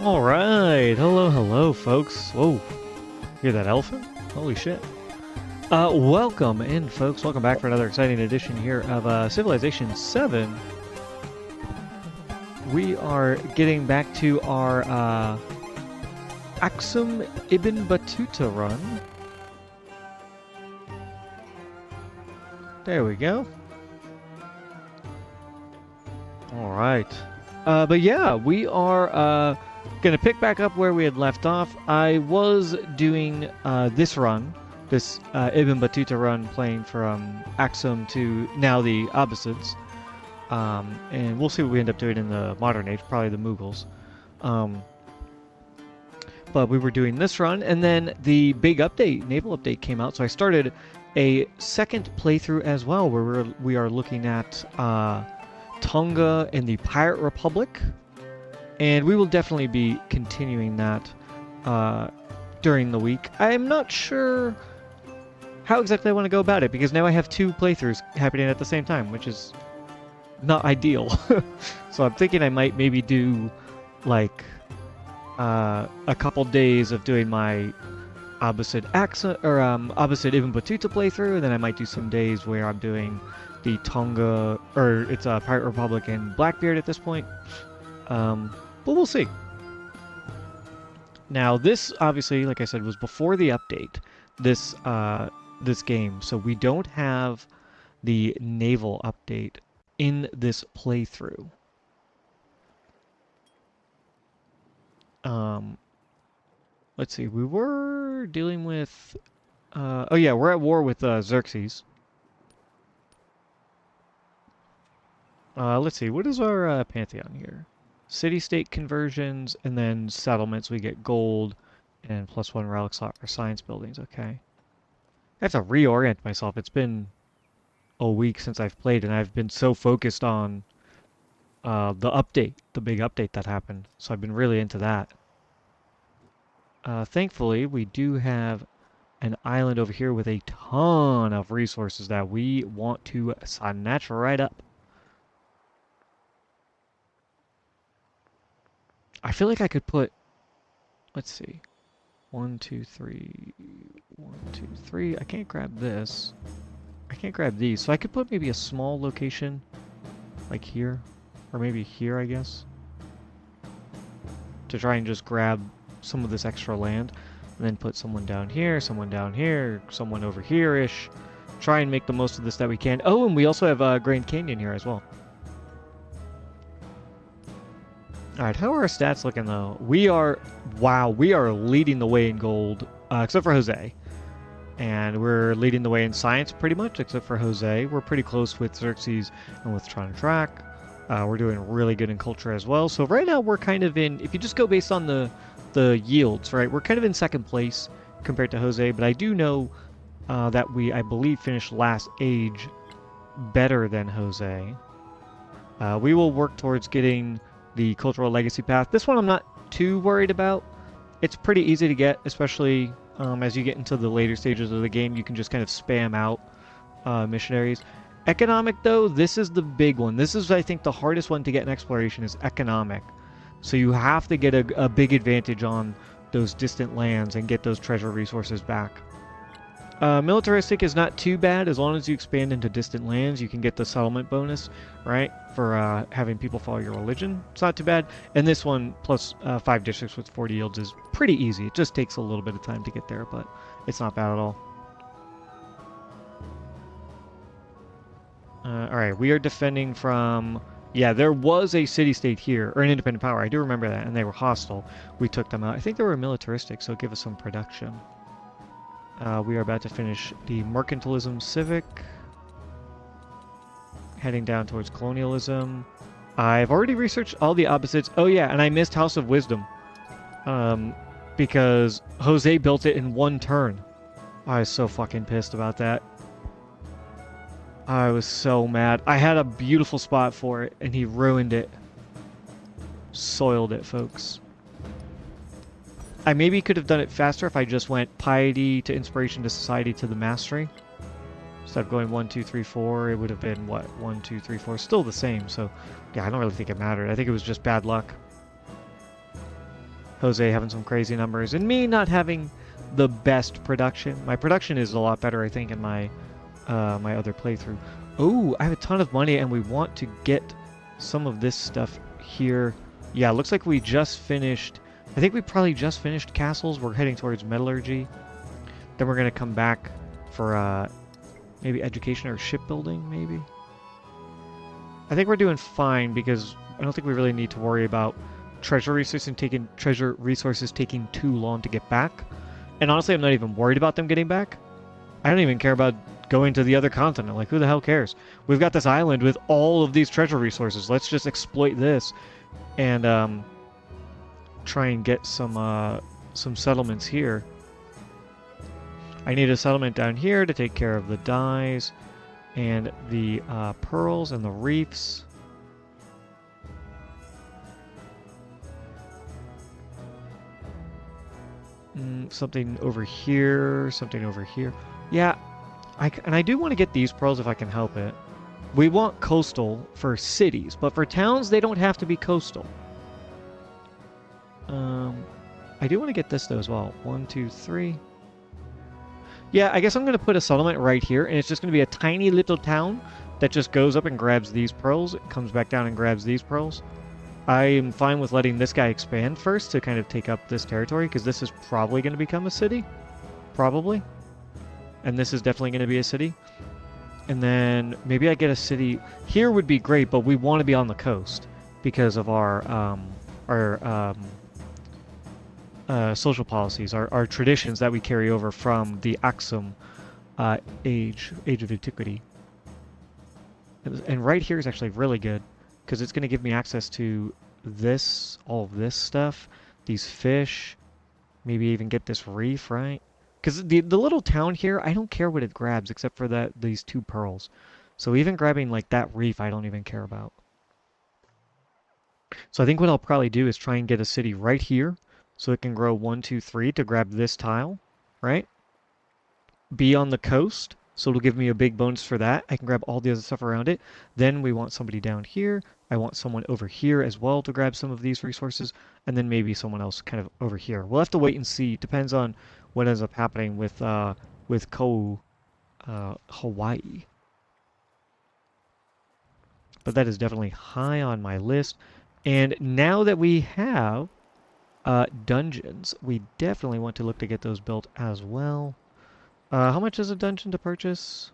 Alright, hello folks. Whoa, hear that elephant? Holy shit. Welcome in folks, welcome back for another exciting edition here of Civilization VII. We are getting back to our Axum Ibn Battuta run. There we go. Alright. But yeah, we are gonna pick back up where we had left off. I was doing this run, this Ibn Battuta run, playing from Axum to now the Abbasids. And we'll see what we end up doing in the modern age, probably the Mughals. But we were doing this run, and then the big update, naval update, came out, so I started a second playthrough as well, where we are looking at Tonga and the Pirate Republic, and we will definitely be continuing that during the week. I'm not sure how exactly I want to go about it, because now I have two playthroughs happening at the same time, which is not ideal. So I'm thinking I might maybe do like a couple days of doing my Abbasid Ibn Battuta playthrough, and then I might do some days where I'm doing the Tonga, or it's a Pirate Republic and Blackbeard at this point. But we'll see. Now this obviously, like I said, was before the update, this game, so we don't have the naval update in this playthrough. Let's see, we were dealing with oh yeah, we're at war with Xerxes. Let's see, what is our pantheon here? City-state conversions, and then settlements, we get gold and +1 relic slot for science buildings. Okay. I have to reorient myself. It's been a week since I've played, and I've been so focused on the update, the big update that happened. So I've been really into that. Thankfully, we do have an island over here with a ton of resources that we want to snatch right up. I feel like I could put, let's see, 1, 2, 3, 1, 2, 3. I can't grab this. I can't grab these, so I could put maybe a small location, like here, or maybe here, I guess, to try and just grab some of this extra land, and then put someone down here, someone over here-ish. Try and make the most of this that we can. Oh, and we also have Grand Canyon here as well. Alright, how are our stats looking, though? We are, wow, we are leading the way in gold, except for Jose. And we're leading the way in science, pretty much, except for Jose. We're pretty close with Xerxes and with Tron and Track. We're doing really good in culture as well. So right now, we're kind of in, if you just go based on the yields, right, we're kind of in second place compared to Jose, but I do know that we, I believe, finished last age better than Jose. We will work towards getting the cultural legacy path. This one I'm not too worried about. It's pretty easy to get, especially as you get into the later stages of the game. You can just kind of spam out missionaries. Economic, though, this is the big one. This is, I think, the hardest one to get in exploration, is economic. So you have to get a big advantage on those distant lands and get those treasure resources back. Militaristic is not too bad. As long as you expand into distant lands, you can get the settlement bonus, right, for having people follow your religion. It's not too bad. And this one, plus 5 districts with 40 yields, is pretty easy. It just takes a little bit of time to get there, but it's not bad at all. Alright, we are defending from... Yeah, there was a city-state here, or an independent power. I do remember that, and they were hostile. We took them out. I think they were militaristic, so give us some production. We are about to finish the mercantilism civic. Heading down towards colonialism. I've already researched all the Abbasids. Oh yeah, and I missed House of Wisdom. Because Jose built it in one turn. I was so fucking pissed about that. I was so mad. I had a beautiful spot for it, and he ruined it. Soiled it, folks. I maybe could have done it faster if I just went piety to inspiration to society to the mastery. Instead of going 1, 2, 3, 4, it would have been, what, 1, 2, 3, 4. Still the same, so yeah, I don't really think it mattered. I think it was just bad luck. Jose having some crazy numbers, and me not having the best production. My production is a lot better, I think, in my my other playthrough. Oh, I have a ton of money, and we want to get some of this stuff here. Yeah, looks like we just finished. I think we probably just finished castles. We're heading towards metallurgy. Then we're gonna come back for maybe education or shipbuilding, maybe. I think we're doing fine because I don't think we really need to worry about treasure resources taking too long to get back. And honestly, I'm not even worried about them getting back. I don't even care about going to the other continent. Like, who the hell cares? We've got this island with all of these treasure resources. Let's just exploit this and try and get some settlements here. I need a settlement down here to take care of the dyes and the pearls and the reefs. Something over here, something over here. Yeah, I do want to get these pearls if I can help it. We want coastal for cities, but for towns, they don't have to be coastal. I do want to get this though as well. 1, 2, 3. Yeah, I guess I'm going to put a settlement right here, and it's just going to be a tiny little town that just goes up and grabs these pearls, comes back down and grabs these pearls. I am fine with letting this guy expand first to kind of take up this territory, because this is probably going to become a city. Probably. And this is definitely going to be a city. And then maybe I get a city. Here would be great, but we want to be on the coast because of our social policies, our traditions that we carry over from the Aksum age of antiquity. And right here is actually really good because it's going to give me access to this, all of this stuff, these fish, maybe even get this reef, right? Because the little town here, I don't care what it grabs except for these 2 pearls. So even grabbing like that reef, I don't even care about. So I think what I'll probably do is try and get a city right here so it can grow 1, 2, 3 to grab this tile, right? Be on the coast, so it'll give me a big bonus for that. I can grab all the other stuff around it. Then we want somebody down here. I want someone over here as well to grab some of these resources, and then maybe someone else kind of over here. We'll have to wait and see. Depends on what ends up happening with Kou, Hawaii. But that is definitely high on my list. And now that we have dungeons, we definitely want to look to get those built as well. How much is a dungeon to purchase?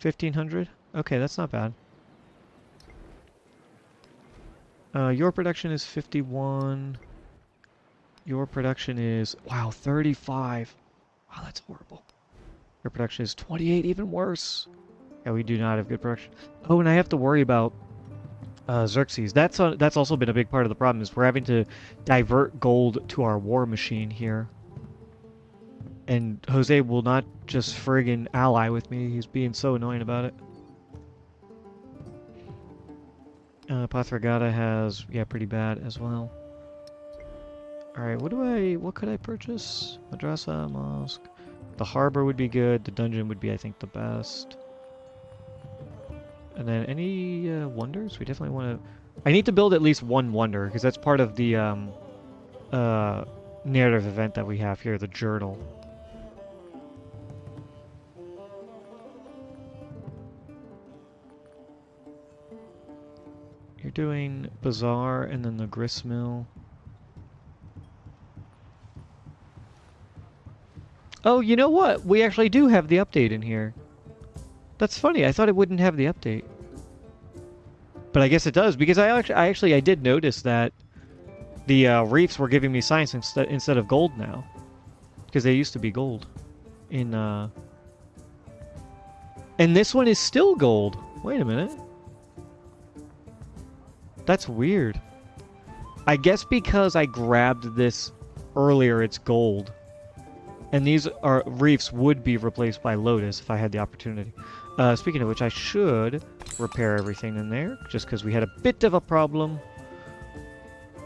1,500? Okay, that's not bad. Your production is 51. Your production is, wow, 35. Wow, that's horrible. Your production is 28, even worse. Yeah, we do not have good production. Oh, and I have to worry about Xerxes. That's also been a big part of the problem, is we're having to divert gold to our war machine here. And Jose will not just friggin' ally with me. He's being so annoying about it. Pathragata has, yeah, pretty bad as well. Alright, what could I purchase? Madrasa, mosque. The harbor would be good. The dungeon would be, I think, the best. And then any wonders? We definitely want to... I need to build at least one wonder, because that's part of the narrative event that we have here, the journal. You're doing Bazaar and then the gristmill. Oh, you know what? We actually do have the update in here. That's funny. I thought it wouldn't have the update. But I guess it does, because I did notice that the reefs were giving me science instead of gold now. Because they used to be gold. And this one is still gold. Wait a minute. That's weird. I guess because I grabbed this earlier, it's gold. And these reefs would be replaced by Lotus if I had the opportunity. Speaking of which, I should repair everything in there, just because we had a bit of a problem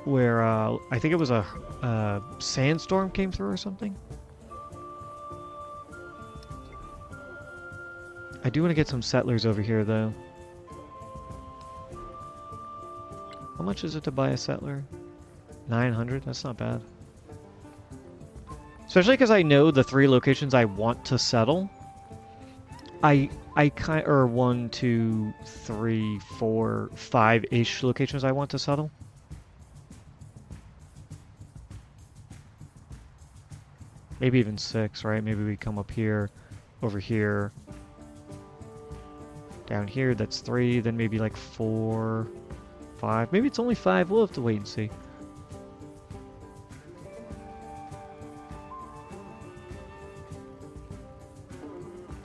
where I think it was a sandstorm came through or something. I do want to get some settlers over here, though. How much is it to buy a settler? 900, that's not bad. Especially because I know the 3 locations I want to settle. I kind or 1, 2, 3, 4, 5-ish locations I want to settle. Maybe even 6, right? Maybe we come up here, over here, down here, that's 3, then maybe like 4, 5. Maybe it's only 5, we'll have to wait and see.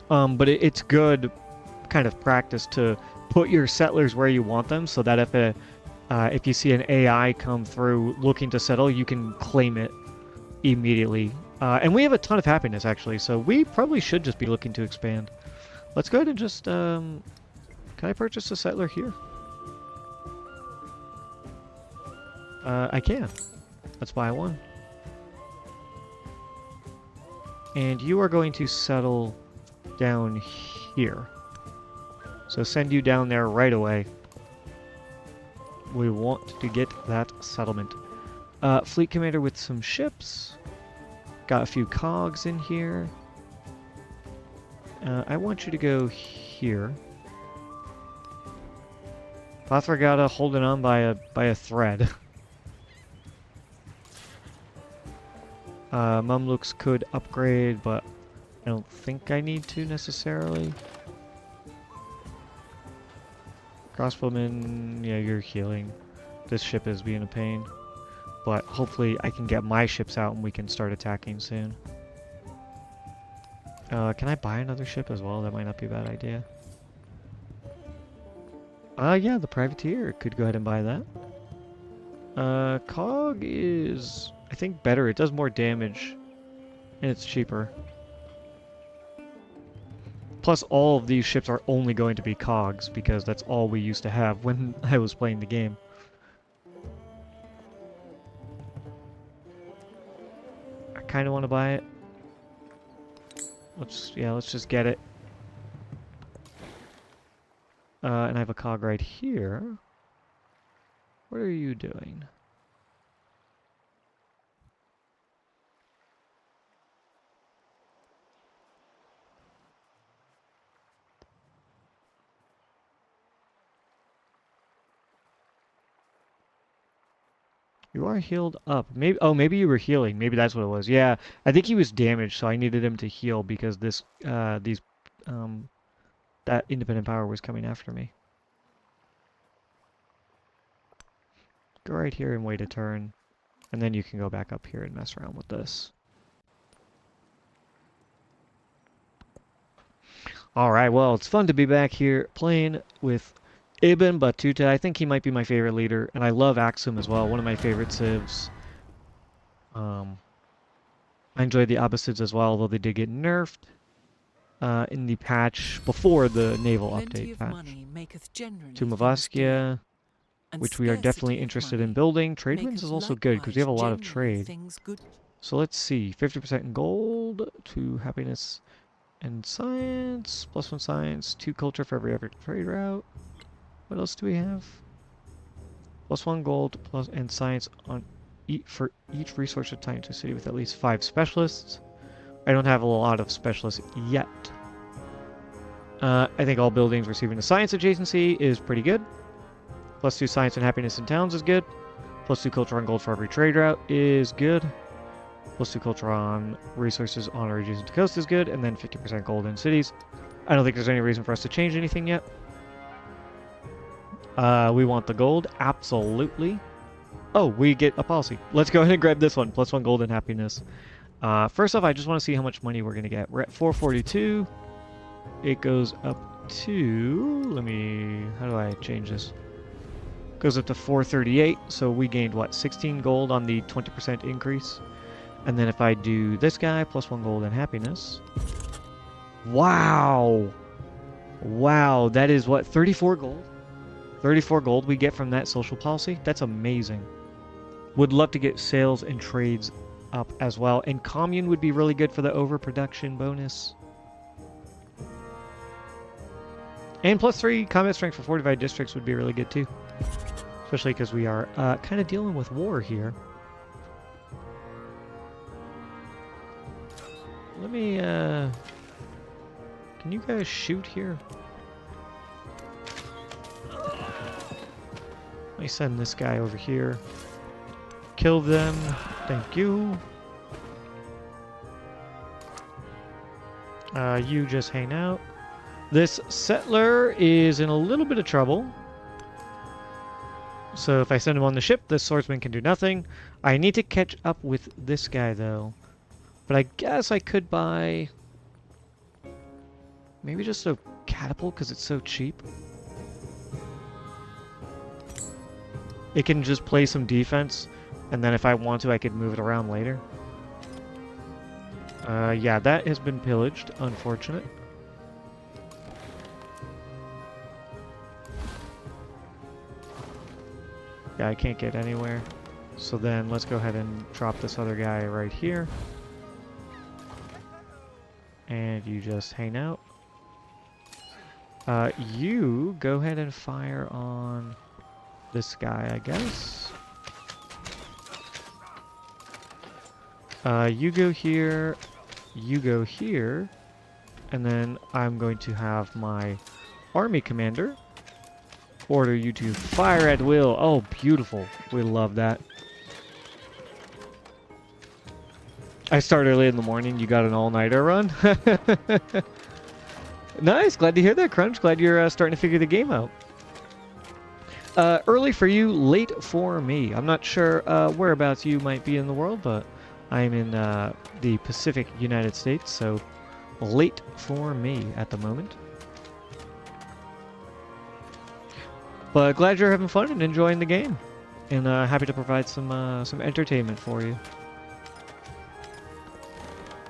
But it's good kind of practice to put your settlers where you want them so that if you see an AI come through looking to settle, you can claim it immediately. And we have a ton of happiness, actually, so we probably should just be looking to expand. Let's go ahead and just... can I purchase a settler here? I can. Let's buy one. And you are going to settle down here. So send you down there right away. We want to get that settlement. Fleet commander with some ships. Got a few cogs in here. I want you to go here. Pathragata holding on by a thread. Mamluks could upgrade, but I don't think I need to necessarily. Crossbowmen, yeah, you're healing. This ship is being a pain. But hopefully I can get my ships out and we can start attacking soon. Can I buy another ship as well? That might not be a bad idea. Yeah, the privateer. Could go ahead and buy that. Cog is, I think, better. It does more damage. And it's cheaper. Plus, all of these ships are only going to be cogs, because that's all we used to have when I was playing the game. I kind of want to buy it. Let's just get it. And I have a cog right here. What are you doing? You are healed up. Maybe, oh, maybe you were healing. Maybe that's what it was. Yeah, I think he was damaged, so I needed him to heal because this, that independent power was coming after me. Go right here and wait a turn, and then you can go back up here and mess around with this. Alright, well, it's fun to be back here playing with Ibn Battuta. I think he might be my favorite leader, and I love Axum as well, one of my favorite civs. I enjoy the Abbasids as well, although they did get nerfed in the patch before the naval update patch. Tomb of Askia, which we are definitely interested in building. Trade winds is also good because we have a lot of trade. So let's see, 50% in gold, 2 happiness and science, +1 science, 2 culture for every trade route. What else do we have? +1 gold and science on for each resource assigned to a city with at least 5 specialists. I don't have a lot of specialists yet. I think all buildings receiving a science adjacency is pretty good. +2 science and happiness in towns is good. +2 culture on gold for every trade route is good. +2 culture on resources on or adjacent to coast is good. And then 50% gold in cities. I don't think there's any reason for us to change anything yet. We want the gold, absolutely. Oh, we get a policy. Let's go ahead and grab this one. +1 gold and happiness. First off, I just want to see how much money we're going to get. We're at 442. It goes up to... how do I change this? Goes up to 438, so we gained, what, 16 gold on the 20% increase? And then if I do this guy, +1 gold and happiness... Wow! Wow, that is, what, 34 gold? 34 gold we get from that social policy? That's amazing. Would love to get sales and trades up as well. And commune would be really good for the overproduction bonus. And +3 combat strength for fortified districts would be really good too. Especially because we are kind of dealing with war here. let me, can you guys shoot here? Let me send this guy over here. Kill them. Thank you. You just hang out. This settler is in a little bit of trouble. So if I send him on the ship, this swordsman can do nothing. I need to catch up with this guy, though. But I guess I could buy... maybe just a catapult, because it's so cheap. It can just play some defense, and then if I want to, I could move it around later. Yeah, that has been pillaged. Unfortunate. Yeah, I can't get anywhere. So then let's go ahead and drop this other guy right here. And you just hang out. You go ahead and fire on this guy, I guess. You go here, you go here, and then I'm going to have my army commander order you to fire at will. Oh, beautiful. We love that. I start early in the morning. You got an all-nighter run? Nice. Glad to hear that, Crunch. Glad you're starting to figure the game out. Early for you, late for me. I'm not sure whereabouts you might be in the world, but I'm in the Pacific United States, so late for me at the moment. But glad you're having fun and enjoying the game, and happy to provide some entertainment for you.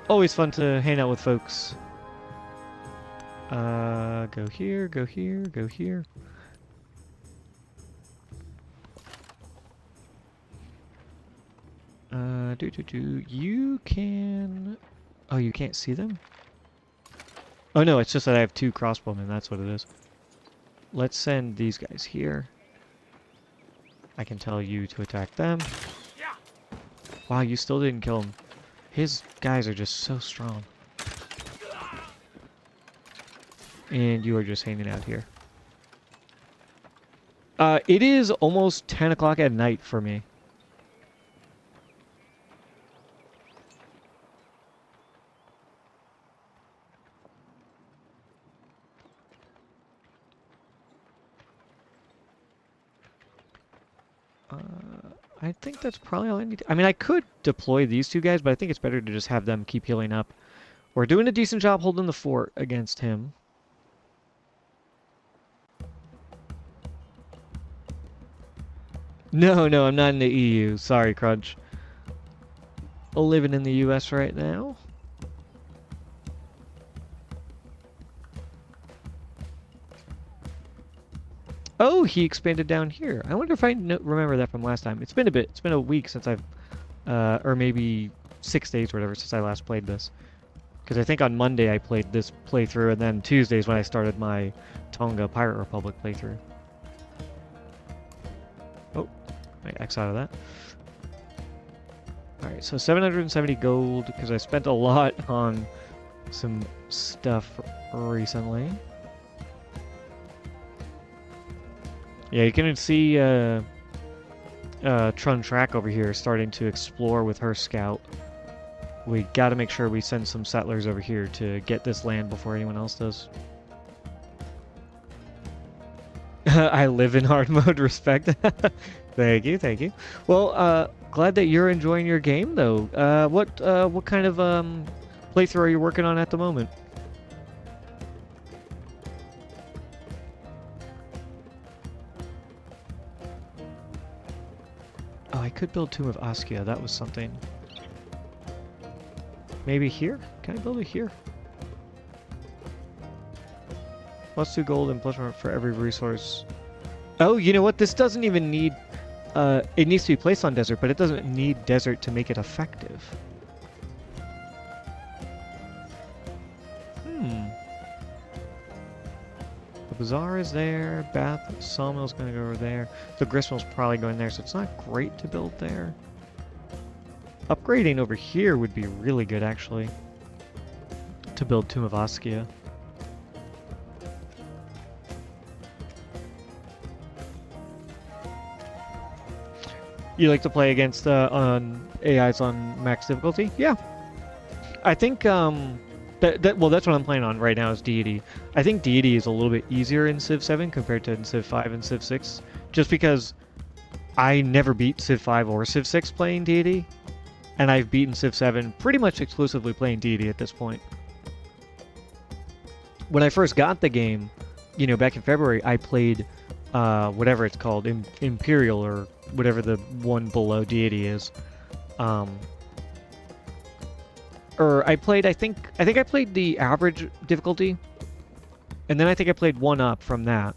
Always fun to hang out with folks. Go here, go here, go here. You can... oh, you can't see them? Oh no, it's just that I have 2 crossbowmen, that's what it is. Let's send these guys here. I can tell you to attack them. Wow, you still didn't kill him. His guys are just so strong. And you are just hanging out here. It is almost 10 o'clock at night for me. I think that's probably all I need. I mean, I could deploy these 2 guys, but I think it's better to just have them keep healing up. We're doing a decent job holding the fort against him. No, no, I'm not in the EU. Sorry, Crunch. Living in the US right now. Oh, he expanded down here. I wonder if I remember that from last time. It's been a bit. It's been a week since I've... or maybe 6 days or whatever since I last played this. Because I think on Monday I played this playthrough, and then Tuesdays when I started my Tonga Pirate Republic playthrough. Oh, I X out of that. Alright, so 770 gold, because I spent a lot on some stuff recently. Yeah, you can see Trun Track over here starting to explore with her scout. We gotta make sure we send some settlers over here to get this land before anyone else does. I live in hard mode, respect. Thank you, thank you. Well, glad that you're enjoying your game, though. What kind of playthrough are you working on at the moment? Oh, I could build Tomb of Askia. That was something. Maybe here? Can I build it here? +2 gold and +1 for every resource. Oh, you know what? This doesn't even need... it needs to be placed on desert, but it doesn't need desert to make it effective. The bazaar is there. Bath Sawmill's going to go over there. The gristmill's probably going there, so it's not great to build there. Upgrading over here would be really good, actually. to build Tomb of Askia. You like to play against on AIs on max difficulty? Yeah, I think well, that's what I'm playing on right now is Deity. I think Deity is a little bit easier in Civ 7 compared to in Civ 5 and Civ 6, just because I never beat Civ 5 or Civ 6 playing Deity, and I've beaten Civ 7 pretty much exclusively playing Deity at this point. When I first got the game, you know, back in February, I played whatever it's called, Imperial or whatever the one below Deity is. Or I played, I think I played the average difficulty, and then I think I played one up from that.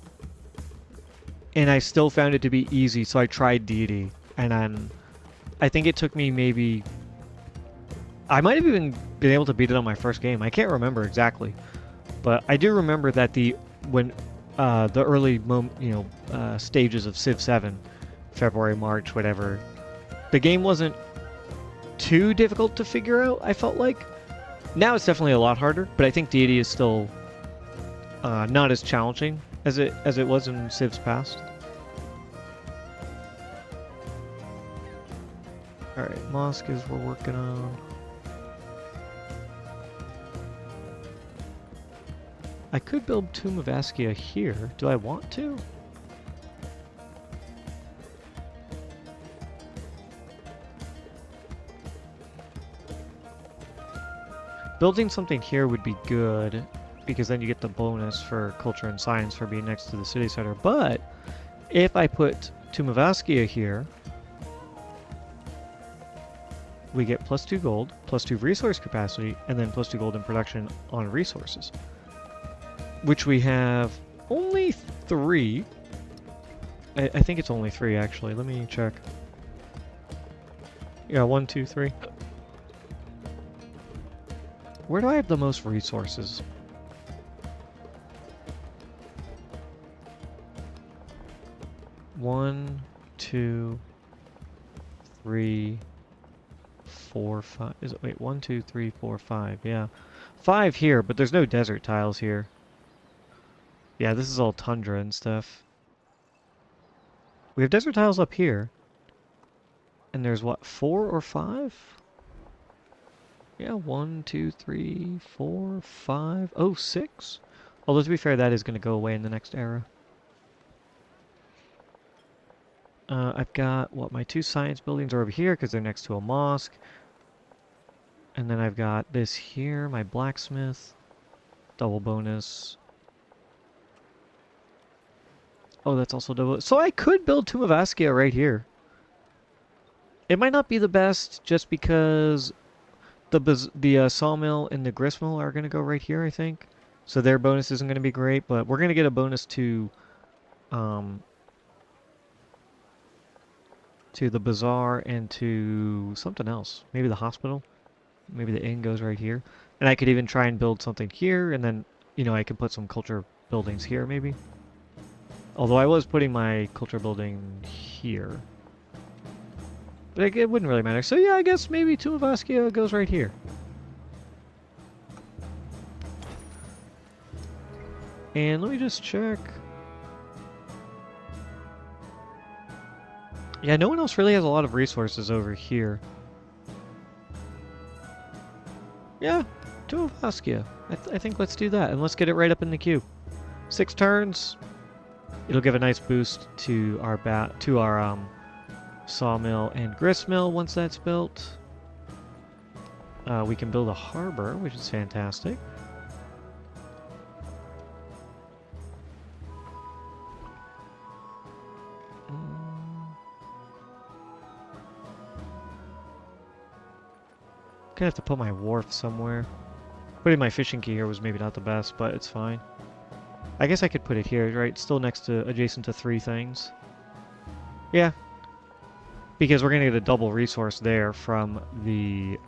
And I still found it to be easy, so I tried Deity, and then I think it took me maybe... I might have even been able to beat it on my first game. I can't remember exactly, but I do remember that the early stages of Civ 7, February, March, whatever, the game wasn't too difficult to figure out, I felt like. Now it's definitely a lot harder, but I think Deity is still not as challenging as it was in Civ's past. Alright, mosque is we're working on. I could build Tomb of Askia here. Do I want to? Building something here would be good, because then you get the bonus for culture and science for being next to the city center. But if I put Tomb of Askia here, we get +2 gold, +2 resource capacity, and then +2 gold in production on resources. Which we have only 3. I think it's only 3, actually. Let me check. Yeah, 1, 2, 3. Where do I have the most resources? One, 2, 3, 4, 5. Is it, wait, 1, 2, 3, 4, 5. Yeah. 5 here, but there's no desert tiles here. Yeah, this is all tundra and stuff. We have desert tiles up here. And there's what, 4 or 5? Yeah, 1, 2, 3, 4, 5. Oh, 6. Although to be fair, that is going to go away in the next era. I've got, what, my 2 science buildings are over here because they're next to a mosque. And then I've got this here, my blacksmith. Double bonus. Oh, that's also double. So I could build Tomb of Askia right here. It might not be the best just because the sawmill and the gristmill are going to go right here, I think. So their bonus isn't going to be great, but we're going to get a bonus to the bazaar and to something else. Maybe the hospital. Maybe the inn goes right here. And I could even try and build something here, and then, you know, I could put some culture buildings here, maybe. Although I was putting my culture building here. But it wouldn't really matter. So yeah, I guess maybe Tomb of Askia goes right here. And let me just check. Yeah, no one else really has a lot of resources over here. Yeah, Tomb of Askia. I think let's do that, and let's get it right up in the queue. 6 turns. It'll give a nice boost to our sawmill and gristmill once that's built. We can build a harbor, which is fantastic. Gonna have to put my wharf somewhere. Putting my fishing key here was maybe not the best, but it's fine. I guess I could put it here, right? Still adjacent to 3 things. Yeah. Because we're gonna get a double resource there from the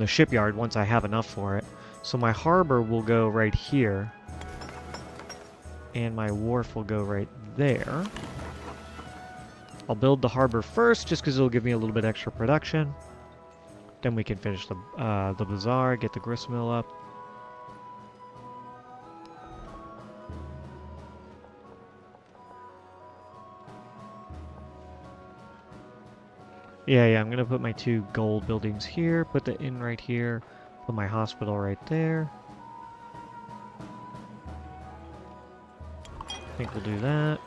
shipyard once I have enough for it. So my harbor will go right here. And my wharf will go right there. I'll build the harbor first, just because it'll give me a little bit extra production. Then we can finish the bazaar, get the gristmill up. Yeah, I'm gonna put my 2 gold buildings here, put the inn right here, put my hospital right there. I think we'll do that.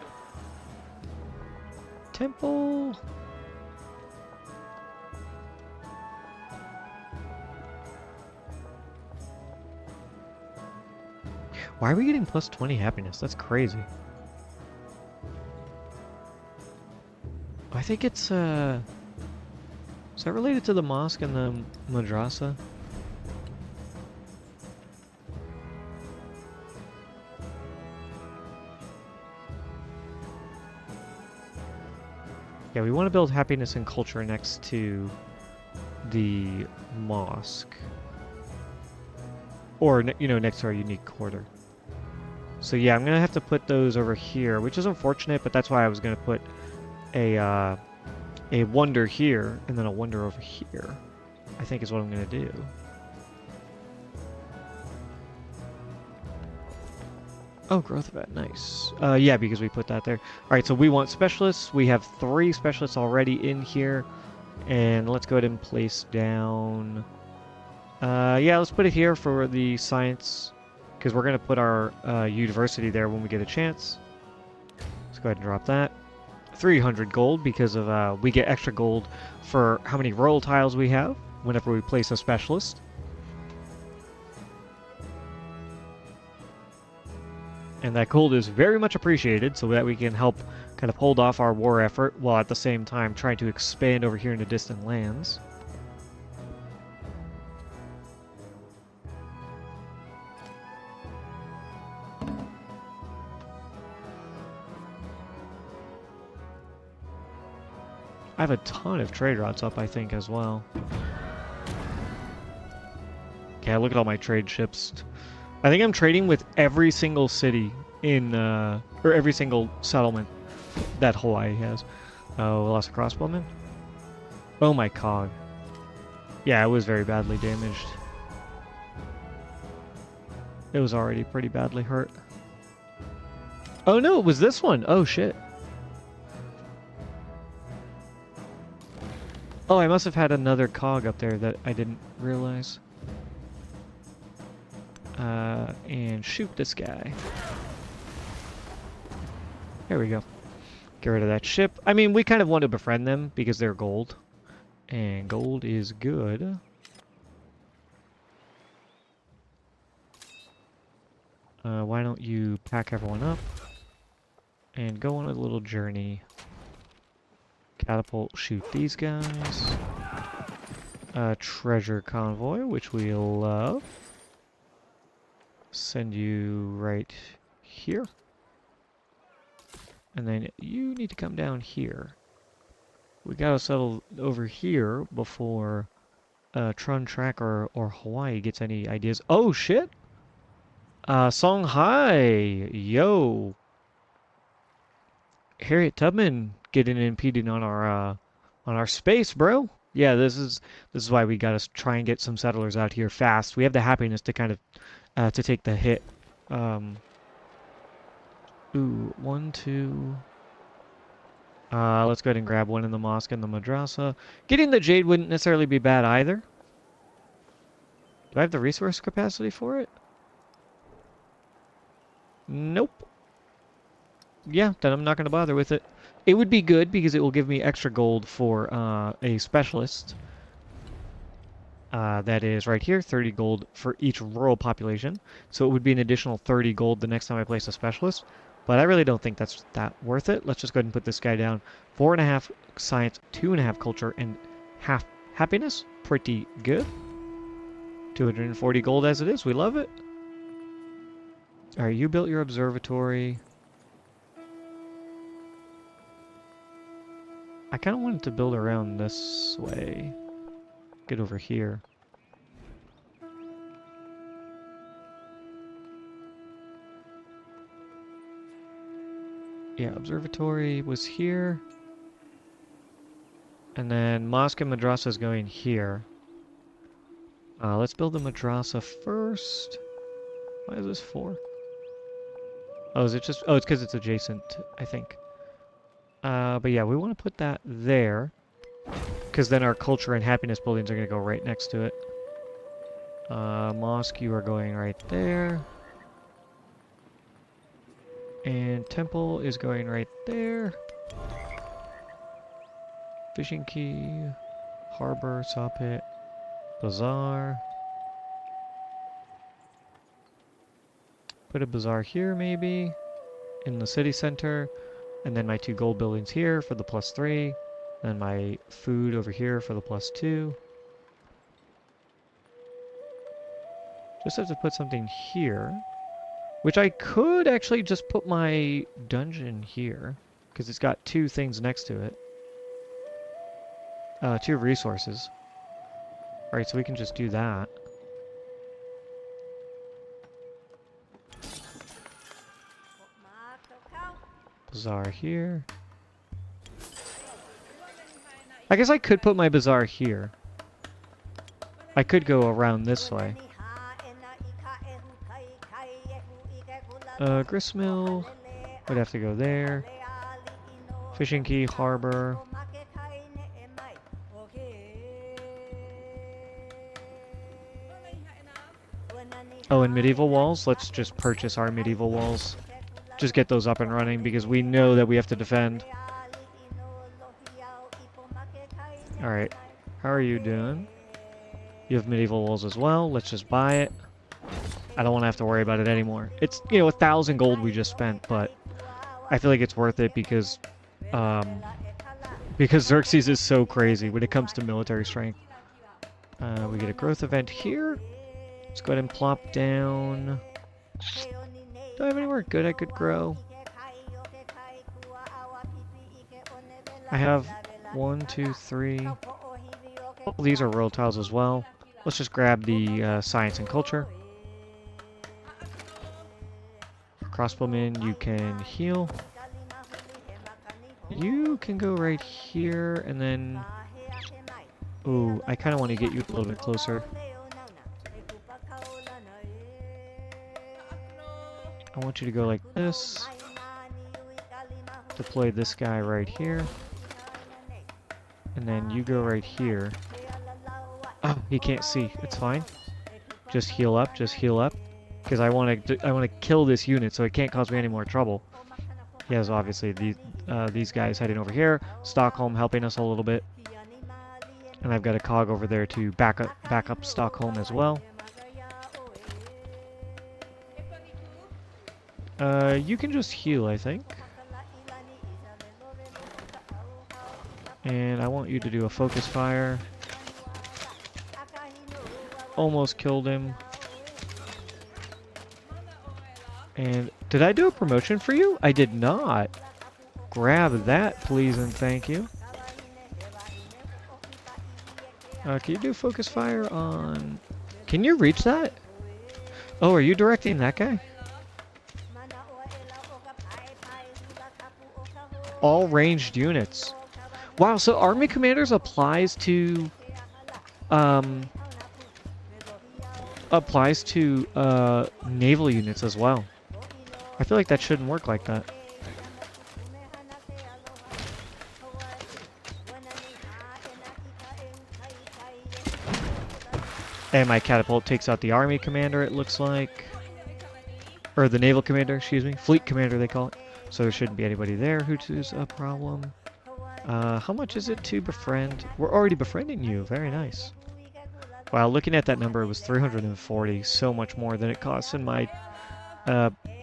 Temple. Why are we getting plus 20 happiness? That's crazy. I think it's, is that related to the mosque and the madrasa? Yeah, we want to build happiness and culture next to the mosque. Or, you know, next to our unique quarter. So yeah, I'm going to have to put those over here, which is unfortunate, but that's why I was going to put a wonder here, and then a wonder over here, I think is what I'm going to do. Oh, growth of that, nice. Yeah, because we put that there. All right, so we want specialists. We have 3 specialists already in here. And let's go ahead and place down... yeah, let's put it here for the science, because we're going to put our university there when we get a chance. Let's go ahead and drop that. 300 gold, because of we get extra gold for how many royal tiles we have whenever we place a specialist. And that gold is very much appreciated, so that we can help kind of hold off our war effort, while at the same time trying to expand over here into distant lands. I have a ton of trade routes up, I think, as well. Yeah, look at all my trade ships. I think I'm trading with every single city in, or every single settlement that Hawaii has. Oh, we lost a crossbowman? Oh my cog. Yeah, it was very badly damaged. It was already pretty badly hurt. Oh no, it was this one! Oh shit. Oh, I must have had another cog up there that I didn't realize. And shoot this guy. There we go. Get rid of that ship. I mean, we kind of want to befriend them because they're gold. And gold is good. Why don't you pack everyone up and go on a little journey. Catapult, shoot these guys. Treasure convoy, which we love. Send you right here. And then you need to come down here. We gotta settle over here before Trun Track or Hawaii gets any ideas. Oh shit! Songhai! Yo! Harriet Tubman getting impeded on our space, bro. Yeah, this is why we gotta try and get some settlers out here fast. We have the happiness to kind of to take the hit. Ooh, 1, 2. Let's go ahead and grab one in the mosque and the madrasa. Getting the jade wouldn't necessarily be bad either. Do I have the resource capacity for it? Nope. Yeah, then I'm not going to bother with it. It would be good because it will give me extra gold for a specialist. That is right here, 30 gold for each rural population. So it would be an additional 30 gold the next time I place a specialist. But I really don't think that's that worth it. Let's just go ahead and put this guy down. 4.5 science, 2.5 culture, and half happiness. Pretty good. 240 gold as it is. We love it. Alright, you built your observatory. I kind of wanted to build around this way. Get over here. Yeah, observatory was here. And then mosque and madrasa is going here. Let's build the madrasa first. Why is this 4? Oh, is it just... Oh, it's because it's adjacent, I think. But yeah, we want to put that there. Because then our culture and happiness buildings are going to go right next to it. Mosque, you are going right there. And temple is going right there. Fishing key, harbor, saw pit, bazaar. Put a bazaar here maybe, in the city center. And then my 2 gold buildings here for the +3. And my food over here for the +2. Just have to put something here. Which I could actually just put my dungeon here. Because it's got 2 things next to it. 2 resources. Alright, so we can just do that. Bazaar here. I guess I could put my bazaar here. I could go around this way. Gristmill would have to go there. Fishing key, harbor. Oh, and medieval walls. Let's just purchase our medieval walls. Just get those up and running because we know that we have to defend. Alright, how are you doing? You have medieval walls as well. Let's just buy it. I don't want to have to worry about it anymore. It's, 1,000 gold we just spent, but I feel like it's worth it because Xerxes is so crazy when it comes to military strength. We get a growth event here. Let's go ahead and plop down. Do I have anywhere good I could grow? I have 1, 2, 3. Oh, these are royal tiles as well. Let's just grab the science and culture. Crossbowman, you can heal. You can go right here, and then... Ooh, I kind of want to get you a little bit closer. I want you to go like this. Deploy this guy right here. And then you go right here. Oh, he can't see. It's fine. Just heal up, because I want to kill this unit so it can't cause me any more trouble. He has obviously these guys heading over here. Stockholm helping us a little bit. And I've got a cog over there to back up Stockholm as well. You can just heal, I think. And I want you to do a focus fire. Almost killed him. And did I do a promotion for you? I did not. Grab that, please and thank you. Can you do focus fire on... Can you reach that? Oh, are you directing that guy? All ranged units. Wow, so Army Commanders applies to... naval units as well. I feel like that shouldn't work like that. And my catapult takes out the army commander, it looks like. Or the naval commander, excuse me. Fleet commander, they call it. So there shouldn't be anybody there who's a problem. How much is it to befriend? We're already befriending you. Very nice. Wow, looking at that number, it was 340. So much more than it costs in my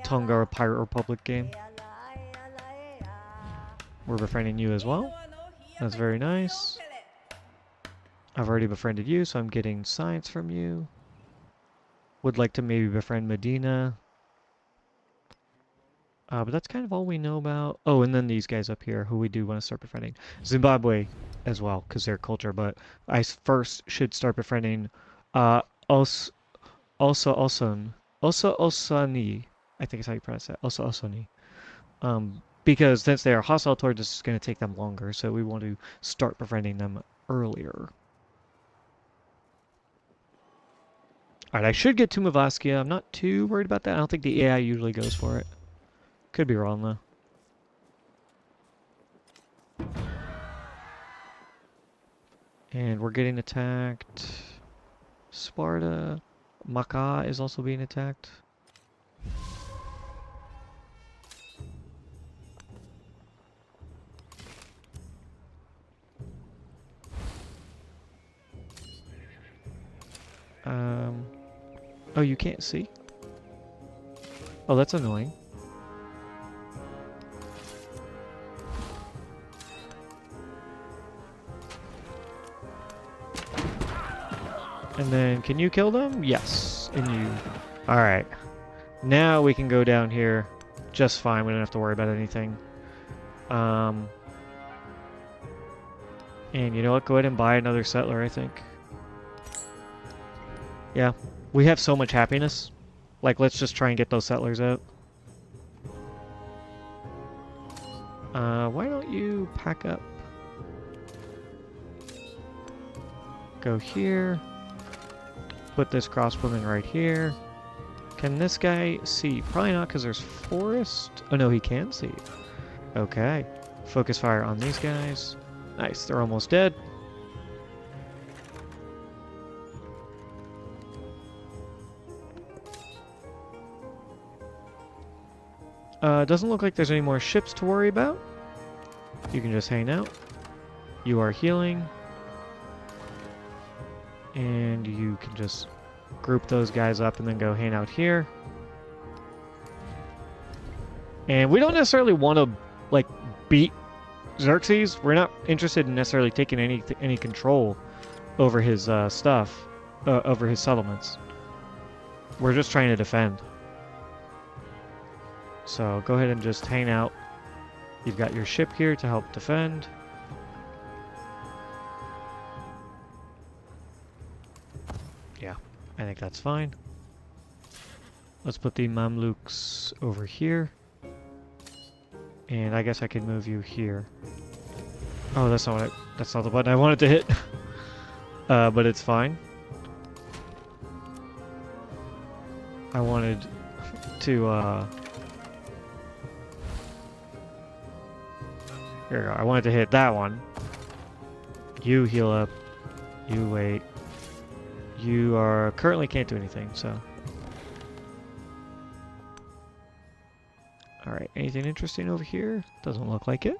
Tonga Pirate Republic game. We're befriending you as well. That's very nice. I've already befriended you, so I'm getting science from you. Would like to maybe befriend Medina. But that's kind of all we know about. Oh, and then these guys up here, who we do want to start befriending. Zimbabwe as well, because they're culture, but I first should start befriending Osani. I think is how you pronounce that. Osani. Because since they are hostile towards us, it's going to take them longer, so we want to start befriending them earlier. Alright, I should get Tomb of Askia. I'm not too worried about that. I don't think the AI usually goes for it. Could be wrong, though. And we're getting attacked. Sparta. Maka is also being attacked. Oh, you can't see? Oh, that's annoying. And then, can you kill them? Yes. And you... Alright. Now we can go down here just fine. We don't have to worry about anything. And you know what? Go ahead and buy another settler, I think. Yeah. We have so much happiness. Like, let's just try and get those settlers out. Why don't you pack up? Go here. Put this crossbowman right here. Can this guy see? Probably not, because there's forest. Oh, no, he can see. Okay. Focus fire on these guys. Nice, they're almost dead. Doesn't look like there's any more ships to worry about. You can just hang out. You are healing. And you can just group those guys up and then go hang out here. And we don't necessarily want to, like, beat Xerxes. We're not interested in necessarily taking any control over his stuff, over his settlements. We're just trying to defend. So go ahead and just hang out. You've got your ship here to help defend. Yeah, I think that's fine. Let's put the Mamluks over here. And I guess I could move you here. Oh, that's not the button I wanted to hit. But it's fine. I wanted to here we go. I wanted to hit that one. You heal up. You wait. You are currently can't do anything, so. Alright, anything interesting over here? Doesn't look like it.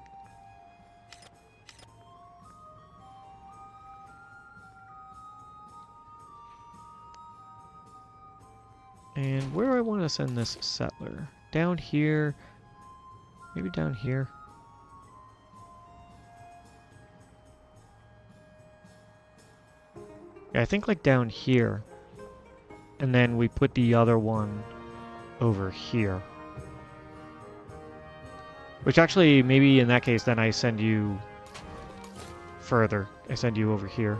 And where do I want to send this settler? Down here? Maybe down here? Yeah, I think like down here. And then we put the other one over here. Which actually, maybe in that case, then I send you further. I send you over here.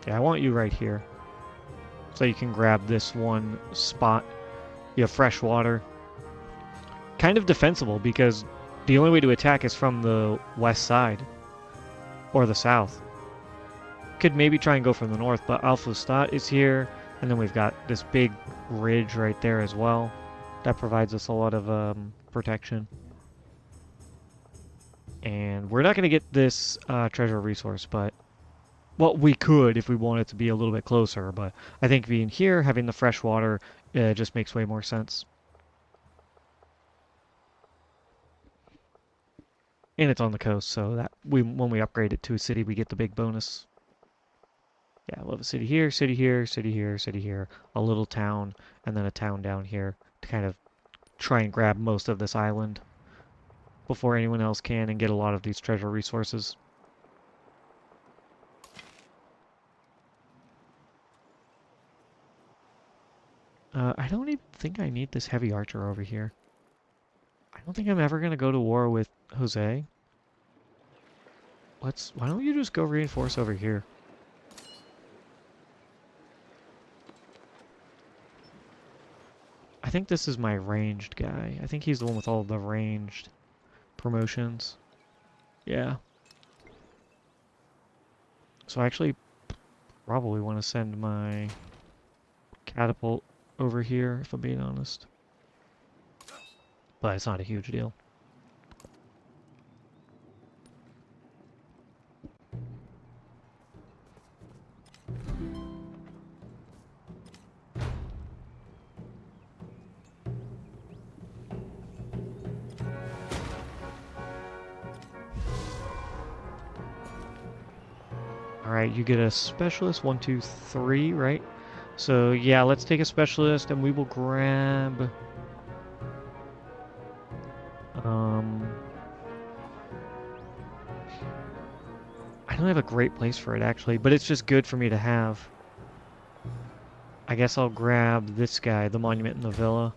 Yeah, I want you right here. So you can grab this one spot. You have fresh water. Kind of defensible because the only way to attack is from the west side. Or the south. Could maybe try and go from the north, but Alpha Stat is here. And then we've got this big ridge right there as well. That provides us a lot of protection. And we're not going to get this treasure resource, but... Well, we could if we wanted to be a little bit closer, but I think being here, having the fresh water, just makes way more sense. And it's on the coast, so that when we upgrade it to a city, we get the big bonus. Yeah, we'll have a city here, city here, city here, city here, a little town, and then a town down here to kind of try and grab most of this island before anyone else can and get a lot of these treasure resources. I don't even think I need this heavy archer over here. I don't think I'm ever going to go to war with Jose. Why don't you just go reinforce over here? I think this is my ranged guy. I think he's the one with all the ranged promotions. Yeah. So actually, probably want to send my catapult over here, if I'm being honest. But it's not a huge deal. Alright, you get a specialist, 1, 2, 3, right? So yeah, let's take a specialist and we will grab... I don't have a great place for it actually, but it's just good for me to have. I guess I'll grab this guy, the monument in the villa.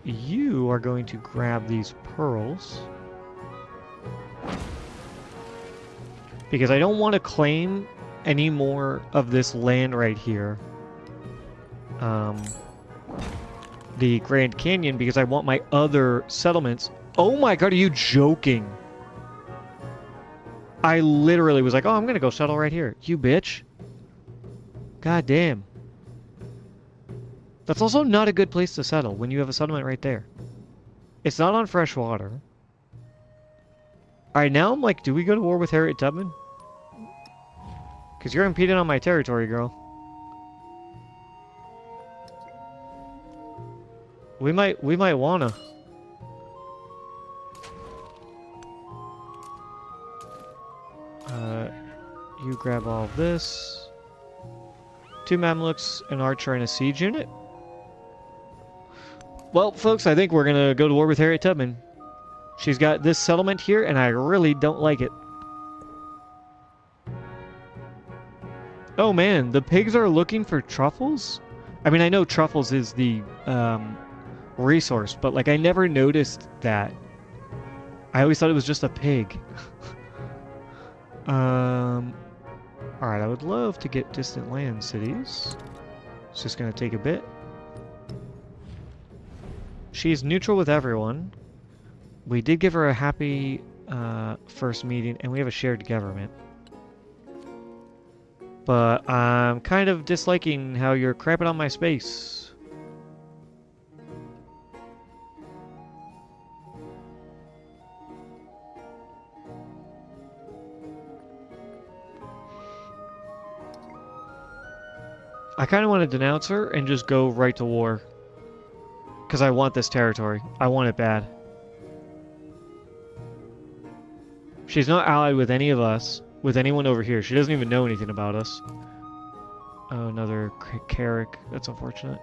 You are going to grab these pearls. Because I don't want to claim any more of this land right here. The Grand Canyon, because I want my other settlements. Oh my god, are you joking? I literally was like, oh, I'm gonna go settle right here. You bitch. God damn. That's also not a good place to settle when you have a settlement right there. It's not on fresh water. Alright, now I'm like, do we go to war with Harriet Tubman? Because you're impeding on my territory, girl. We might wanna. You grab all of this. 2 Mamluks, an archer, and a siege unit. Well, folks, I think we're gonna go to war with Harriet Tubman. She's got this settlement here, and I really don't like it. Oh man, the pigs are looking for truffles? I mean, I know truffles is the resource, but like I never noticed that. I always thought it was just a pig. Alright, I would love to get distant land cities. It's just gonna take a bit. She's neutral with everyone. We did give her a happy first meeting, and we have a shared government. But I'm kind of disliking how you're crapping on my space. I kind of want to denounce her and just go right to war. Because I want this territory. I want it bad. She's not allied with any of us, with anyone over here. She doesn't even know anything about us. Oh, another Carrick. That's unfortunate.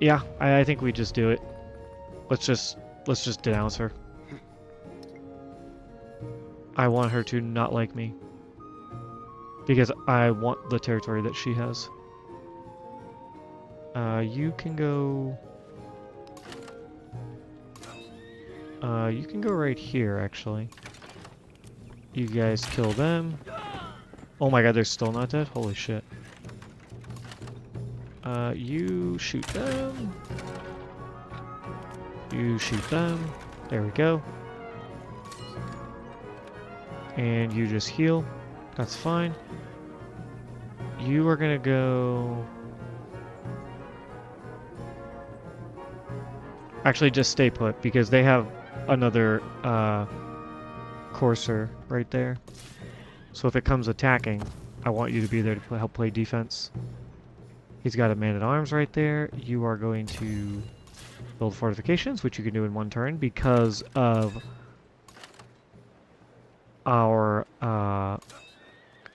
Yeah, I think we just do it. Let's just denounce her. I want her to not like me. Because I want the territory that she has. You can go... you can go right here, actually. You guys kill them. Oh my god, they're still not dead? Holy shit. You shoot them. You shoot them. There we go. And you just heal. That's fine. You are gonna go... Actually, just stay put, because they have another courser right there. So if it comes attacking, I want you to be there to help play defense. He's got a man-at-arms right there. You are going to build fortifications, which you can do in one turn because of our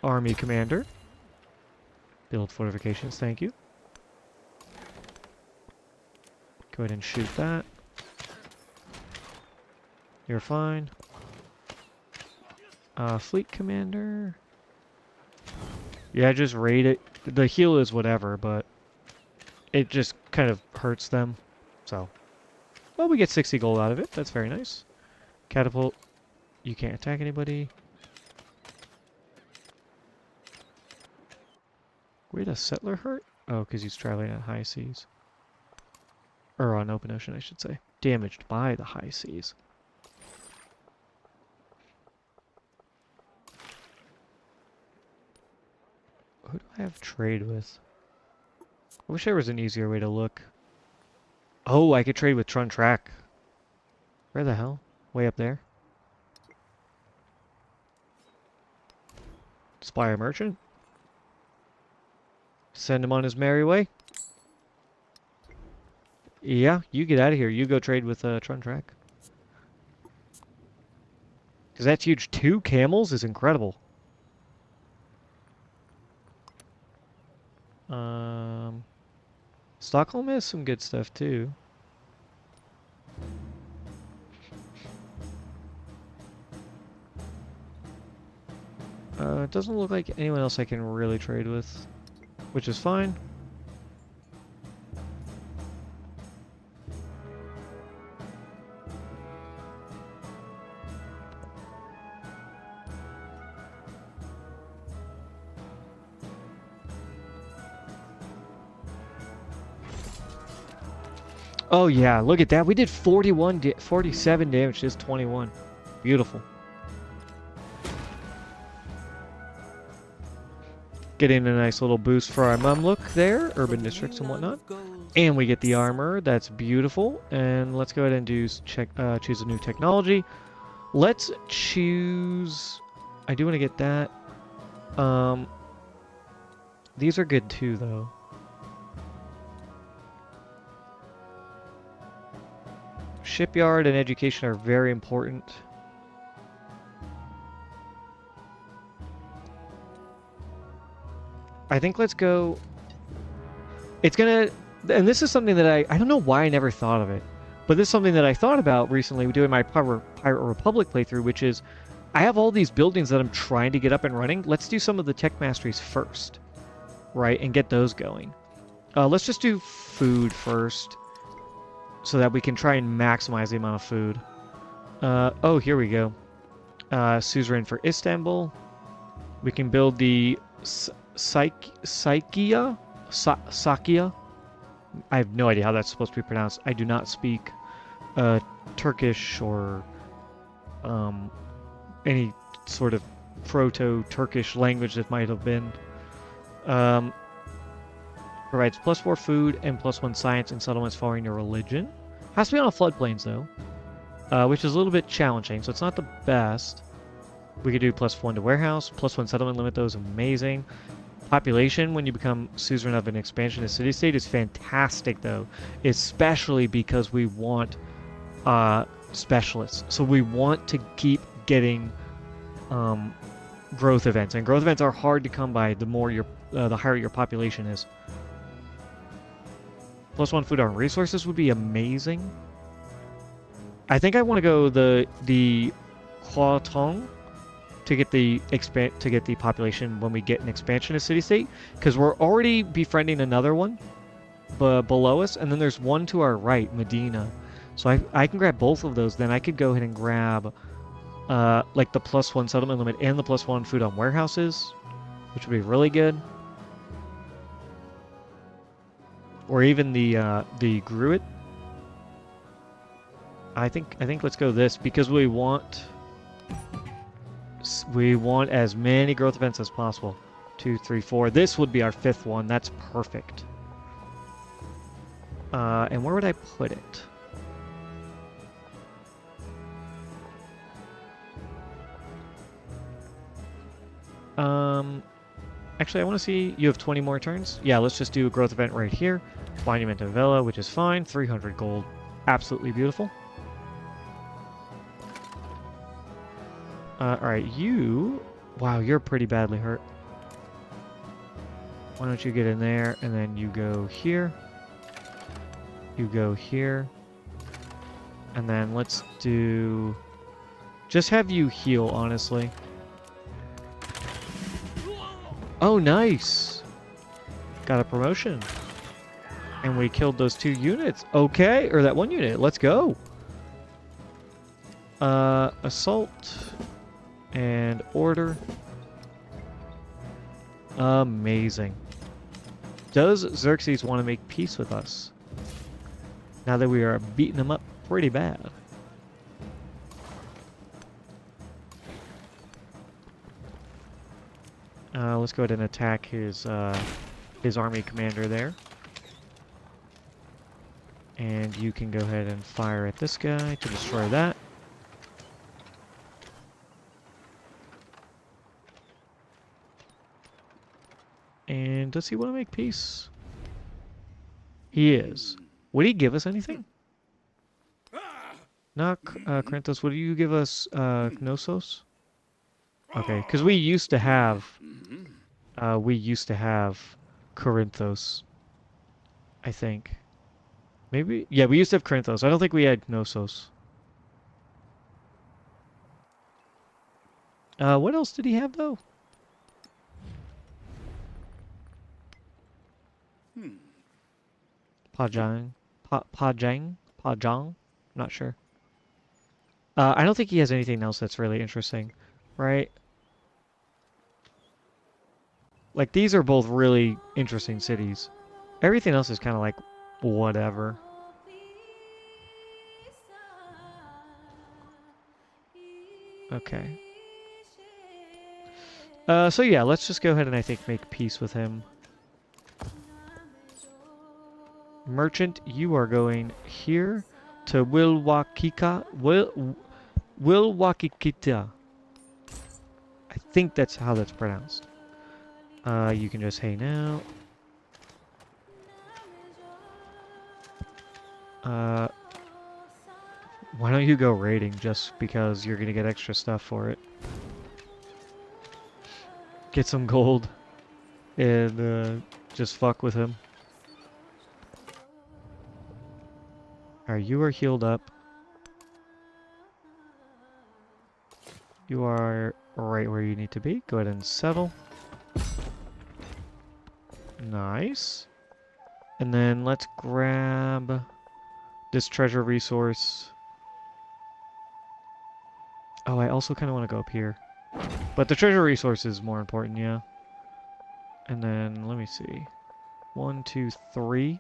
army commander. Build fortifications, thank you. Go ahead and shoot that. You're fine. Fleet commander. Yeah, just raid it. The heal is whatever, but it just kind of hurts them. So, well, we get 60 gold out of it. That's very nice. Catapult. You can't attack anybody. Where does settler hurt? Oh, because he's traveling at high seas. Or on open ocean, I should say. Damaged by the high seas. Who do I have trade with? I wish there was an easier way to look. Oh, I could trade with Trun Track. Where the hell? Way up there. Spire Merchant. Send him on his merry way. Yeah, you get out of here. You go trade with Trun Track. Because that's huge. 2 camels is incredible. Stockholm has some good stuff too. It doesn't look like anyone else I can really trade with, which is fine. Oh yeah, look at that. We did 47 damage, just 21. Beautiful. Getting a nice little boost for our Mamluk there, urban districts and whatnot. And we get the armor. That's beautiful. And let's go ahead and choose a new technology. Let's choose... I do want to get that. These are good too, though. Shipyard and education are very important. I think let's go... It's gonna... And this is something that I don't know why I never thought of it. But this is something that I thought about recently doing my Pirate Republic playthrough, which is... I have all these buildings that I'm trying to get up and running. Let's do some of the tech masteries first. Right? And get those going. Let's just do food first. So that we can try and maximize the amount of food. Oh, here we go. Suzerain for Istanbul. We can build the Sakia? I have no idea how that's supposed to be pronounced. I do not speak Turkish or any sort of proto-Turkish language that might have been. Provides +4 food and +1 science and settlements following your religion. Has to be on a floodplains though, which is a little bit challenging, so it's not the best. We could do +1 to warehouse, +1 settlement limit though is amazing. Population when you become suzerain of an expansionist city-state is fantastic though, especially because we want specialists. So we want to keep getting growth events, and growth events are hard to come by the more the higher your population is. +1 food on resources would be amazing. I think I want to go the Huatong to get the population when we get an expansionist city-state, because we're already befriending another one below us, and then there's one to our right, Medina. So I can grab both of those. Then I could go ahead and grab like the +1 settlement limit and the +1 food on warehouses, which would be really good. Or even the Gruit. I think let's go this because we want as many growth events as possible. 2, 3, 4. This would be our 5th one. That's perfect. And where would I put it? Actually, I want to see... You have 20 more turns? Yeah, let's just do a growth event right here. Monument of Vela, which is fine. 300 gold. Absolutely beautiful. Alright, you... Wow, you're pretty badly hurt. Why don't you get in there, and then you go here. You go here. And then let's do... Just have you heal, honestly. Oh, nice! Got a promotion. And we killed those 2 units. Okay, or that 1 unit. Let's go. Assault. And order. Amazing. Does Xerxes want to make peace with us? Now that we are beating him up pretty bad. Let's go ahead and attack his army commander there. And you can go ahead and fire at this guy to destroy that. And does he want to make peace? He is. Would he give us anything? Not Krentos. Would you give us Knossos? Okay, because we used to have Corinthos, I think. Maybe? Yeah, we used to have Corinthos. I don't think we had Knossos. What else did he have, though? Pajang? Pajang? Pajang? Not sure. I don't think he has anything else that's really interesting, right? Like, these are both really interesting cities. Everything else is kind of like, whatever. Okay. So yeah, let's just go ahead and I think make peace with him. Merchant, you are going here to Wilwakikita. I think that's how that's pronounced. You can just hang out. Why don't you go raiding just because you're gonna get extra stuff for it? Get some gold and just fuck with him. Alright, you are healed up. You are right where you need to be. Go ahead and settle. Nice. And then let's grab this treasure resource. Oh, I also kind of want to go up here. But the treasure resource is more important, yeah. And then, let me see. 1, 2, 3.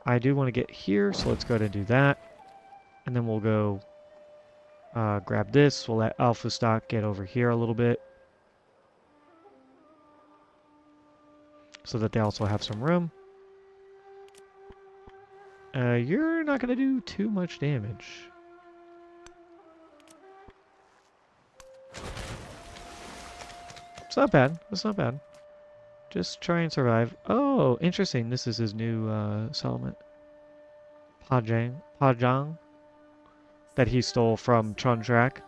I do want to get here, so let's go ahead and do that. And then we'll go grab this. We'll let Alpha Stock get over here a little bit. So that they also have some room. You're not going to do too much damage. It's not bad. It's not bad. Just try and survive. Oh, interesting. This is his new settlement. Pajang. That he stole from Chonjrak.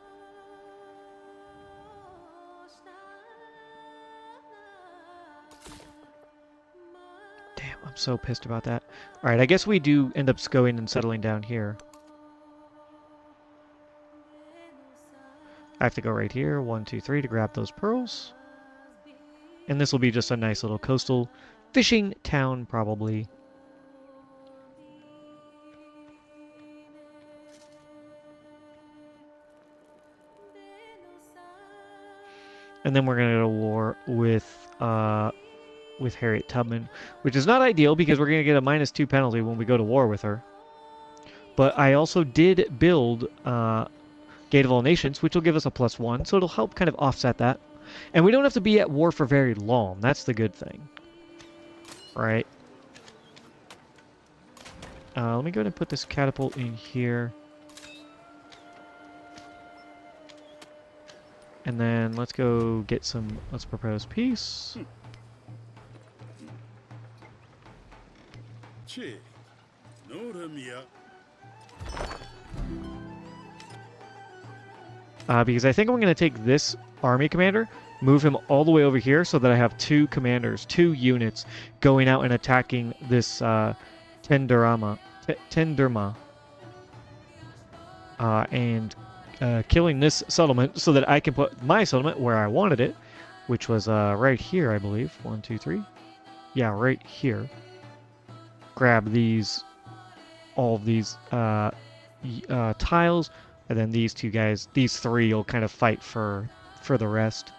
Damn, I'm so pissed about that. Alright, I guess we do end up going and settling down here. I have to go right here. 1, 2, 3 to grab those pearls. And this will be just a nice little coastal fishing town, probably. And then we're going to go to war with Harriet Tubman, which is not ideal because we're going to get a -2 penalty when we go to war with her. But I also did build Gate of All Nations, which will give us a +1, so it'll help kind of offset that. And we don't have to be at war for very long. That's the good thing. Right? Let me go ahead and put this catapult in here. And then let's go get some... Let's propose peace. Because I think I'm going to take this army commander, move him all the way over here so that I have 2 commanders, 2 units going out and attacking this Tenderma. And killing this settlement so that I can put my settlement where I wanted it, which was right here, I believe. 1, 2, 3. Yeah, right here. Grab these, all of these tiles, and then these 2 guys, these 3 will kind of fight for the rest.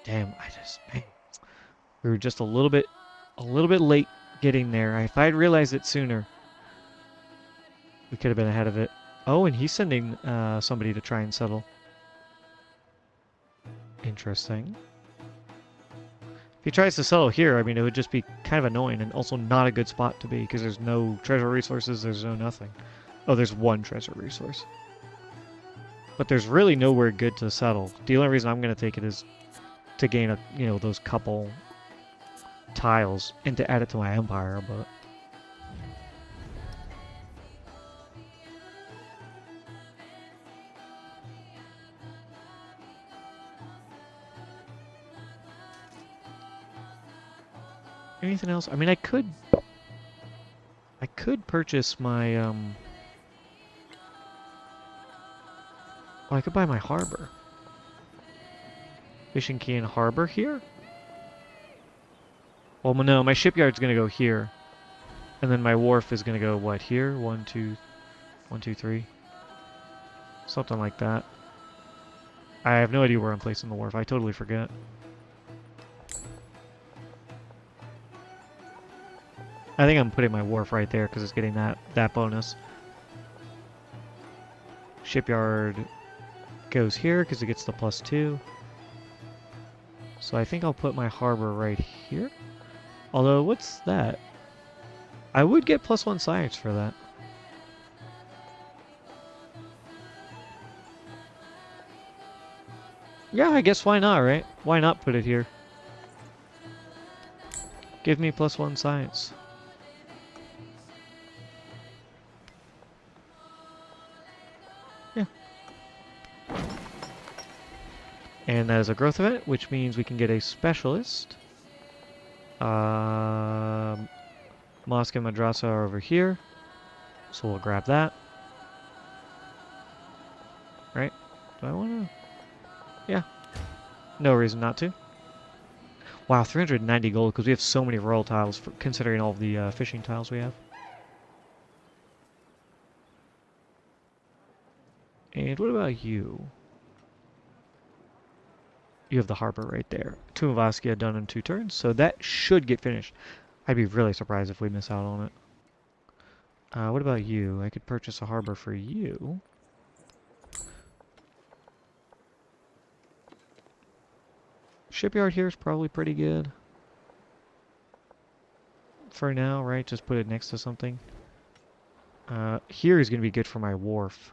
Damn, man, we were just a little bit late getting there. If I'd realized it sooner. We could have been ahead of it. Oh, and he's sending somebody to try and settle. Interesting. If he tries to settle here, I mean, it would just be kind of annoying and also not a good spot to be because there's no treasure resources, there's no nothing. Oh, there's one treasure resource. But there's really nowhere good to settle. The only reason I'm going to take it is to gain those couple tiles and to add it to my empire, but anything else? I mean, I could purchase my oh, I could buy my harbor. Fishing key and harbor here? Well, no, my shipyard's gonna go here. And then my wharf is gonna go, what, here? 1, 2, 1, 2, 3. Something like that. I have no idea where I'm placing the wharf. I totally forget. I think I'm putting my wharf right there because it's getting that bonus. Shipyard goes here because it gets the +2. So I think I'll put my harbor right here. Although, what's that? I would get +1 science for that. Yeah, I guess why not, right? Why not put it here? Give me +1 science. Yeah. And that is a growth event, which means we can get a specialist. Mosque and Madrasa are over here. So we'll grab that. Right? Do I want to? Yeah. No reason not to. Wow, 390 gold because we have so many royal tiles for considering all of the fishing tiles we have. And what about you? You have the harbor right there. Tomb of Askia done in 2 turns, so that should get finished. I'd be really surprised if we miss out on it. What about you? I could purchase a harbor for you. Shipyard here is probably pretty good. For now, right? Just put it next to something. Here is going to be good for my wharf.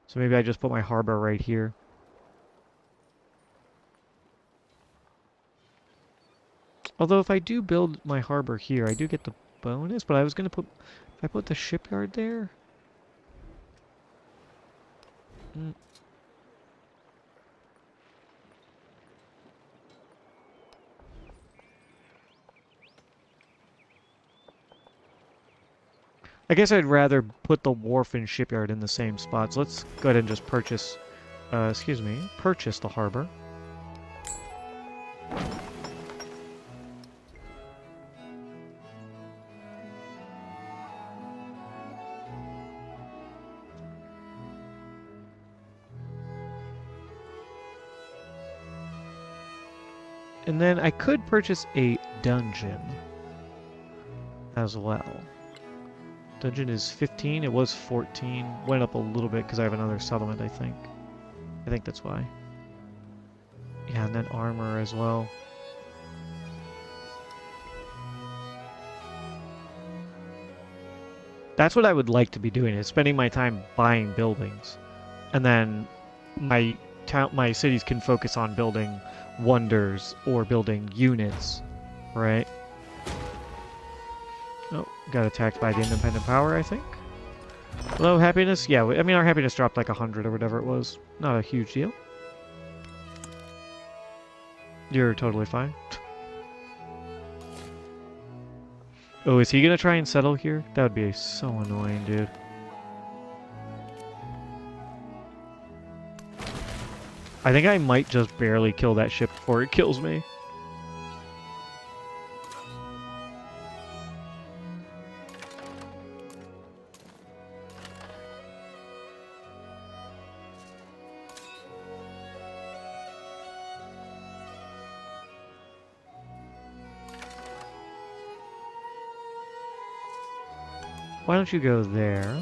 So maybe I just put my harbor right here. Although if I do build my harbor here, I do get the bonus, but I was going to put... If I put the shipyard there... I guess I'd rather put the wharf and shipyard in the same spots. Let's go ahead and just purchase... purchase the harbor. And then I could purchase a dungeon as well. Dungeon is 15. It was 14. Went up a little bit because I have another settlement, I think. I think that's why. Yeah, and then armor as well. That's what I would like to be doing, is spending my time buying buildings. And then my cities can focus on building wonders or building units, right? Oh, got attacked by the independent power, I think. Hello, happiness? Yeah, I mean, our happiness dropped like 100 or whatever it was. Not a huge deal. You're totally fine. Oh, is he gonna try and settle here? That would be so annoying, dude. I think I might just barely kill that ship before it kills me. Why don't you go there?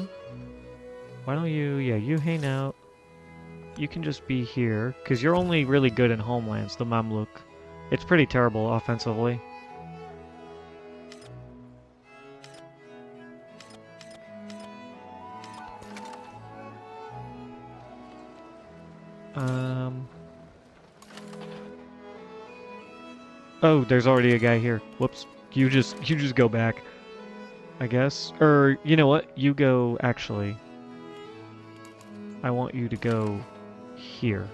Why don't you, yeah, you hang out. You can just be here, because you're only really good in homelands, the Mamluk. It's pretty terrible offensively. Oh, there's already a guy here. Whoops. You just go back, I guess. Or, you know what? You go, actually. I want you to go here.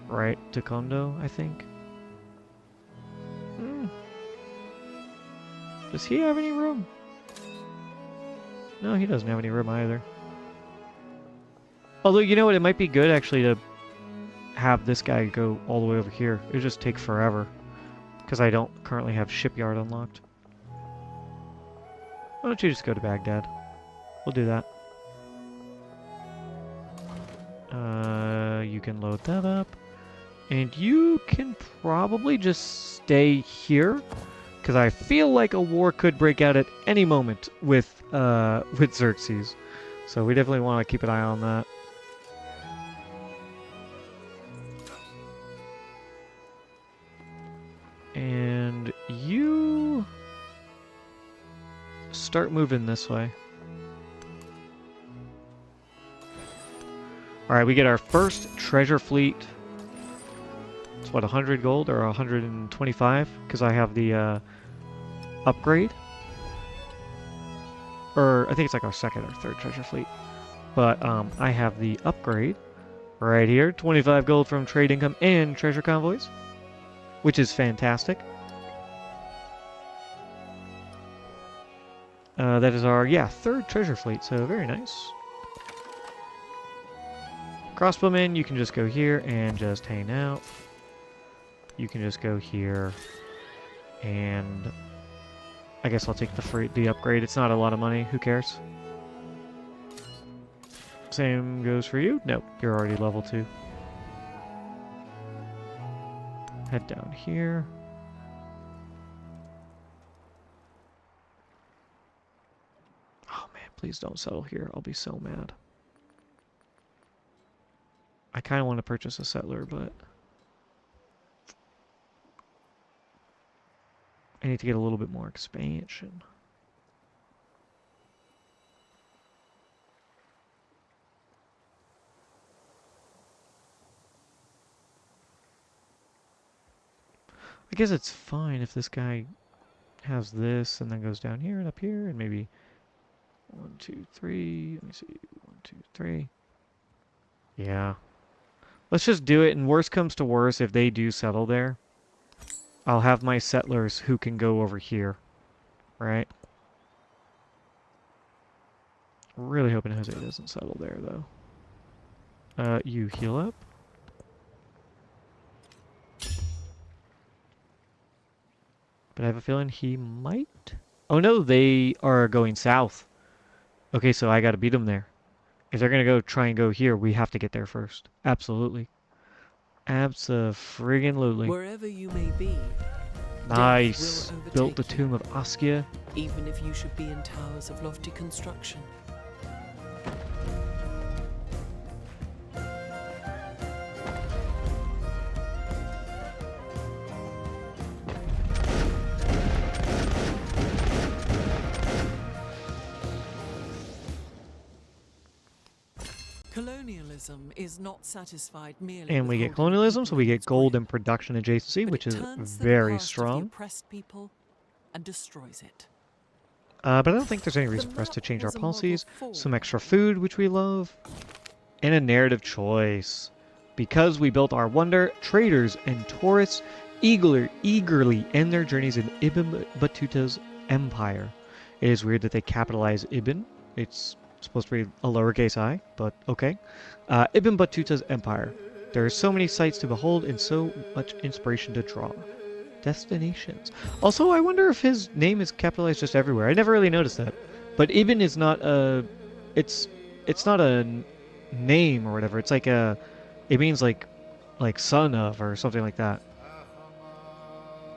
Right? To Kondo, I think. Does he have any room? No, he doesn't have any room either. Although, you know what? It might be good, actually, to have this guy go all the way over here. It would just take forever. Because I don't currently have Shipyard unlocked. Why don't you just go to Baghdad? We'll do that. You can load that up. And you can probably just stay here. Because I feel like a war could break out at any moment with Xerxes. So we definitely want to keep an eye on that. And you start moving this way. Alright, we get our first treasure fleet. It's what, 100 gold or 125? Because I have the upgrade. Or I think it's like our second or third treasure fleet. But I have the upgrade right here. 25 gold from trade income and treasure convoys, which is fantastic. That is our, yeah, third treasure fleet, so very nice. Crossbowmen, you can just go here and just hang out. You can just go here, and I guess I'll take the upgrade. It's not a lot of money. Who cares? Same goes for you. Nope, you're already level 2. Head down here. Oh man, please don't settle here. I'll be so mad. I kind of want to purchase a settler, but I need to get a little bit more expansion. I guess it's fine if this guy has this and then goes down here and up here and maybe 1, 2, 3. Let me see. 1, 2, 3. Yeah. Let's just do it, and worst comes to worst, if they do settle there, I'll have my settlers who can go over here, right? Really hoping Jose doesn't settle there, though. You heal up. But I have a feeling he might. Oh no, they are going south. Okay, so I gotta beat them there. If they're gonna try and go here, we have to get there first. Absolutely. Abso-friggin-lutely. Wherever you may be, nice. Built the tomb of Askia. Even if you should be in towers of lofty construction. Colonialism is not satisfied merely. And we get colonialism, so we get gold and production adjacency, which is very strong. Oppressed people and destroys it. But I don't think there's any reason for us to change our policies. Some extra food, which we love, and a narrative choice. Because we built our wonder, traders and tourists eagerly end their journeys in Ibn Battuta's empire. It is weird that they capitalize Ibn. It's supposed to be a lowercase I, but okay. Ibn Battuta's empire. There are so many sights to behold and so much inspiration to draw. Destinations. Also, I wonder if his name is capitalized just everywhere. I never really noticed that. But Ibn is not a... It's not a name or whatever. It's like a... It means like son of or something like that.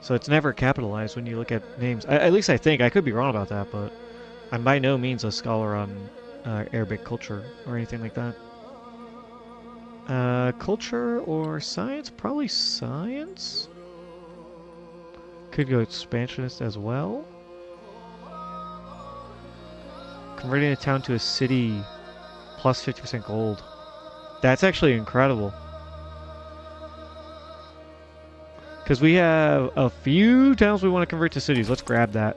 So it's never capitalized when you look at names. At least I think. I could be wrong about that, but I'm by no means a scholar on Arabic culture or anything like that. Culture or science? Probably science. Could go expansionist as well. Converting a town to a city plus 50% gold. That's actually incredible. Because we have a few towns we want to convert to cities. Let's grab that.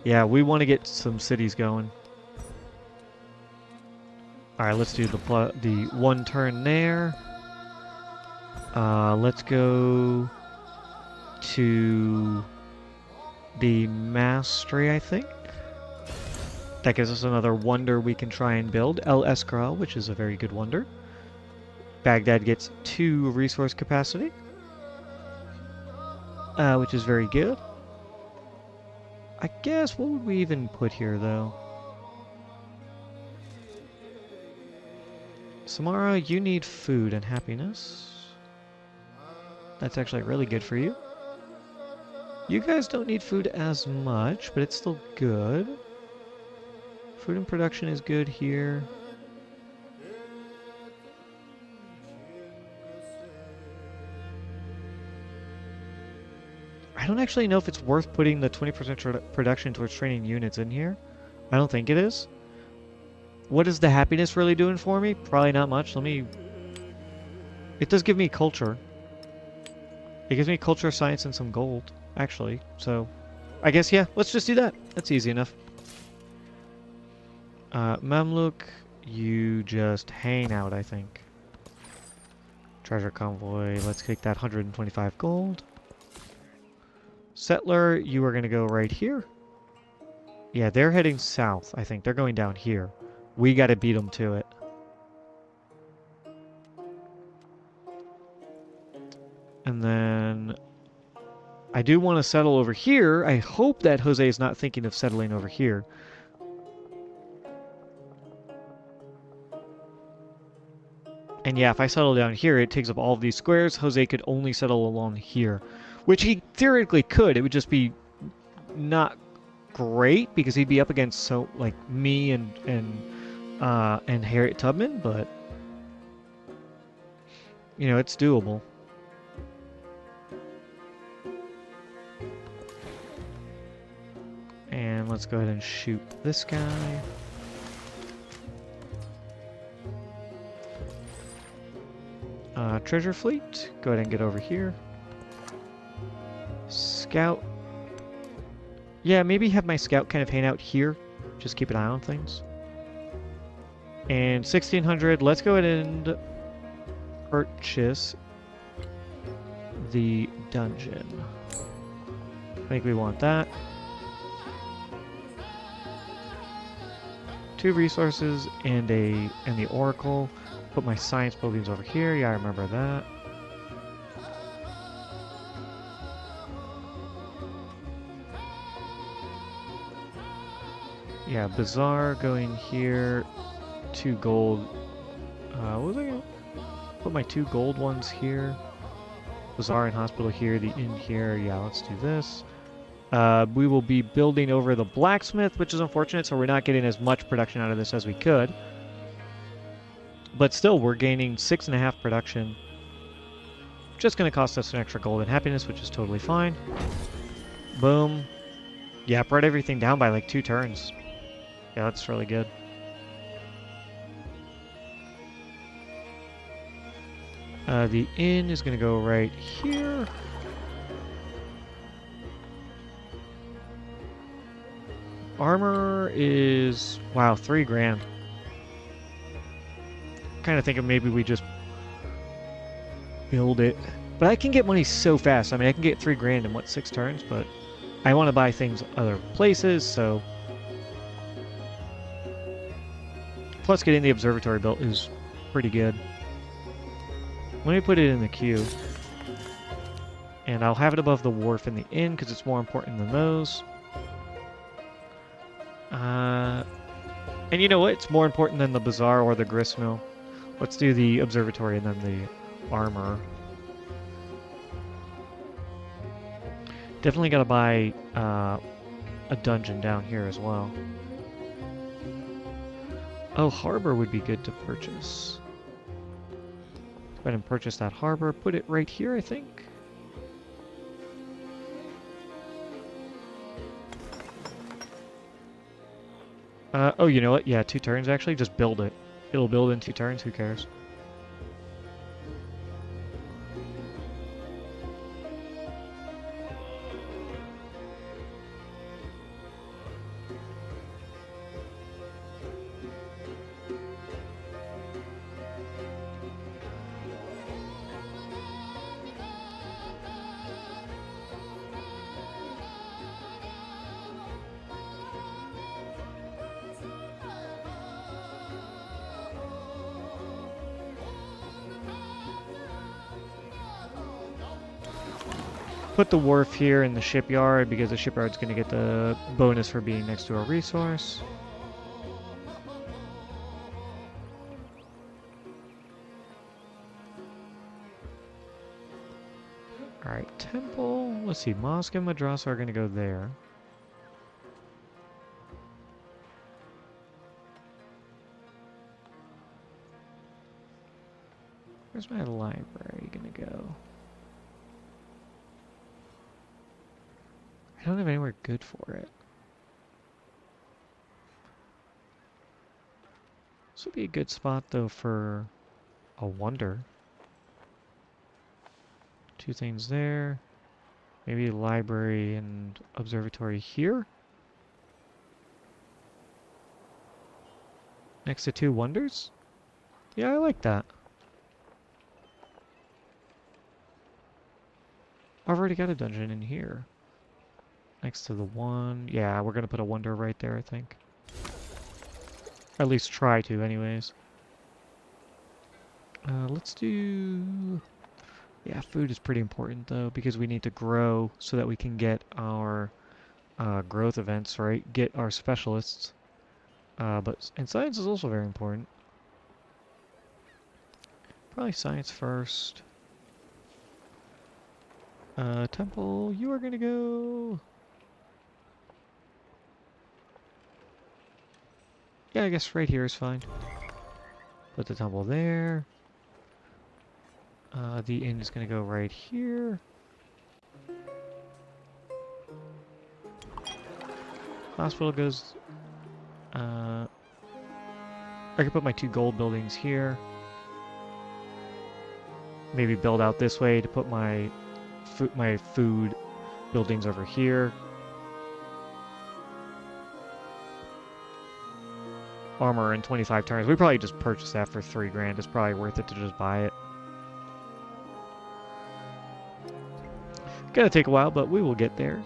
Yeah, we want to get some cities going. Alright, let's do the one turn there. Let's go to the mastery, I think. That gives us another wonder we can try and build. El Escrow, which is a very good wonder. Baghdad gets 2 resource capacity, which is very good. I guess, what would we even put here, though? Samara, you need food and happiness. That's actually really good for you. You guys don't need food as much, but it's still good. Food and production is good here. I don't actually know if it's worth putting the 20% production towards training units in here. I don't think it is. What is the happiness really doing for me? Probably not much. It does give me culture. It gives me culture, science, and some gold, actually. So, I guess, yeah, let's just do that. That's easy enough. Mamluk, you just hang out, I think. Treasure convoy, let's take that 125 gold. Settler, you are going to go right here. Yeah, they're heading south, I think. They're going down here. We got to beat them to it. And then I do want to settle over here. I hope that Jose is not thinking of settling over here. And yeah, if I settle down here, it takes up all of these squares. Jose could only settle along here, which he theoretically could. It would just be not great because he'd be up against me and Harriet Tubman, but you know, it's doable. And let's go ahead and shoot this guy. Treasure fleet, go ahead and get over here. Scout. Yeah, maybe have my scout kind of hang out here. Just keep an eye on things. And 1600, let's go ahead and purchase the dungeon. I think we want that. 2 resources and the oracle. Put my science buildings over here. Yeah, I remember that. Yeah, bazaar going here. 2 gold. What was I gonna put my 2 gold ones here? Bazaar and hospital here. The inn here. Yeah, let's do this. We will be building over the blacksmith, which is unfortunate, so we're not getting as much production out of this as we could. But still, we're gaining 6.5 production. Just going to cost us an extra gold and happiness, which is totally fine. Boom. Yeah, brought everything down by like 2 turns. Yeah, that's really good. The inn is going to go right here. Armor is, wow, 3 grand. Kind of thinking maybe we just build it. But I can get money so fast. I mean, I can get 3 grand in, what, 6 turns? But I want to buy things other places, so... Plus, getting the observatory built is pretty good. Let me put it in the queue. And I'll have it above the wharf in the inn, because it's more important than those. And you know what? It's more important than the bazaar or the gristmill. Let's do the observatory and then the armor. Definitely gotta buy a dungeon down here as well. Oh, harbor would be good to purchase. Go ahead and purchase that harbor. Put it right here, I think. Oh, you know what? Yeah, 2 turns actually. Just build it. It'll build in 2 turns. Who cares? Put the wharf here in the shipyard because the shipyard's going to get the bonus for being next to a resource. Alright, temple. Let's see, Mosque and Madrasa are going to go there. Where's my library going to go? I don't have anywhere good for it. This would be a good spot, though, for a wonder. 2 things there. Maybe library and observatory here. Next to 2 wonders? Yeah, I like that. I've already got a dungeon in here. Next to the one. Yeah, we're going to put a wonder right there, I think. Or at least try to, anyways. Let's do... Yeah, food is pretty important, though, because we need to grow so that we can get our growth events, right? Get our specialists. And science is also very important. Probably science first. Temple, you are going to go... Yeah, I guess right here is fine. Put the temple there. The inn is going to go right here. Hospital goes... I could put my 2 gold buildings here. Maybe build out this way to put my food buildings over here. Armor in 25 turns. We probably just purchase that for 3 grand. It's probably worth it to just buy it. Gonna take a while, but we will get there.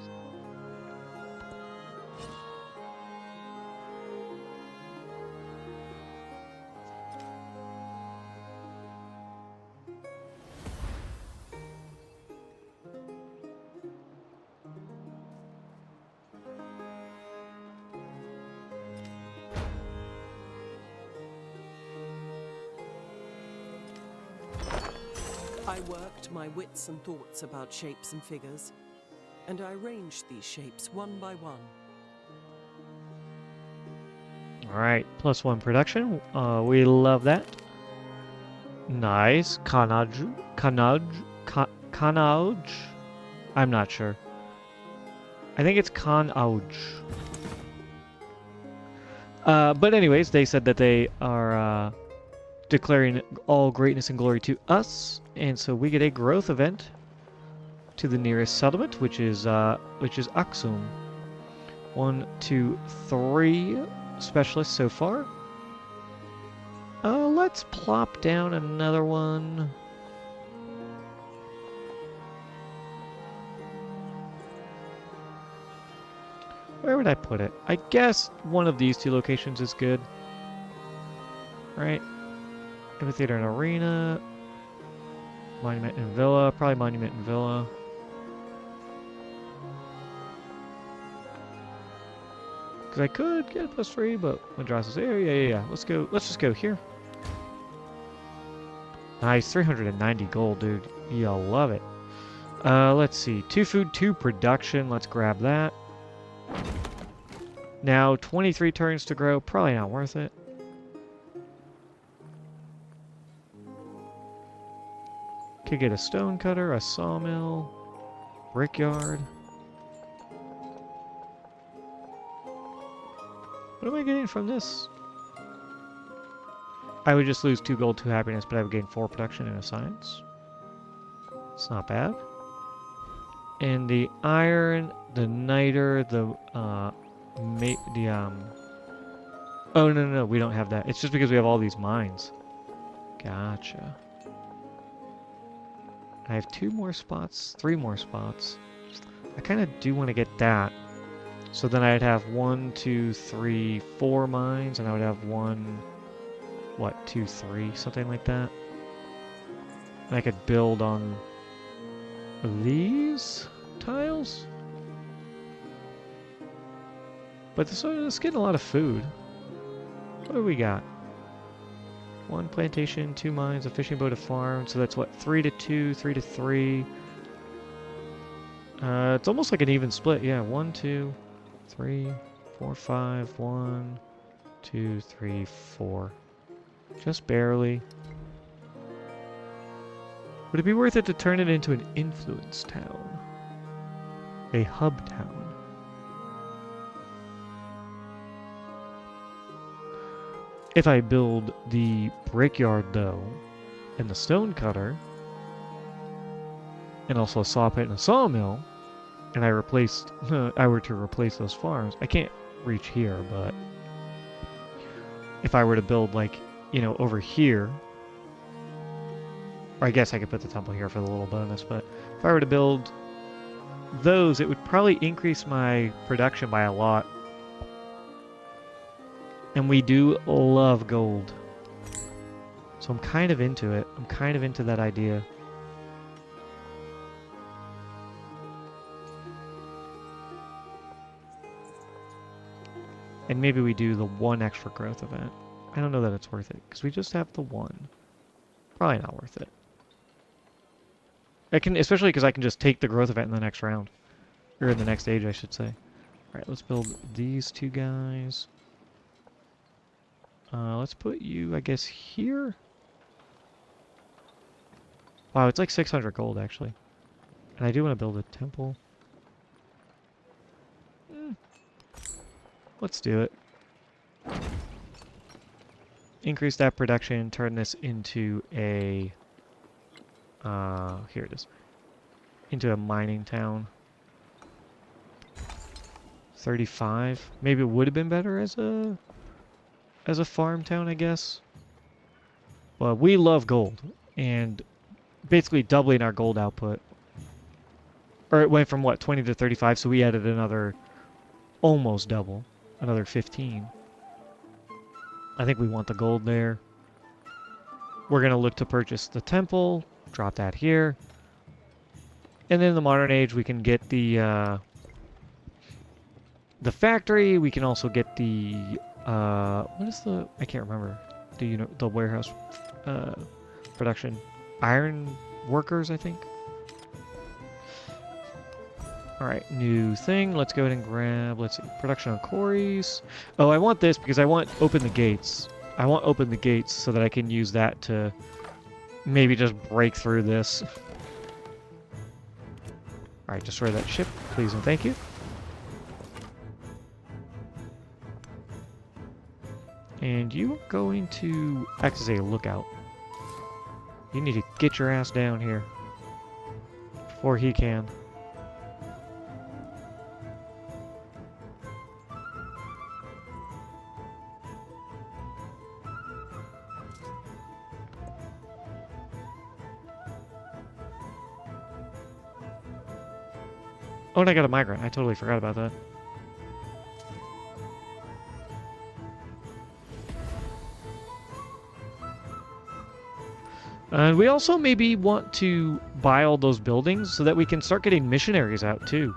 I worked my wits and thoughts about shapes and figures, and I arranged these shapes one by one. Alright, +1 production. We love that. Nice. Kanauj. I'm not sure. I think it's Kanauj. But anyways, they said that they are declaring all greatness and glory to us, and so we get a growth event to the nearest settlement, which is Aksum. 1, 2, 3 specialists so far. Let's plop down another one. Where would I put it? I guess one of these 2 locations is good. Right? Amphitheater and Arena. Monument and Villa. Probably Monument and Villa. Because I could get a +3, but Madrasa's there. Yeah. Let's go. Let's just go here. Nice. 390 gold, dude. You'll love it. Let's see. 2 food, 2 production. Let's grab that. Now, 23 turns to grow. Probably not worth it. Could get a stone cutter, a sawmill, brickyard. What am I getting from this? I would just lose 2 gold, 2 happiness, but I would gain 4 production and a science. It's not bad. And the iron, the niter, oh, no, we don't have that. It's just because we have all these mines. Gotcha. I have 2 more spots, 3 more spots. I kind of do want to get that. So then I'd have 1, 2, 3, 4 mines, and I would have 1, 2, 3, something like that. And I could build on these tiles. But this is getting a lot of food. What do we got? 1 plantation, 2 mines, a fishing boat, a farm. So that's what, 3 to 2, 3 to 3. It's almost like an even split. Yeah, 1, 2, 3, 4, 5, 1, 2, 3, 4. Just barely. Would it be worth it to turn it into an influence town? A hub town? If I build the brickyard, though, and the stone cutter, and also a saw pit and a sawmill, and I were to replace those farms, I can't reach here, but if I were to build, like, you know, over here, or I guess I could put the temple here for the little bonus, but if I were to build those, it would probably increase my production by a lot. And we do love gold. So I'm kind of into it. I'm kind of into that idea. And maybe we do the 1 extra growth event. I don't know that it's worth it, because we just have the 1. Probably not worth it. I can, especially because I can just take the growth event in the next round. Or in the next age, I should say. Alright, let's build these 2 guys. Let's put you, I guess, here? Wow, it's like 600 gold, actually. And I do want to build a temple. Let's do it. Increase that production, turn this into a... here it is. Into a mining town. 35. Maybe it would have been better as a farm town, I guess. Well, we love gold, and basically doubling our gold output. Or it went from, what, 20 to 35, so we added another almost double. Another 15. I think we want the gold there. We're going to look to purchase the temple, drop that here. And then in the modern age, we can get the factory. We can also get the... what is the... I can't remember. The warehouse production. Iron workers, I think. Alright, new thing. Let's go ahead and grab... Let's see. Production on quarries. Oh, I want this because I want open the gates. I want open the gates so that I can use that to maybe just break through this. Alright, destroy that ship, please and thank you. And you are going to act as a lookout. You need to get your ass down here before he can. Oh, and I got a migrant. I totally forgot about that. And we also maybe want to buy all those buildings so that we can start getting missionaries out too.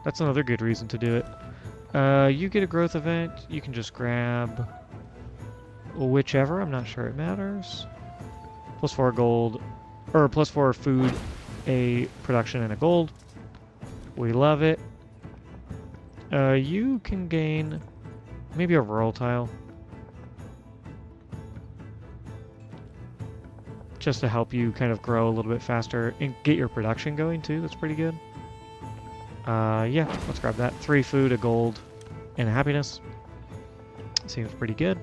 That's another good reason to do it. You get a growth event. You can just grab whichever. I'm not sure it matters. +4 gold, or +4 food, a production, and a gold. We love it. You can gain maybe a rural tile. just to help you kind of grow a little bit faster and get your production going too. That's pretty good. Yeah, let's grab that. 3 food, a gold, and a happiness. Seems pretty good.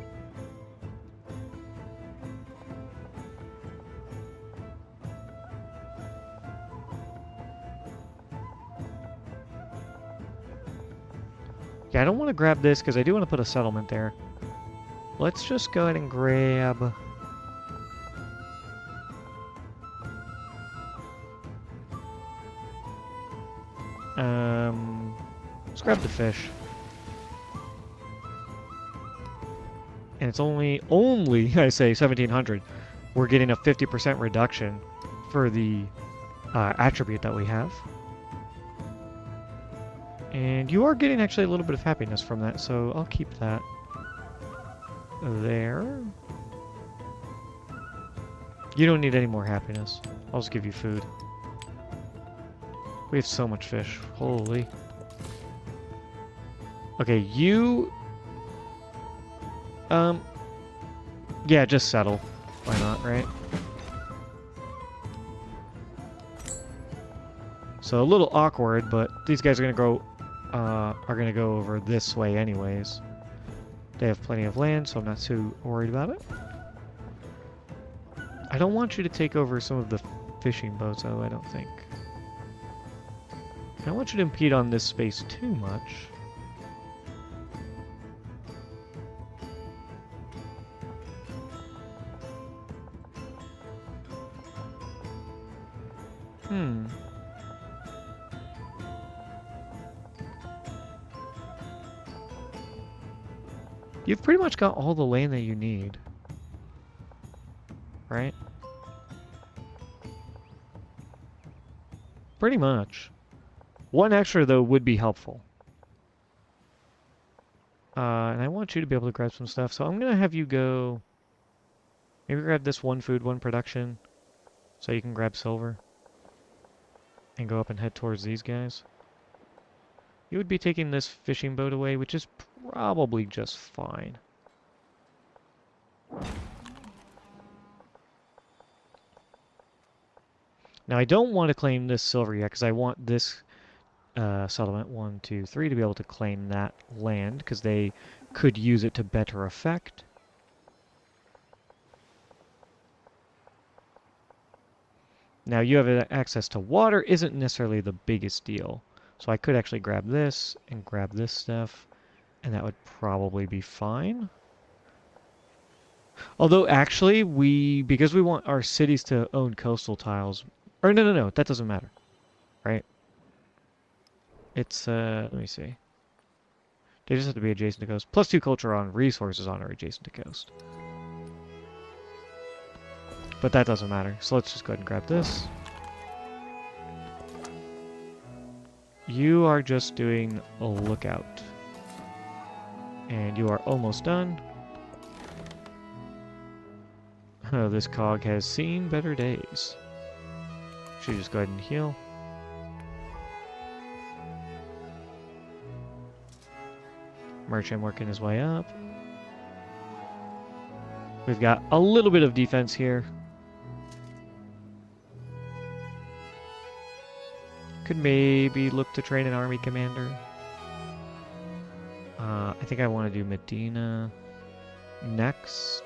Yeah, I don't want to grab this because I do want to put a settlement there. Let's just go ahead and grab... let's grab the fish. And it's only, I say, 1,700. We're getting a 50% reduction for the attribute that we have. And you are getting actually a little bit of happiness from that, so I'll keep that there. You don't need any more happiness. I'll just give you food. We have so much fish. Holy. Okay, you... yeah, just settle. Why not, right? So a little awkward, but these guys are gonna go over this way anyways. They have plenty of land, so I'm not too worried about it. I don't want you to take over some of the fishing boats, though, I don't think. I don't want you to impede on this space too much. You've pretty much got all the land that you need. Right? Pretty much. One extra, though, would be helpful. And I want you to be able to grab some stuff, so I'm going to have you go... Maybe grab this 1 food, 1 production, so you can grab silver. And go up and head towards these guys. You would be taking this fishing boat away, which is probably just fine. Now, I don't want to claim this silver yet, because I want this settlement 1, 2, 3 to be able to claim that land, because they could use it to better effect. Now, you have access to water isn't necessarily the biggest deal. So I could actually grab this and grab this stuff, and that would probably be fine. Although, actually, because we want our cities to own coastal tiles... Or, no, that doesn't matter. Right? It's, let me see. They just have to be adjacent to coast. +2 culture on resources on or adjacent to coast. But that doesn't matter. So let's just go ahead and grab this. You are just doing a lookout. And you are almost done. Oh, this cog has seen better days. Should just go ahead and heal. Merchant working his way up. We've got a little bit of defense here. Could maybe look to train an army commander. I think I want to do Medina next.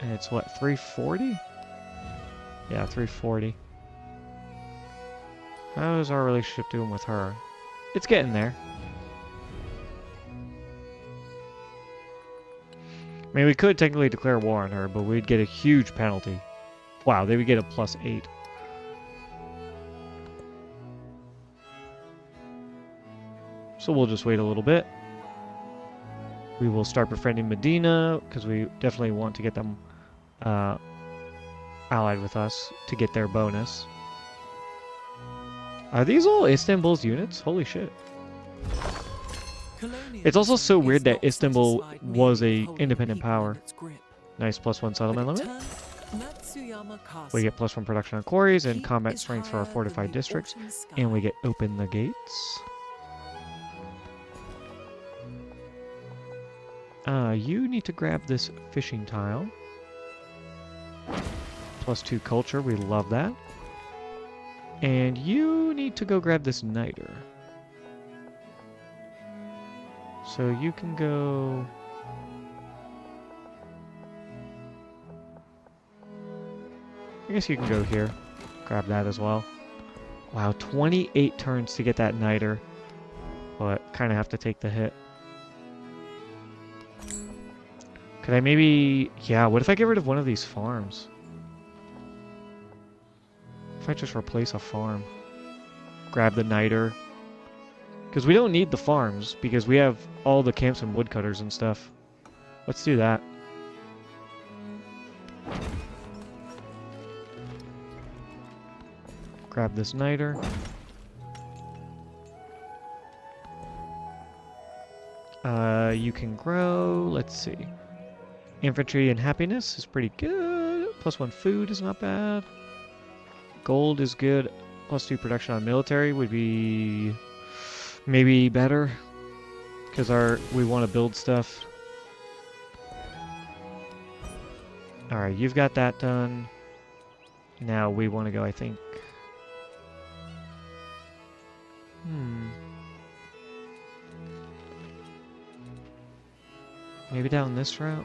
And it's what, 340? Yeah, 340. How's our relationship doing with her? It's getting there. I mean, we could technically declare war on her, but we'd get a huge penalty. Wow, they would get a +8. So we'll just wait a little bit. We will start befriending Medina, because we definitely want to get them allied with us to get their bonus. Are these all Istanbul's units? Holy shit. It's also so weird that Istanbul was a independent power. Nice +1 settlement limit. We get +1 production on quarries and combat strength for our fortified districts. And we get open the gates. You need to grab this fishing tile. +2 culture. We love that. And you need to go grab this niter. So you can go... I guess you can go here. Grab that as well. Wow, 28 turns to get that niter. But kind of have to take the hit. Could I maybe... Yeah, what if I get rid of one of these farms? If I just replace a farm. Grab the niter. Because we don't need the farms, because we have all the camps and woodcutters and stuff. Let's do that. Grab this niter. You can grow, let's see. Infantry and happiness is pretty good. +1 food is not bad. Gold is good. +2 production on military would be maybe better. Because we want to build stuff. Alright, you've got that done. Now we want to go, I think. Maybe down this route?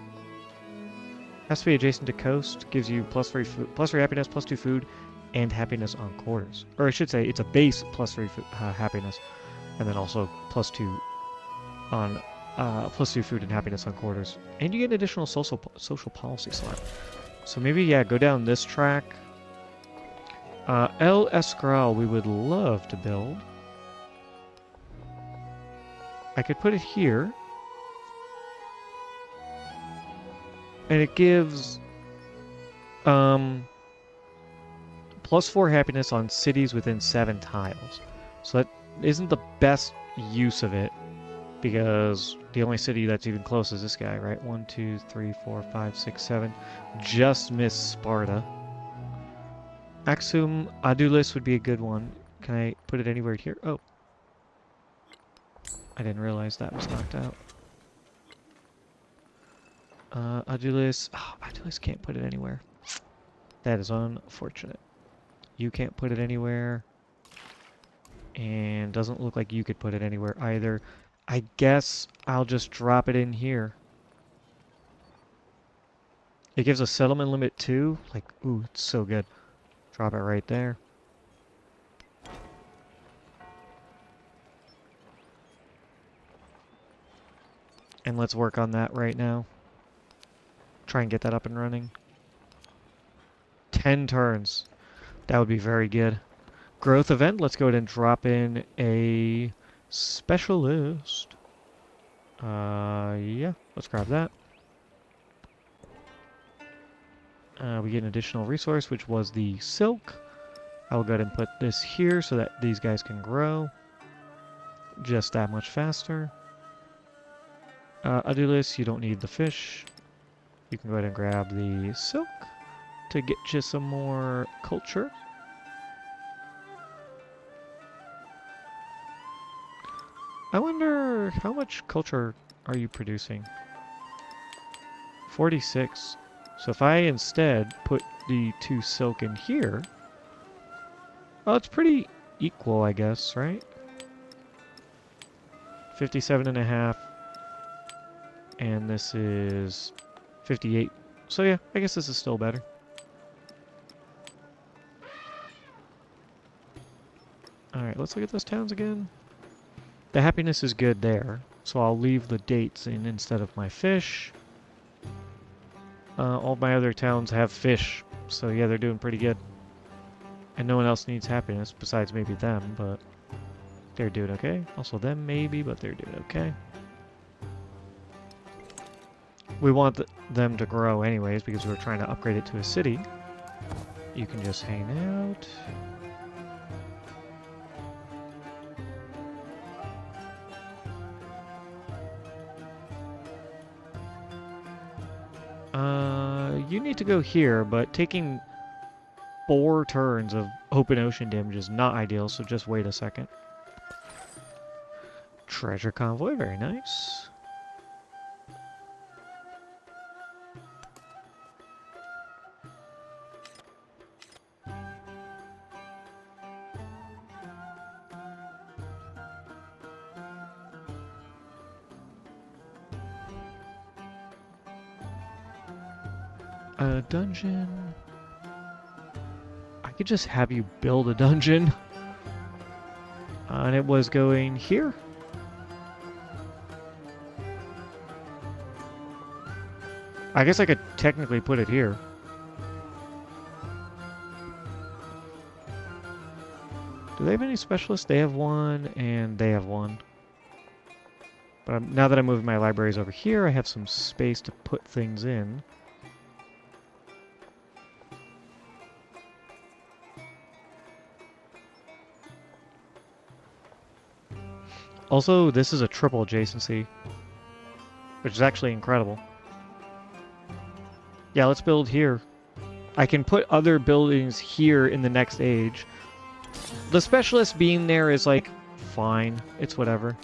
Has to be adjacent to coast. Gives you +3 food, +3 happiness, +2 food, and happiness on quarters. Or I should say, it's a base +3 happiness, and then also +2 on +2 food and happiness on quarters. And you get an additional social policy slot. So maybe, yeah, go down this track. El Escral we would love to build. I could put it here. And it gives +4 happiness on cities within 7 tiles. So that isn't the best use of it, because the only city that's even close is this guy, right? 1, 2, 3, 4, 5, 6, 7. Just missed Sparta. Axum Adulis would be a good one. Can I put it anywhere here? Oh. I didn't realize that was knocked out. Adulis. Oh, Adulis can't put it anywhere. That is unfortunate. You can't put it anywhere. And doesn't look like you could put it anywhere either. I guess I'll just drop it in here. It gives a settlement limit too. Like, ooh, it's so good. Drop it right there. And let's work on that right now. Try and get that up and running. 10 turns. That would be very good. Growth event. Let's go ahead and drop in a specialist. Yeah. Let's grab that. We get an additional resource, which was the silk. I'll go ahead and put this here so that these guys can grow just that much faster. Adulis, you don't need the fish. You can go ahead and grab the silk to get you some more culture. I wonder how much culture are you producing? 46. So if I instead put the 2 silk in here, well, it's pretty equal, I guess, right? 57.5. And this is 58. So yeah, I guess this is still better. Alright, let's look at those towns again. The happiness is good there, so I'll leave the dates in instead of my fish. All my other towns have fish, so yeah, they're doing pretty good. And no one else needs happiness besides maybe them, but they're doing okay. Also them maybe, but they're doing okay. We want them to grow anyways because we're trying to upgrade it to a city. You can just hang out. You need to go here, but taking 4 turns of open ocean damage is not ideal, so just wait a second. Treasure convoy, very nice. A dungeon. I could just have you build a dungeon. And it was going here. I guess I could technically put it here. Do they have any specialists? They have one, and they have one. But now that I'm moving my libraries over here, I have some space to put things in. Also, this is a triple adjacency, which is actually incredible. Yeah, let's build here. I can put other buildings here in the next age. The specialist being there is like, fine. It's whatever.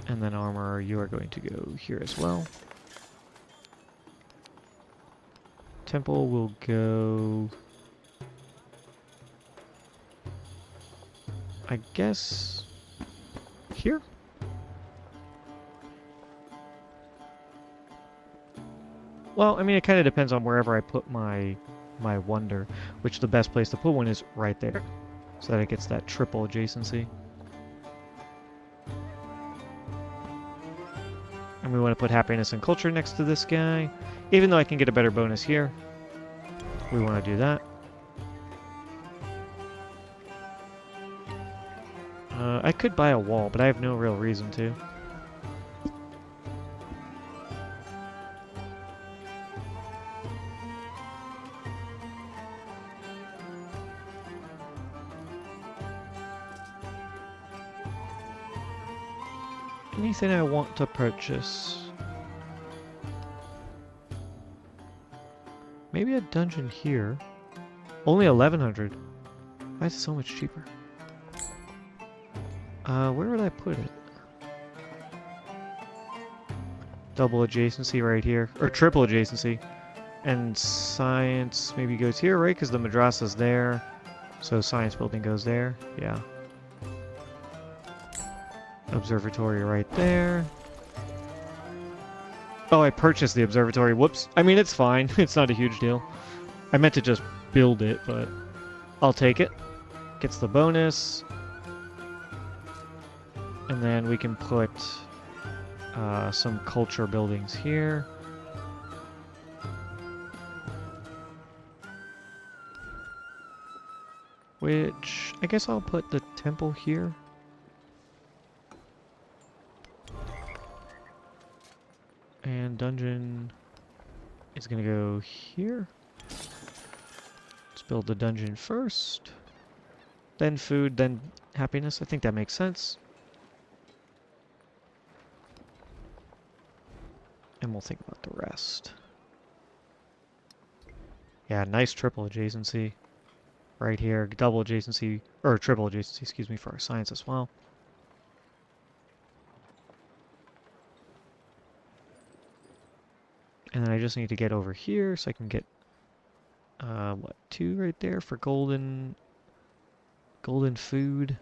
And then armor, you are going to go here as well. Temple will go... I guess... here? Well, I mean, it kind of depends on wherever I put my wonder, which the best place to put one is right there, so that it gets that triple adjacency. And we want to put happiness and culture next to this guy, even though I can get a better bonus here. We want to do that. I could buy a wall, but I have no real reason to. Anything I want to purchase? Maybe a dungeon here. Only 1100. Why is it so much cheaper? Where would I put it? Double adjacency right here. Or triple adjacency. And science maybe goes here, right? Because the madrasa's there. So science building goes there. Yeah. Observatory right there. Oh, I purchased the observatory. Whoops. I mean, it's fine. It's not a huge deal. I meant to just build it, but I'll take it. Gets the bonus. And then we can put some culture buildings here. Which, I guess I'll put the temple here. And dungeon is going to go here. Let's build the dungeon first. Then food, then happiness. I think that makes sense. And we'll think about the rest. Yeah, nice triple adjacency right here. Double adjacency, or triple adjacency, excuse me, for our science as well. And then I just need to get over here so I can get, what, 2 right there for golden food.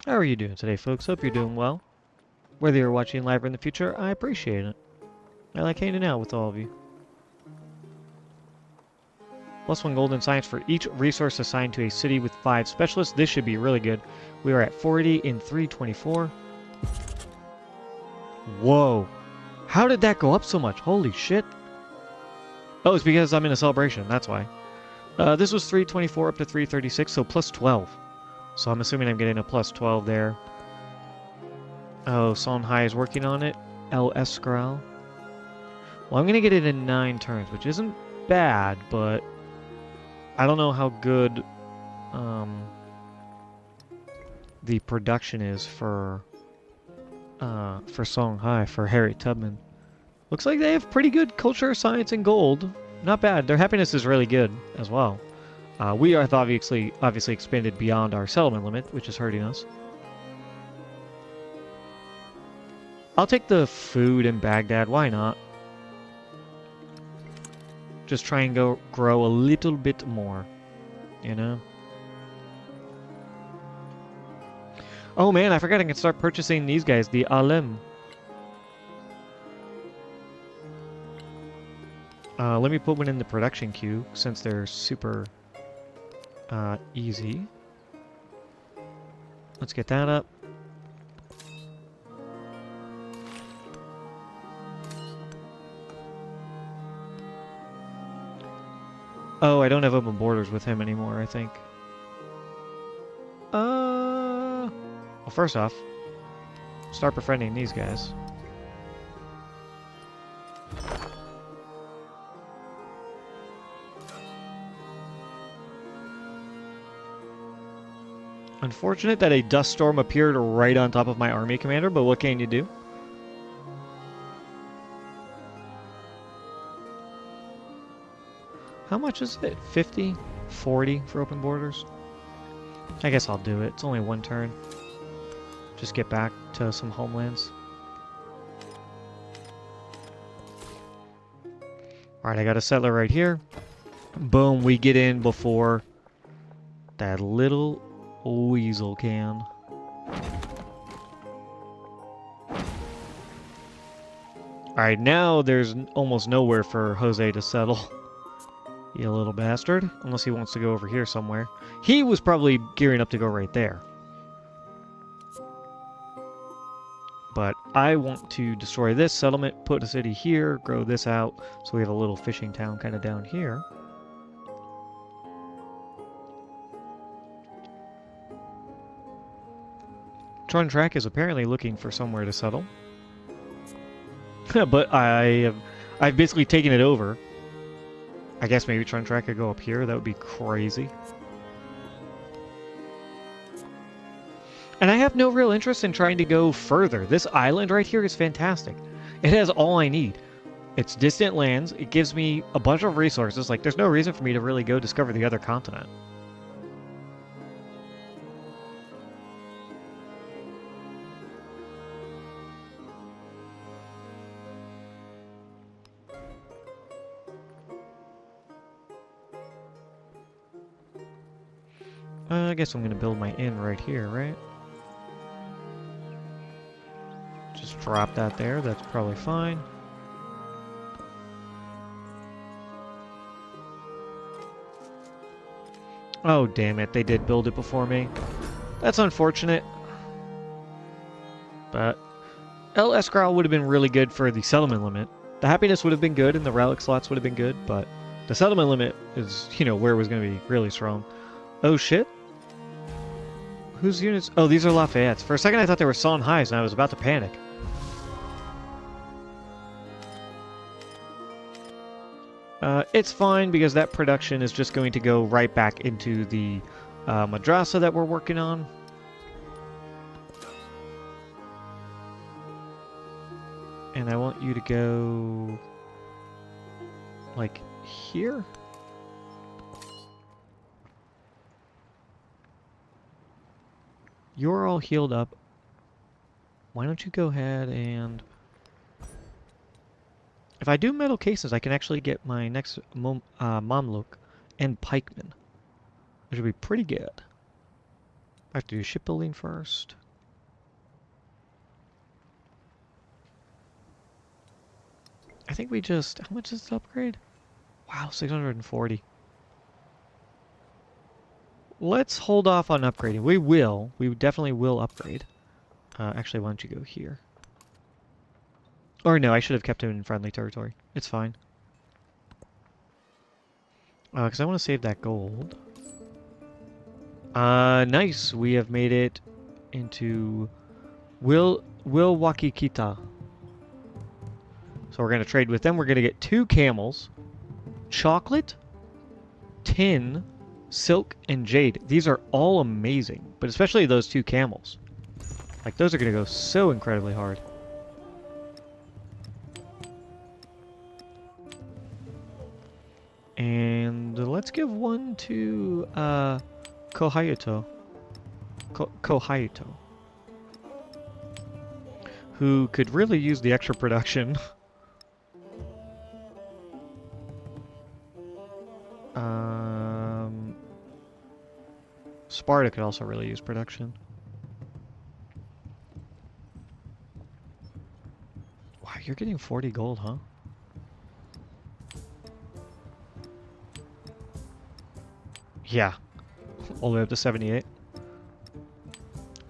How are you doing today, folks? Hope you're doing well. Whether you're watching live or in the future, I appreciate it. I like hanging out with all of you. +1 gold in science for each resource assigned to a city with 5 specialists. This should be really good. We are at 40 in 324. Whoa. How did that go up so much? Holy shit. Oh, it's because I'm in a celebration. That's why. This was 324 up to 336, so +12. So I'm assuming I'm getting a +12 there. Oh, Songhai is working on it. El Escral. Well, I'm going to get it in 9 turns, which isn't bad, but I don't know how good the production is for Songhai, for Harry Tubman. Looks like they have pretty good culture, science, and gold. Not bad. Their happiness is really good as well. We are obviously expanded beyond our settlement limit, which is hurting us. I'll take the food in Baghdad. Why not? Just try and grow a little bit more, you know? Oh man, I forgot I can start purchasing these guys, the Alem. Let me put one in the production queue since they're super easy. Let's get that up. Oh, I don't have open borders with him anymore, I think. Well, first off, start befriending these guys. Unfortunate that a dust storm appeared right on top of my army commander, but what can you do? How much is it? 50? 40 for open borders? I guess I'll do it. It's only one turn. Just get back to some homelands. Alright, I got a settler right here. Boom, we get in before that little weasel can. Alright, now there's almost nowhere for Jose to settle. You little bastard. Unless he wants to go over here somewhere. He was probably gearing up to go right there. But I want to destroy this settlement, put a city here, grow this out, so we have a little fishing town kind of down here. Truntrack is apparently looking for somewhere to settle. But I've basically taken it over. I guess maybe Truntrack could go up here. That would be crazy. And I have no real interest in trying to go further. This island right here is fantastic. It has all I need. It's distant lands. It gives me a bunch of resources. Like, there's no reason for me to really go discover the other continent. I guess I'm going to build my inn right here, right? Just drop that there. That's probably fine. Oh, damn it. They did build it before me. That's unfortunate. But El Escral would have been really good for the settlement limit. The happiness would have been good and the relic slots would have been good, but the settlement limit is, you know, where it was going to be really strong. Oh, shit. Whose units? Oh, these are Lafayette's. For a second, I thought they were Songhai's, and I was about to panic. It's fine, because that production is just going to go right back into the madrasa that we're working on. And I want you to go... like, here? You're all healed up. Why don't you go ahead and... If I do metal cases, I can actually get my next Mamluk and pikemen. Which would be pretty good. I have to do shipbuilding first. I think we just... How much is this upgrade? Wow, 640. Let's hold off on upgrading. We will. We definitely will upgrade. Actually, why don't you go here? Or no, I should have kept him in friendly territory. It's fine. Because I want to save that gold. Nice. We have made it into Wilwakikita. So we're going to trade with them. We're going to get 2 camels, chocolate, tin, silk, and jade. These are all amazing, but especially those 2 camels. Like, those are going to go so incredibly hard. let's give one to Kohayuto. Kohayuto. Who could really use the extra production. Sparta could also really use production. Wow, you're getting 40 gold, huh? Yeah. All the way up to 78.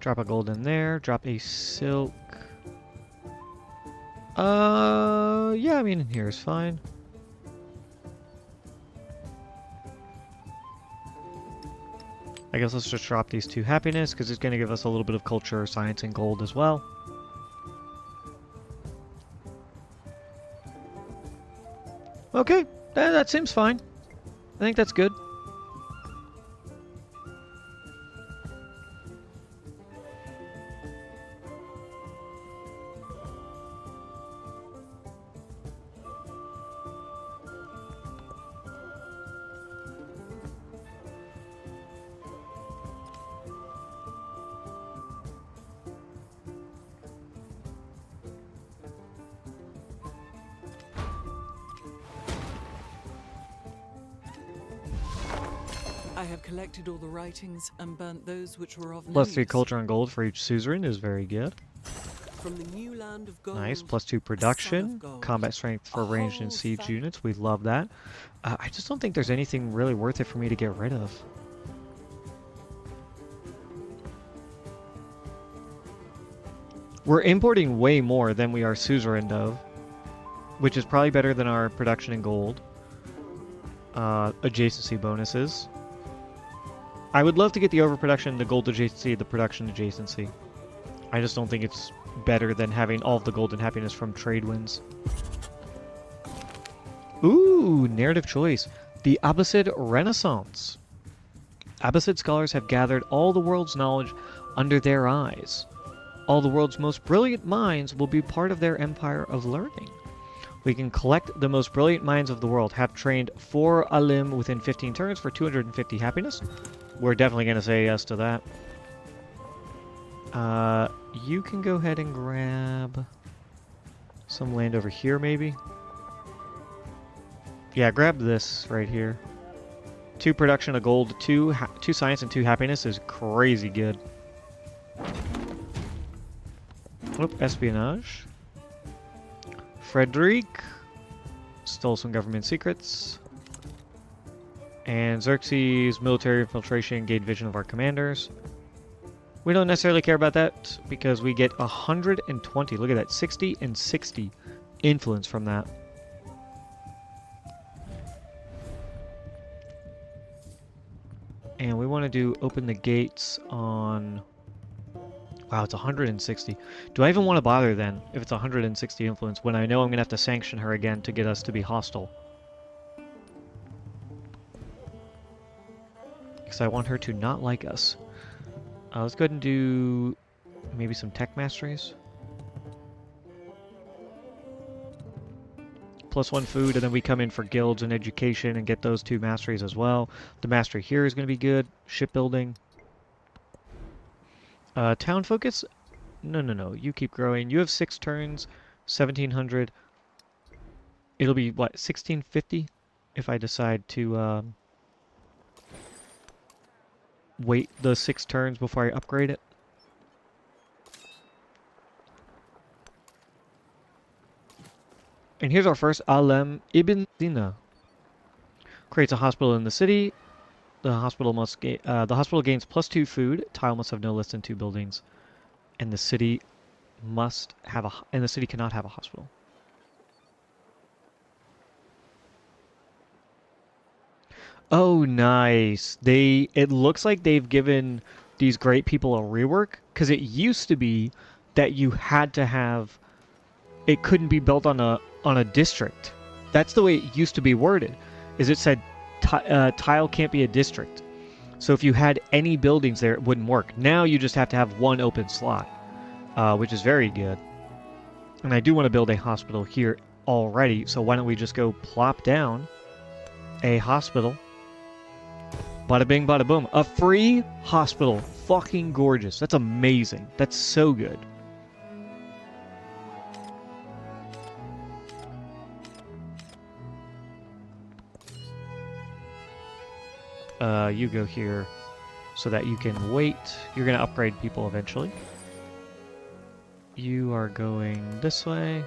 Drop a gold in there. Drop a silk. Yeah, I mean, in here is fine. I guess let's just drop these 2 happiness, because it's going to give us a little bit of culture, science, and gold as well. Okay, that seems fine. I think that's good. I have collected all the writings and burnt those which were of no Plus 3 use. culture and gold for each suzerain is very good. From the new land of gold, Nice. Plus 2 son production. of gold. Combat strength for A ranged and whole siege fam- units. We love that. I just don't think there's anything really worth it for me to get rid of. We're importing way more than we are suzerain of, which is probably better than our production in gold. Adjacency bonuses. I would love to get the overproduction, the gold adjacency, the production adjacency. I just don't think it's better than having all of the gold and happiness from trade wins. Ooh, narrative choice. The Abbasid Renaissance. Abbasid scholars have gathered all the world's knowledge under their eyes. All the world's most brilliant minds will be part of their empire of learning. We can collect the most brilliant minds of the world, have trained 4 alim within 15 turns for 250 happiness. We're definitely going to say yes to that. You can go ahead and grab some land over here, maybe. Yeah, grab this right here. 2 production of gold, 2 science, and 2 happiness is crazy good. Oop, espionage. Frederic stole some government secrets. And Xerxes' military infiltration gained vision of our commanders. We don't necessarily care about that because we get 120. Look at that, 60 and 60 influence from that. And we want to do open the gates on... Wow, it's 160. Do I even want to bother then if it's 160 influence when I know I'm going to have to sanction her again to get us to be hostile? Because I want her to not like us. Let's go ahead and do maybe some tech masteries. +1 food, and then we come in for guilds and education and get those 2 masteries as well. The mastery here is going to be good. Shipbuilding. Town focus? No. You keep growing. You have 6 turns. 1700. It'll be, what, 1650? If I decide to wait the 6 turns before I upgrade it. And here's our first Alem Ibn Sina. Creates a hospital in the city. The hospital gains +2 food. Tile must have no less than 2 buildings, and the city cannot have a hospital. Oh, nice. It looks like they've given these great people a rework, because it used to be that you had to have, it couldn't be built on a district. That's the way it used to be worded. Is it said tile can't be a district. So if you had any buildings there, it wouldn't work. Now you just have to have 1 open slot, which is very good. And I do want to build a hospital here already, so why don't we just go plop down a hospital Bada bing, bada boom. A free hospital. Fucking gorgeous. That's amazing. That's so good. You go here so that you can wait. You're going to upgrade people eventually. You are going this way.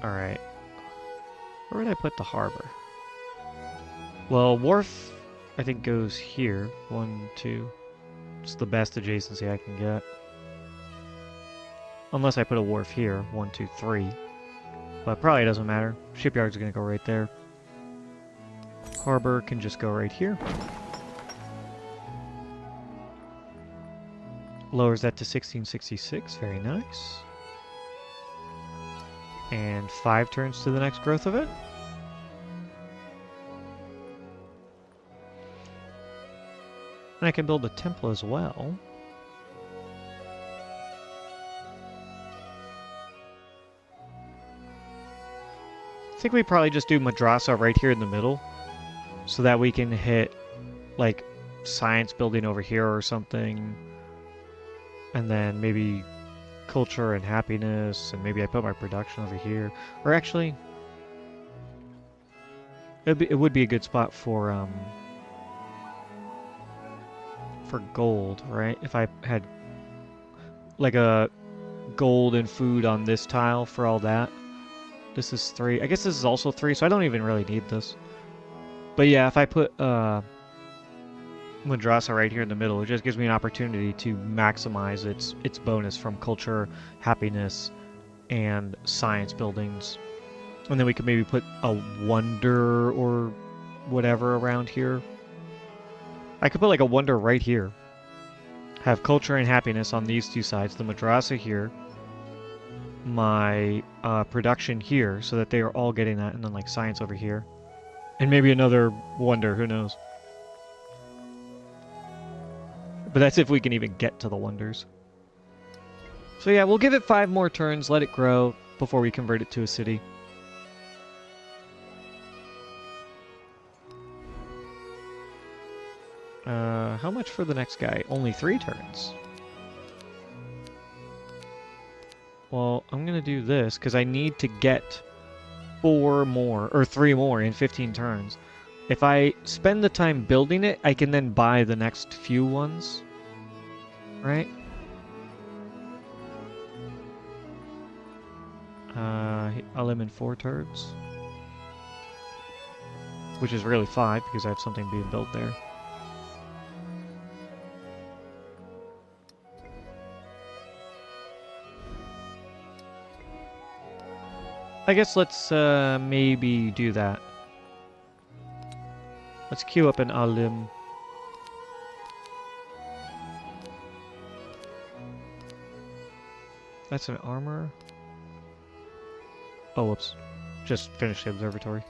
Alright. Where would I put the harbor? Well, wharf, I think, goes here. 1, 2. It's the best adjacency I can get. Unless I put a wharf here. 1, 2, 3. But probably doesn't matter. Shipyard's gonna go right there. Harbor can just go right here. Lowers that to 1666. Very nice. And 5 turns to the next growth event. And I can build a temple as well. I think we probably just do madrasa right here in the middle, so that we can hit, like, science building over here or something, and then maybe culture and happiness, and maybe I put my production over here. Or actually, it would be a good spot for gold, right? If I had like a gold and food on this tile for all that. This is 3. I guess this is also 3, so I don't even really need this. But yeah, if I put madrasa right here in the middle, it just gives me an opportunity to maximize its bonus from culture, happiness, and science buildings. And then we could maybe put a wonder or whatever around here. I could put like a wonder right here. Have culture and happiness on these 2 sides, the madrasa here, my production here, so that they are all getting that, and then like science over here. And maybe another wonder, who knows. But that's if we can even get to the wonders. So yeah, we'll give it 5 more turns, let it grow, before we convert it to a city. How much for the next guy? Only 3 turns. Well, I'm gonna do this, because I need to get 4 more, or 3 more in 15 turns. If I spend the time building it, I can then buy the next few ones. Right? I'll limit 4 turns. Which is really 5, because I have something being built there. I guess let's maybe do that. Let's queue up an alim. That's an armor. Oh, whoops. Just finished the observatory.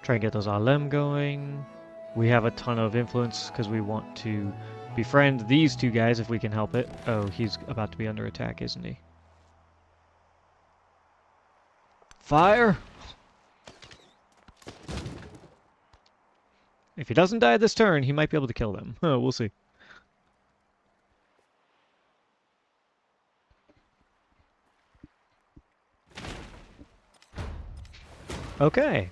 Try and get those alim going. We have a ton of influence because we want to befriend these 2 guys if we can help it. Oh, he's about to be under attack, isn't he? Fire! If he doesn't die this turn, he might be able to kill them. Oh, we'll see. Okay.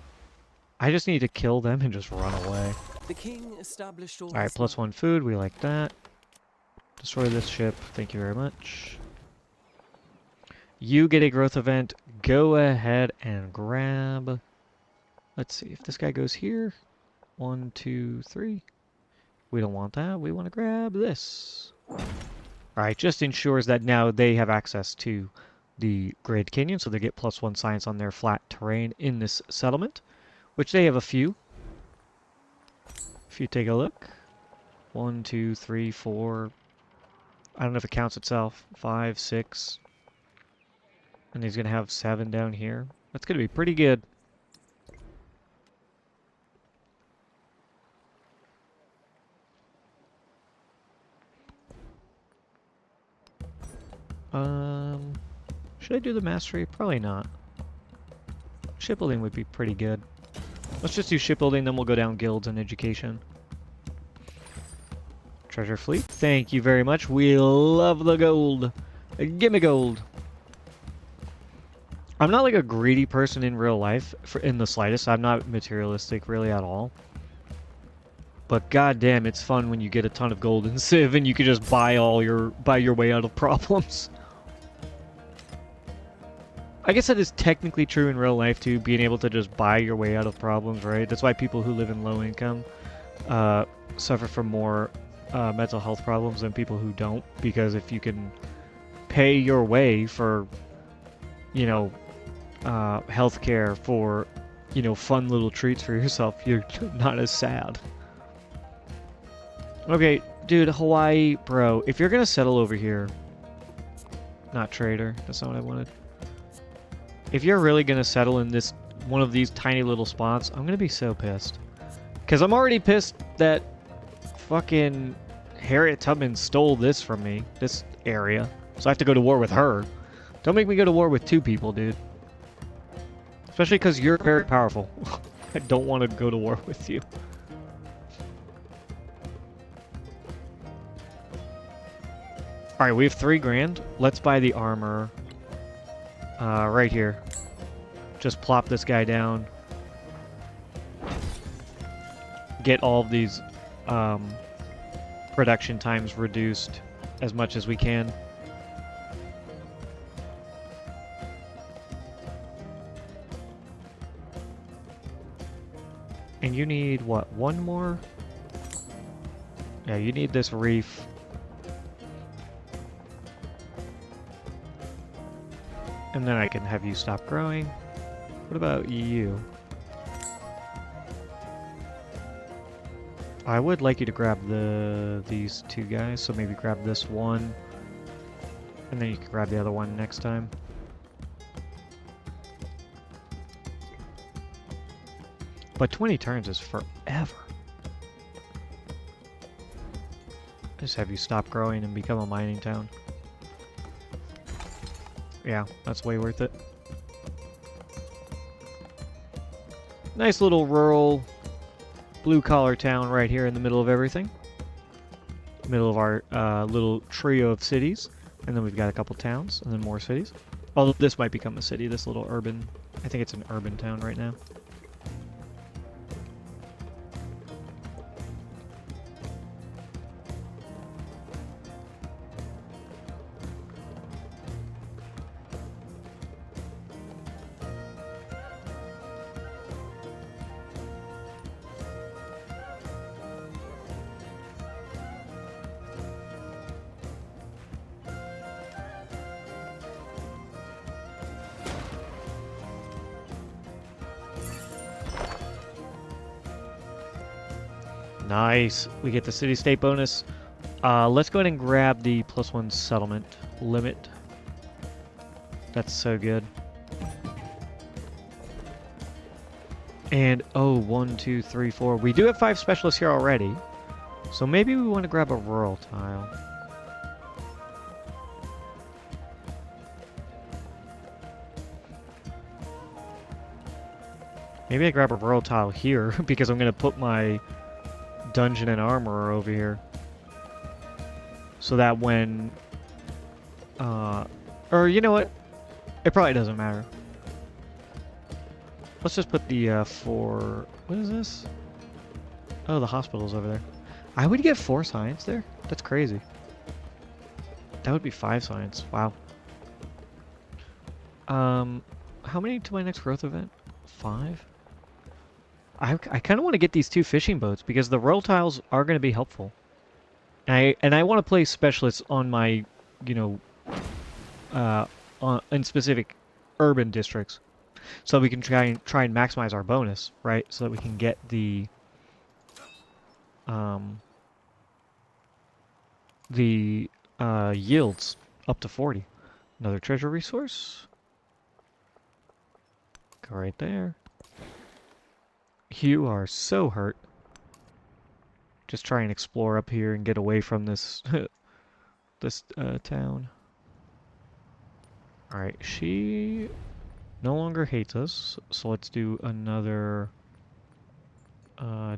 I just need to kill them and just run away. The king established all Alright, +1 food. We like that. Destroy this ship. Thank you very much. You get a growth event. Go ahead and grab... Let's see. If this guy goes here. 1, 2, 3. We don't want that. We want to grab this. Alright, just ensures that now they have access to the Great Canyon, so they get +1 science on their flat terrain in this settlement, which they have a few. If you take a look. 1, 2, 3, 4. I don't know if it counts itself. 5, 6. And he's going to have 7 down here. That's going to be pretty good. do the mastery? Probably not. Shipbuilding would be pretty good. Let's just do shipbuilding, then we'll go down guilds and education. Treasure fleet. Thank you very much. We love the gold. Give me gold. I'm not like a greedy person in real life in the slightest. I'm not materialistic really at all. But goddamn, it's fun when you get a ton of gold in Civ and you can just buy your way out of problems. I guess that is technically true in real life too, being able to just buy your way out of problems, right? That's why people who live in low income suffer from more mental health problems than people who don't, because if you can pay your way for, you know, healthcare, for, you know, fun little treats for yourself, you're not as sad. Okay, dude, Hawaii, bro, if you're gonna settle over here, not trader, that's not what I wanted. If you're really gonna settle in this one of these tiny little spots, I'm gonna be so pissed. Cause I'm already pissed that fucking Harriet Tubman stole this from me, this area. So I have to go to war with her. Don't make me go to war with two people, dude. Especially because you're very powerful. I don't want to go to war with you. Alright, we have 3 grand. Let's buy the armor. Right here. Just plop this guy down. Get all of these production times reduced as much as we can. And you need, what, 1 more? Yeah, you need this reef. And then I can have you stop growing. What about you? I would like you to grab these 2 guys, so maybe grab this one. And then you can grab the other one next time. But 20 turns is forever. Just have you stop growing and become a mining town. Yeah, that's way worth it. Nice little rural blue-collar town right here in the middle of everything. Middle of our little trio of cities. And then we've got a couple towns, and then more cities. Although this might become a city, this little urban... I think it's an urban town right now. Nice. We get the city-state bonus. Let's go ahead and grab the +1 settlement limit. That's so good. And, oh, 1, 2, 3, 4. We do have 5 specialists here already. So maybe we want to grab a rural tile. Maybe I grab a rural tile here because I'm going to put my dungeon and armorer over here. So that when... or you know what? It probably doesn't matter. Let's just put the what is this? Oh, the hospital's over there. I would get 4 science there? That's crazy. That would be 5 science. Wow. How many to my next growth event? 5? I kind of want to get these 2 fishing boats because the royal tiles are going to be helpful. And I want to place specialists on my, you know, in specific urban districts, so we can try and maximize our bonus, right? So that we can get the yields up to 40. Another treasure resource. Go right there. You are so hurt. Just try and explore up here and get away from this this town. Alright, she no longer hates us, so let's do another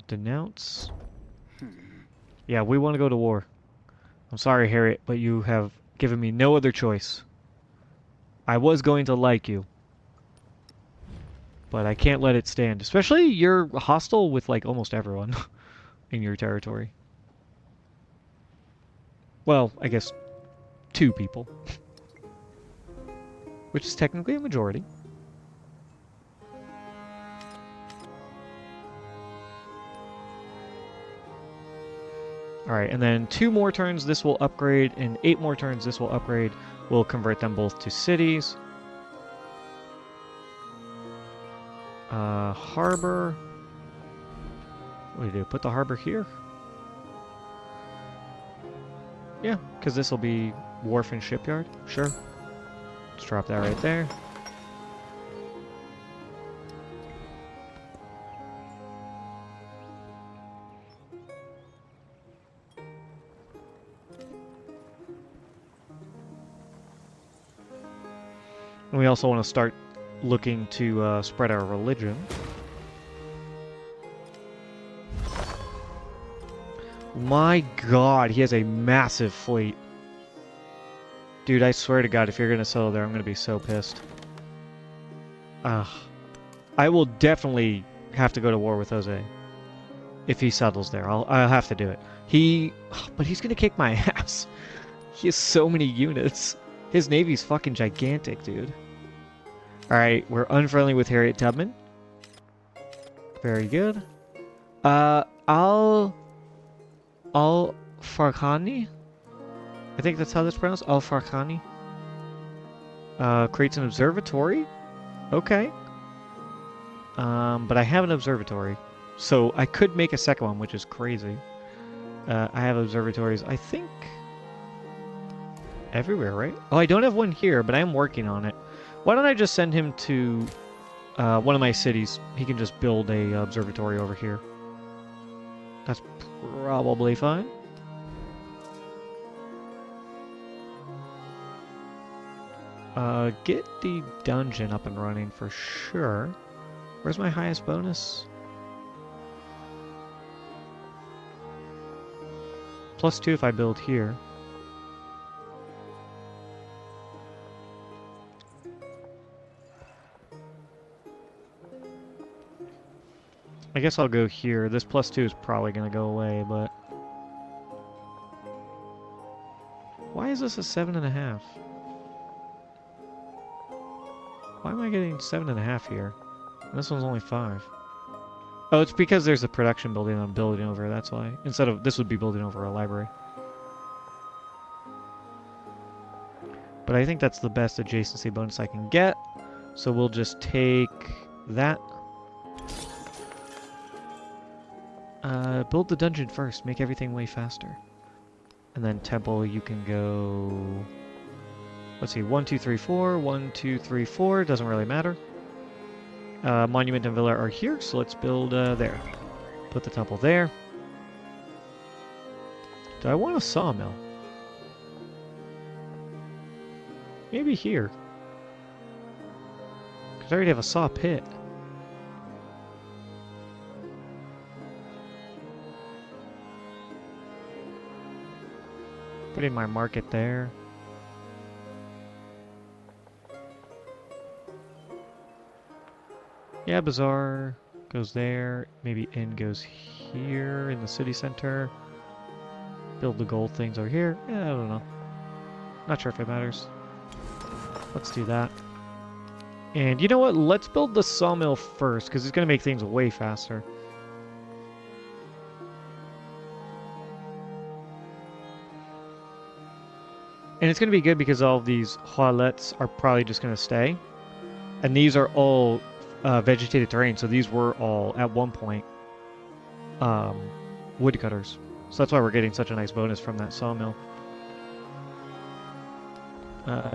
denounce. Yeah, we want to go to war. I'm sorry, Harriet, but you have given me no other choice. I was going to like you, but I can't let it stand. Especially you're hostile with like almost everyone in your territory. Well, I guess 2 people, which is technically a majority. Alright, and then 2 more turns this will upgrade, and 8 more turns this will upgrade. We'll convert them both to cities. Harbor. What do you do? Put the harbor here? Yeah, because this will be wharf and shipyard. Sure. Let's drop that right there. And we also want to start looking to spread our religion. My god, he has a massive fleet. Dude, I swear to god, if you're going to settle there, I'm going to be so pissed. Ugh. I will definitely have to go to war with Jose. If he settles there, I'll have to do it. But he's going to kick my ass. He has so many units. His navy's fucking gigantic, dude. Alright, we're unfriendly with Harriet Tubman. Very good. Al-Farkhani? I think that's how that's pronounced. Al-Farkhani. Creates an observatory? Okay. But I have an observatory. So I could make a second one, which is crazy. I have observatories, I think, everywhere, right? Oh, I don't have one here, but I am working on it. Why don't I just send him to one of my cities? He can just build a observatory over here. That's probably fine. Get the dungeon up and running for sure. Where's my highest bonus? +2 if I build here. I guess I'll go here. This +2 is probably going to go away, but... Why is this a 7.5? Why am I getting 7.5 here? And this one's only 5. Oh, it's because there's a production building I'm building over, that's why. Instead of, this would be building over a library. But I think that's the best adjacency bonus I can get. So we'll just take that. Build the dungeon first, make everything way faster. And then temple, you can go... Let's see, 1, 2, 3, 4, 1, 2, 3, 4, doesn't really matter. Monument and Villa are here, so let's build there. Put the temple there. Do I want a sawmill? Maybe here. Because I already have a saw pit. Putting my market there. Yeah, bazaar goes there. Maybe inn goes here in the city center. Build the gold things over here. Yeah, I don't know. Not sure if it matters. Let's do that. And you know what? Let's build the sawmill first, because it's going to make things way faster. And it's going to be good because all of these toilets are probably just going to stay. And these are all vegetated terrain, so these were all, at one point, woodcutters. So that's why we're getting such a nice bonus from that sawmill.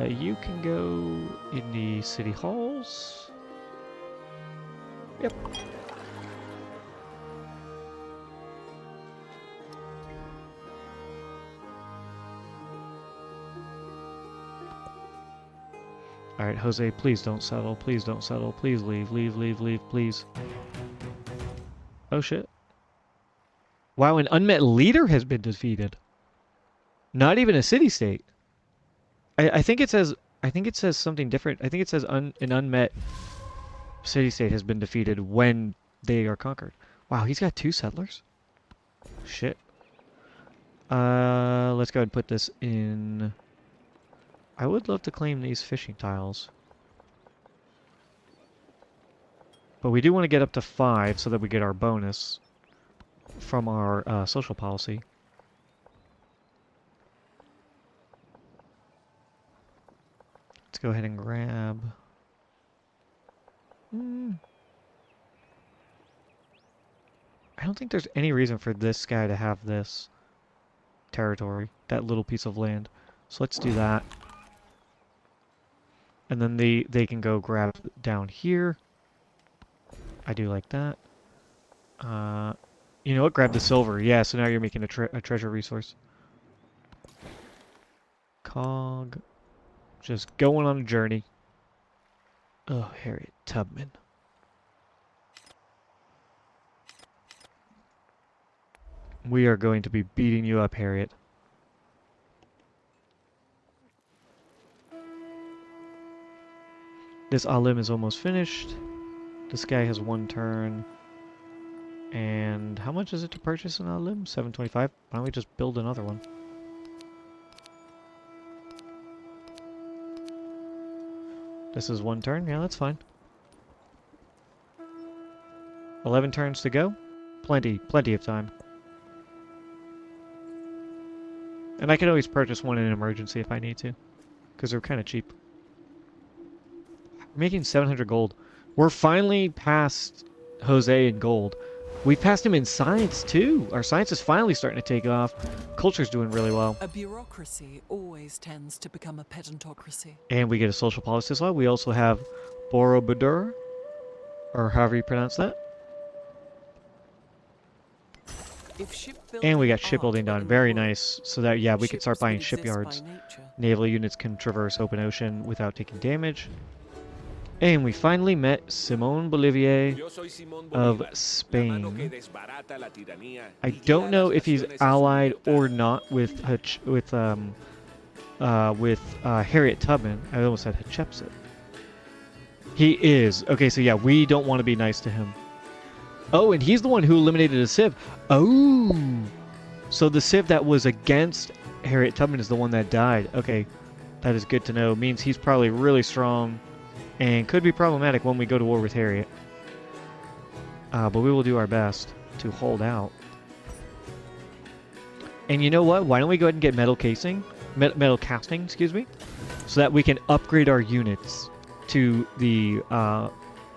You can go in the city halls. Yep. Alright, Jose, please don't settle. Please don't settle. Please leave. Leave, leave, leave, please. Oh shit. Wow, an unmet leader has been defeated. Not even a city-state. I think it says something different. I think it says an unmet city-state has been defeated when they are conquered. Wow, he's got 2 settlers? Shit. Let's go ahead and put this in. I would love to claim these fishing tiles. But we do want to get up to 5 so that we get our bonus from our social policy. Let's go ahead and grab... I don't think there's any reason for this guy to have this territory, that little piece of land. So let's do that. And then they can go grab down here. I do like that. You know what? Grab the silver. Yeah, so now you're making a treasure resource. Cog. Just going on a journey. Oh, Harriet Tubman. We are going to be beating you up, Harriet. This Alim is almost finished. This guy has 1 turn. And how much is it to purchase an Alim? 725. Why don't we just build another one? This is 1 turn. Yeah, that's fine. 11 turns to go. Plenty of time. And I can always purchase one in an emergency if I need to. Because they're kind of cheap. We're making 700 gold. We're finally past Jose in gold. We've passed him in science too. Our science is finally starting to take off. Culture's doing really well. A bureaucracy always tends to become a pedantocracy. And we get a social policy law. We also have Borobudur, or however you pronounce that. And we got shipbuilding done. Very nice. So that, yeah, we could start buying shipyards. Naval units can traverse open ocean without taking damage. And we finally met Simón Bolivier of Spain. I don't know if he's allied or not with Harriet Tubman. I almost said Hatshepsut. He is. Okay, so yeah, we don't want to be nice to him. Oh, and he's the one who eliminated a civ. Oh! So the civ that was against Harriet Tubman is the one that died. Okay, that is good to know. Means he's probably really strong and could be problematic when we go to war with Harriet. But we will do our best to hold out. And you know what? Why don't we go ahead and get metal casing? Metal casting, excuse me. So that we can upgrade our units to the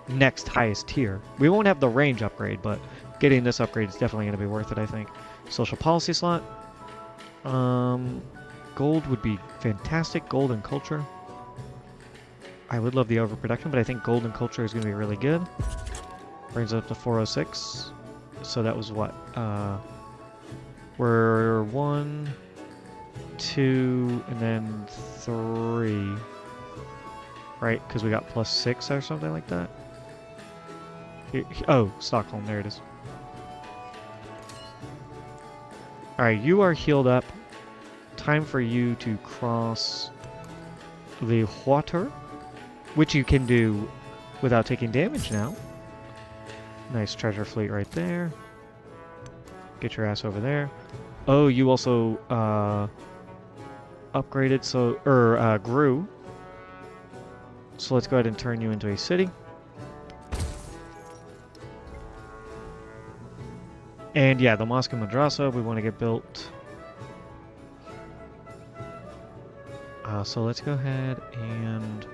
next highest tier. We won't have the range upgrade, but getting this upgrade is definitely going to be worth it, I think. Social policy slot. Gold would be fantastic. Gold and culture. I would love the overproduction, but I think gold and culture is going to be really good. Brings it up to 406. So that was what? We're 1, 2, and then 3. Right? Because we got +6 or something like that. Oh, Stockholm. There it is. Alright, you are healed up. Time for you to cross the water, which you can do without taking damage now. Nice treasure fleet right there. Get your ass over there. Oh, you also upgraded, so grew. So let's go ahead and turn you into a city. And yeah, the Mosque and Madrasa we want to get built. So let's go ahead and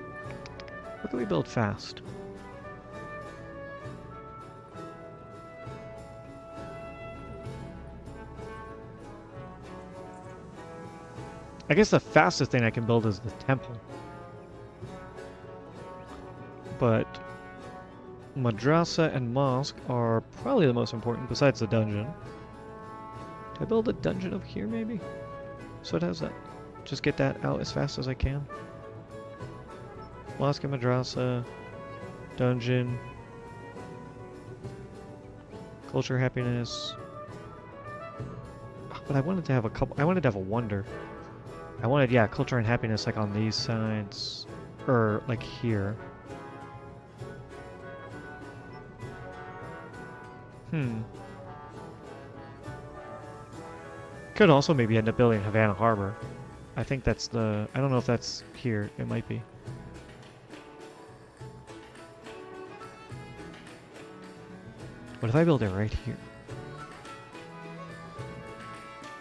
what do we build fast? I guess the fastest thing I can build is the temple. But Madrasa and Mosque are probably the most important besides the dungeon. Can I build a dungeon over here maybe? So it has that. Just get that out as fast as I can. Mosque Madrasa, Dungeon, Culture, Happiness. But I wanted to have a couple. I wanted to have a wonder. I wanted, yeah, Culture and Happiness like on these sides, or like here. Could also maybe end up building Havana Harbor. I think that's the... I don't know if that's here. It might be. What if I build it right here?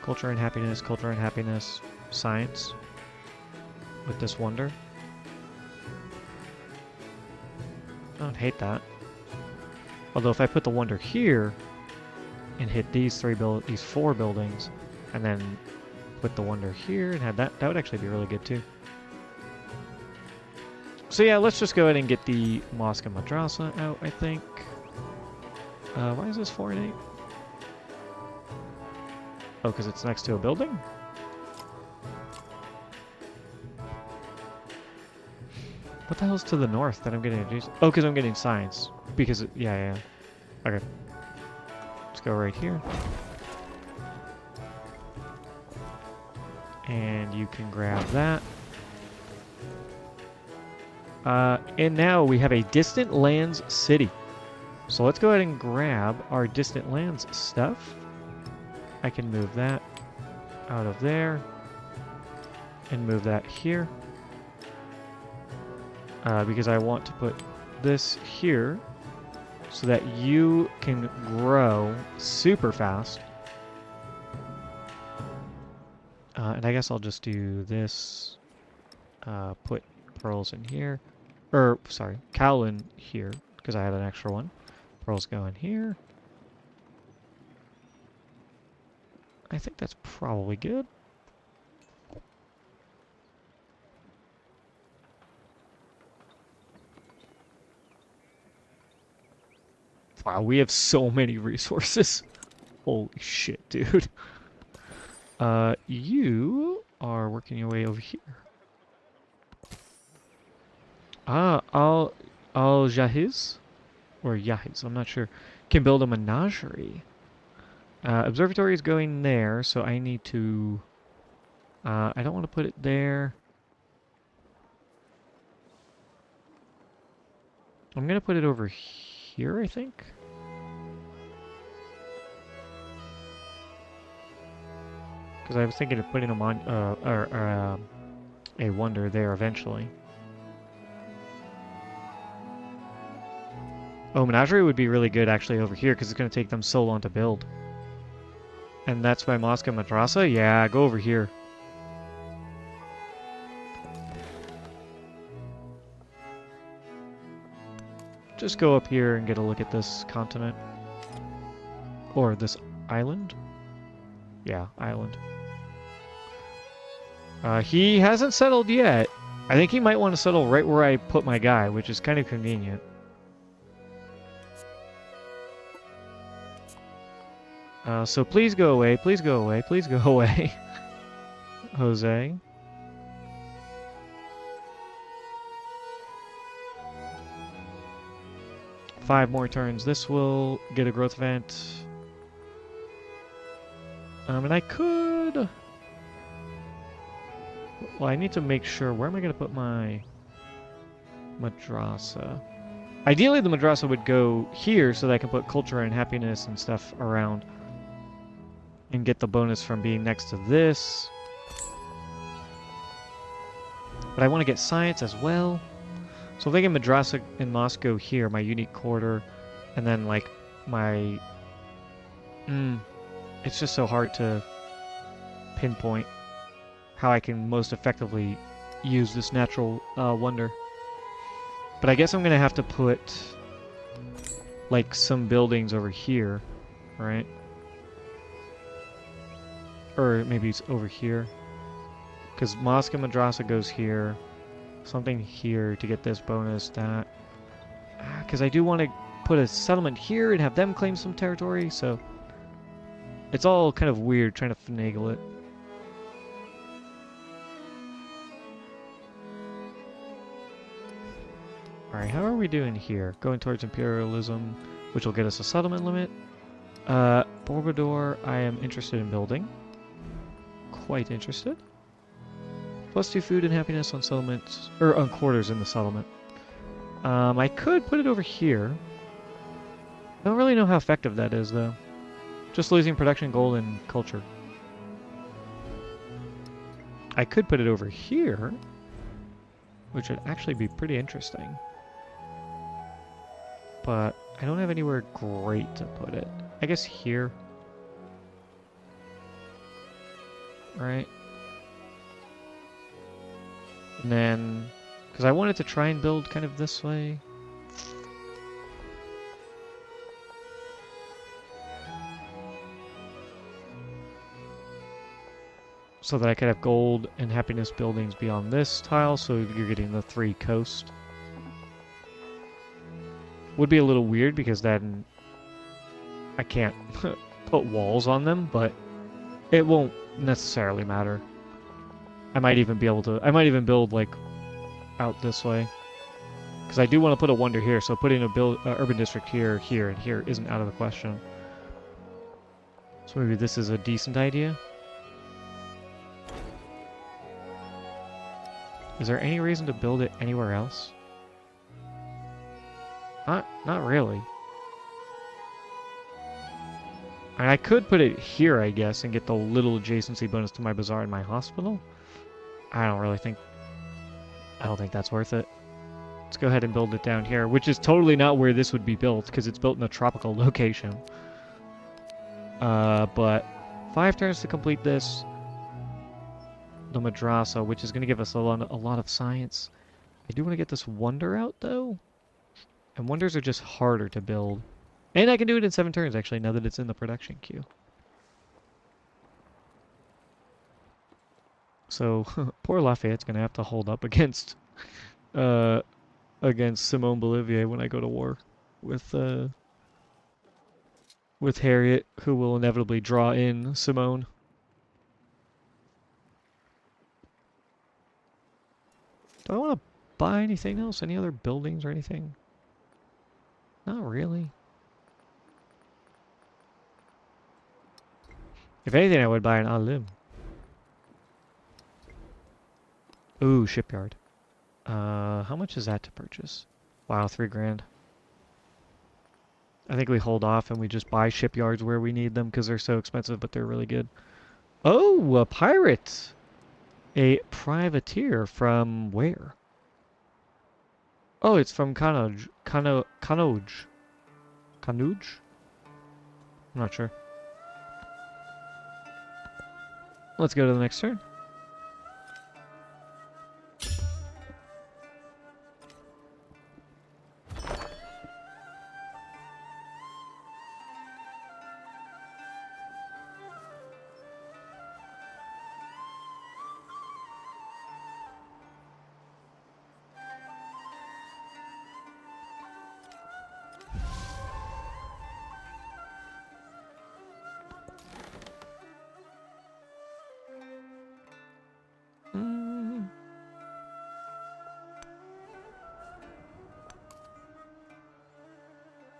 Culture and happiness, science. With this wonder. I don't hate that. Although if I put the wonder here and hit these these 4 buildings, and then put the wonder here and have that would actually be really good too. So yeah, let's just go ahead and get the Mosque and Madrasa out, I think. Why is this 4 and 8? Oh, because it's next to a building? What the hell's to the north that I'm getting introduced? Oh, because I'm getting science. Because, yeah. Okay. Let's go right here. And you can grab that. And now we have a Distant Lands City. So let's go ahead and grab our Distant Lands stuff. I can move that out of there. And move that here. Because I want to put this here so that you can grow super fast. And I guess I'll just do this. Put pearls in here. Or, sorry, cowl in here, because I had an extra one. Pearls go in here. I think that's probably good. Wow, we have so many resources. Holy shit, dude. You are working your way over here. Al-Jahiz? Or Yahiz, I'm not sure. Can build a menagerie. Observatory is going there, so I need to... I don't want to put it there. I'm going to put it over here, I think. Because I was thinking of putting a wonder there eventually. Oh, Menagerie would be really good actually over here because it's going to take them so long to build. And that's by Mosque Madrasa? Yeah, go over here. Just go up here and get a look at this continent. Or this island? Yeah, island. He hasn't settled yet. I think he might want to settle right where I put my guy, which is kind of convenient. So please go away, please go away, please go away. Jose. Five more turns. This will get a growth event. And I could... Well, I need to make sure... Where am I going to put my... Madrasa? Ideally, the Madrasa would go here so that I can put culture and happiness and stuff around. And get the bonus from being next to this. But I want to get science as well. So if I get Madrasa and Moscow here, my unique quarter, and then like my... it's just so hard to pinpoint how I can most effectively use this natural wonder. But I guess I'm going to have to put like some buildings over here, right? Or maybe it's over here. Because Mosque and Madrasa goes here. Something here to get this bonus, that. Because I do want to put a settlement here and have them claim some territory, so... It's all kind of weird trying to finagle it. Alright, how are we doing here? Going towards imperialism, which will get us a settlement limit. Bourbador, I am interested in building. Quite interested. +2 food and happiness on settlements, or on quarters in the settlement. I could put it over here. I don't really know how effective that is, though. Just losing production, gold, and culture. I could put it over here, which would actually be pretty interesting. But I don't have anywhere great to put it. I guess here. Right? And then, because I wanted to try and build kind of this way. So that I could have gold and happiness buildings beyond this tile, so you're getting the 3 coast. Would be a little weird because then I can't put walls on them, but it won't necessarily matter. I might even be able to, I might even build like out this way. Because I do want to put a wonder here, so putting a urban district here, here, and here isn't out of the question. So maybe this is a decent idea. Is there any reason to build it anywhere else? Not really. And I could put it here, I guess, and get the little adjacency bonus to my bazaar and my hospital. I don't think that's worth it. Let's go ahead and build it down here, which is totally not where this would be built, because it's built in a tropical location. But 5 turns to complete this. The madrasa, which is going to give us a lot of science. I do want to get this wonder out, though. And wonders are just harder to build. And I can do it in 7 turns, actually, now that it's in the production queue. So, poor Lafayette's going to have to hold up against Simone Bolivier when I go to war with Harriet, who will inevitably draw in Simone. Do I want to buy anything else? Any other buildings or anything? Not really. If anything, I would buy an Alim. Ooh, shipyard. How much is that to purchase? Wow, 3 grand. I think we hold off and we just buy shipyards where we need them because they're so expensive, but they're really good. Oh, a pirate! A privateer from where? Oh, it's from Kanoj. Kanoj. I'm not sure. Let's go to the next turn.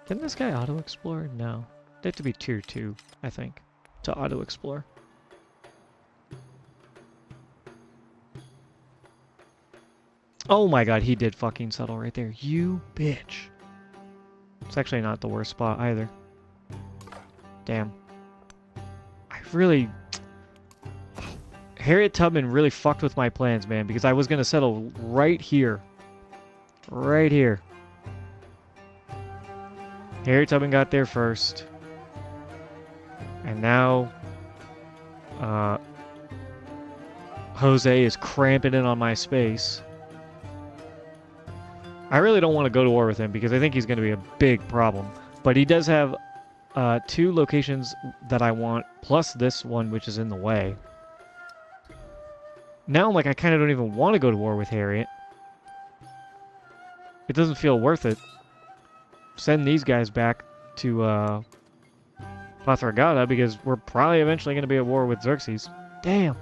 Can this guy auto-explore? No. They have to be tier 2, I think, to auto-explore. Oh my god, he did fucking settle right there. You bitch. It's actually not the worst spot either. Damn. Harriet Tubman really fucked with my plans, man, because I was gonna settle right here. Right here. Harriet Tubman got there first. And now, Jose is cramping in on my space. I really don't want to go to war with him because I think he's going to be a big problem. But he does have 2 locations that I want, plus this one, which is in the way. Now, like, I kind of don't even want to go to war with Harriet. It doesn't feel worth it. Send these guys back to Pathragada because we're probably eventually going to be at war with Xerxes. Damn.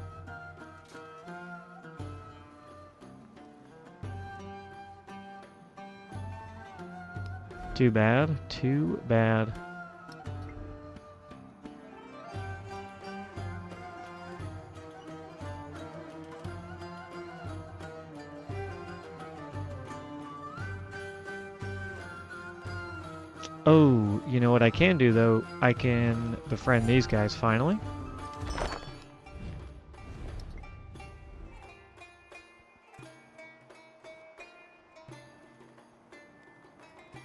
Too bad. Too bad. Oh, you know what I can do, though? I can befriend these guys, finally.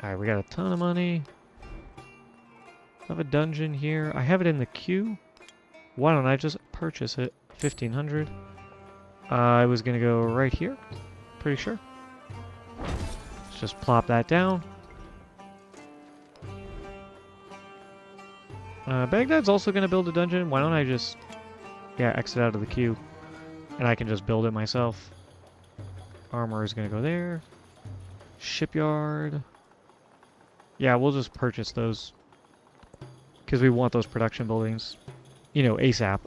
Alright, we got a ton of money. I have a dungeon here. I have it in the queue. Why don't I just purchase it? 1,500. I was gonna go right here. Pretty sure. Let's just plop that down. Baghdad's also gonna build a dungeon. Why don't I just... yeah, exit out of the queue. And I can just build it myself. Armor is gonna go there. Shipyard. Yeah, we'll just purchase those. Because we want those production buildings. You know, ASAP.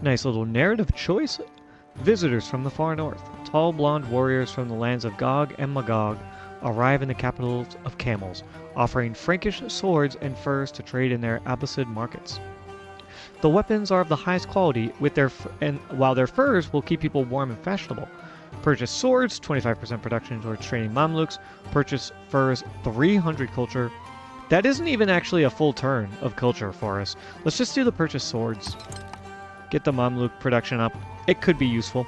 Nice little narrative choice. Visitors from the far north, tall blonde warriors from the lands of Gog and Magog, arrive in the capitals of camels, offering Frankish swords and furs to trade in their Abbasid markets. The weapons are of the highest quality, with while their furs will keep people warm and fashionable. Purchase swords, 25% production towards training Mamluks. Purchase furs, 300 culture. That isn't even actually a full turn of culture for us. Let's just do the purchase swords. Get the Mamluk production up. It could be useful.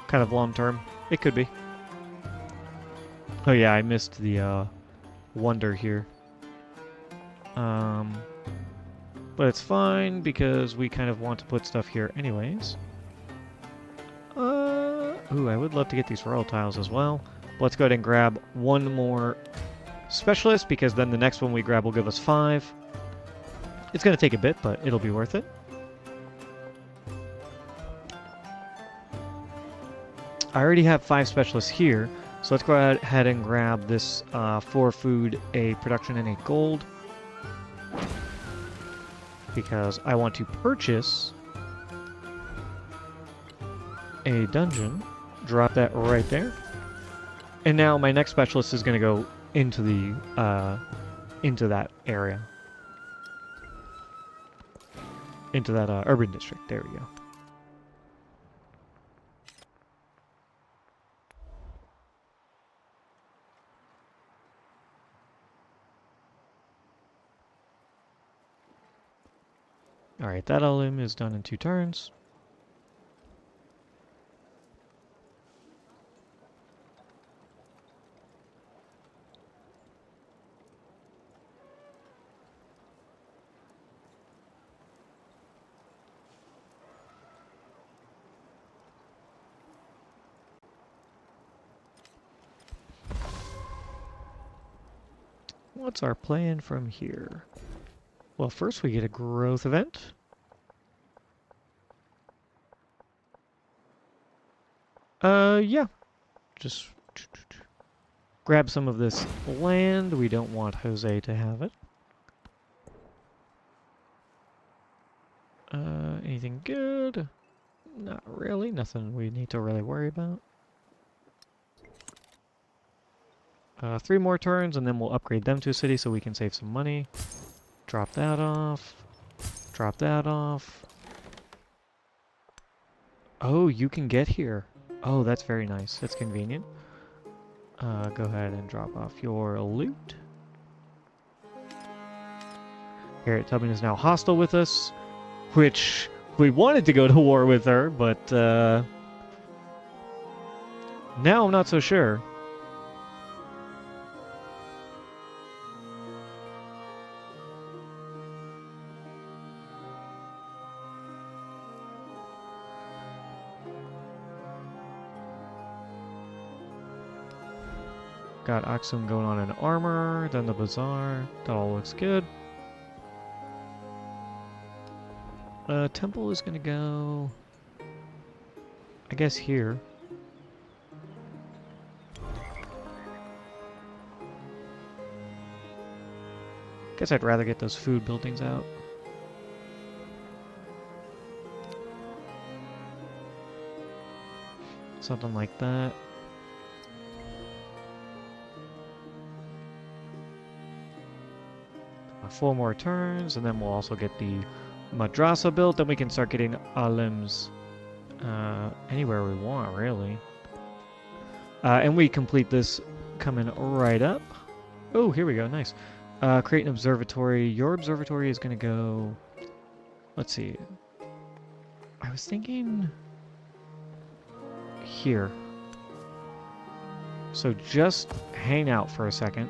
Kind of long term. It could be. Oh yeah, I missed the wonder here. But it's fine because we kind of want to put stuff here anyways. Ooh, I would love to get these royal tiles as well. Let's go ahead and grab one more specialist because then the next one we grab will give us 5. It's going to take a bit, but it'll be worth it. I already have 5 specialists here, so let's go ahead and grab this 4 food, a production, and a gold. Because I want to purchase a dungeon. Drop that right there. And now my next specialist is going to go into the into that area. Into that urban district. There we go. Alright, that LM is done in 2 turns. What's our plan from here? Well, first we get a growth event. Yeah. Just grab some of this land. We don't want Jose to have it. Anything good? Not really. Nothing we need to really worry about. 3 more turns, and then we'll upgrade them to a city so we can save some money. Drop that off. Drop that off. Oh, you can get here. Oh, that's very nice. That's convenient. Go ahead and drop off your loot. Harriet Tubman is now hostile with us, which we wanted to go to war with her, but now I'm not so sure. Got Aksum going on in armor, then the bazaar. That all looks good. Temple is gonna go, I guess, here. Guess I'd rather get those food buildings out. Something like that. Four more turns, and then we'll also get the madrasa built. Then we can start getting alims anywhere we want, really. And we complete this coming right up. Oh, here we go. Nice. Create an observatory. Your observatory is going to go... Let's see. I was thinking... here. So just hang out for a second.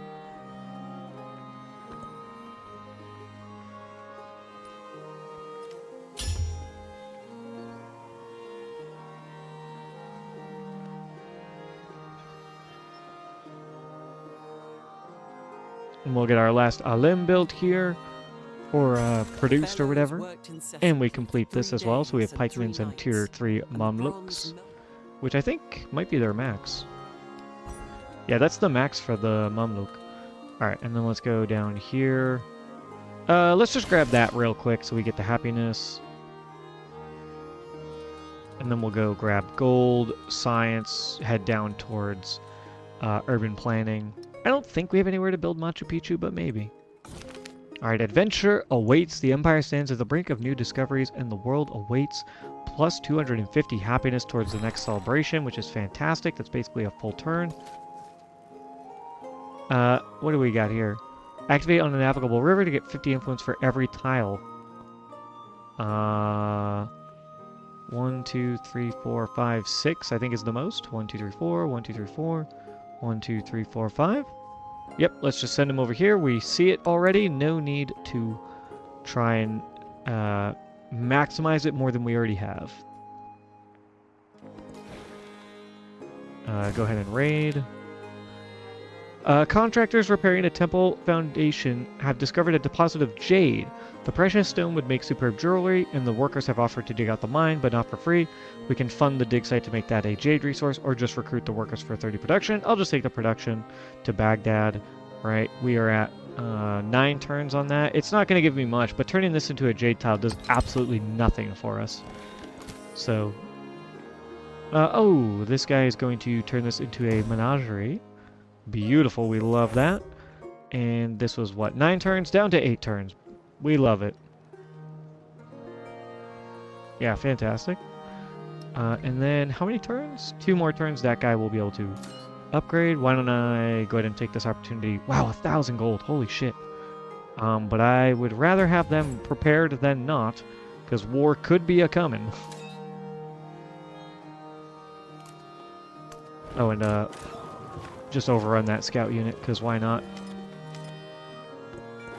And we'll get our last alim built here, or produced or whatever. And we complete this as well, so we have pikemans and tier 3 mamluks, which I think might be their max. Yeah, that's the max for the mamluk. Alright, and then let's go down here. Let's just grab that real quick so we get the happiness. And then we'll go grab gold, science, head down towards urban planning. I don't think we have anywhere to build Machu Picchu, but maybe. Alright, adventure awaits. The Empire stands at the brink of new discoveries, and the world awaits. Plus 250 happiness towards the next celebration, which is fantastic. That's basically a full turn. What do we got here? Activate on a navigable river to get 50 influence for every tile. 1, 2, 3, 4, 5, 6, I think is the most. 1, 2, 3, 4, 1, 2, 3, 4, 1, 2, 3, 4, 5. Yep, let's just send him over here. We see it already. No need to try and maximize it more than we already have. Go ahead and raid. Contractors repairing a temple foundation have discovered a deposit of jade. The precious stone would make superb jewelry, and the workers have offered to dig out the mine, but not for free. We can fund the dig site to make that a jade resource, or just recruit the workers for 30 production. I'll just take the production to Baghdad, right? We are at 9 turns on that. It's not going to give me much, but turning this into a jade tile does absolutely nothing for us. So, oh, this guy is going to turn this into a menagerie. Beautiful, we love that. And this was what, 9 turns down to 8 turns. We love it. Yeah, fantastic. And then how many turns? 2 more turns. That guy will be able to upgrade. Why don't I go ahead and take this opportunity? Wow, 1,000 gold. Holy shit. But I would rather have them prepared than not, because war could be a-coming. Oh, and just overrun that scout unit, because why not?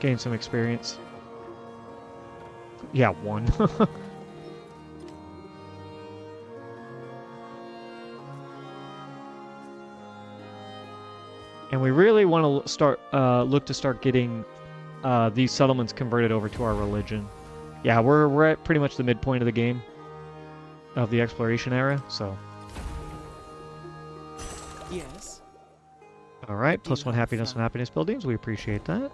Gain some experience. Yeah, 1. And we really want to start look to start getting these settlements converted over to our religion. Yeah, we're at pretty much the midpoint of the game, of the exploration era, so. Yes. All right, +1 happiness on happiness buildings. We appreciate that.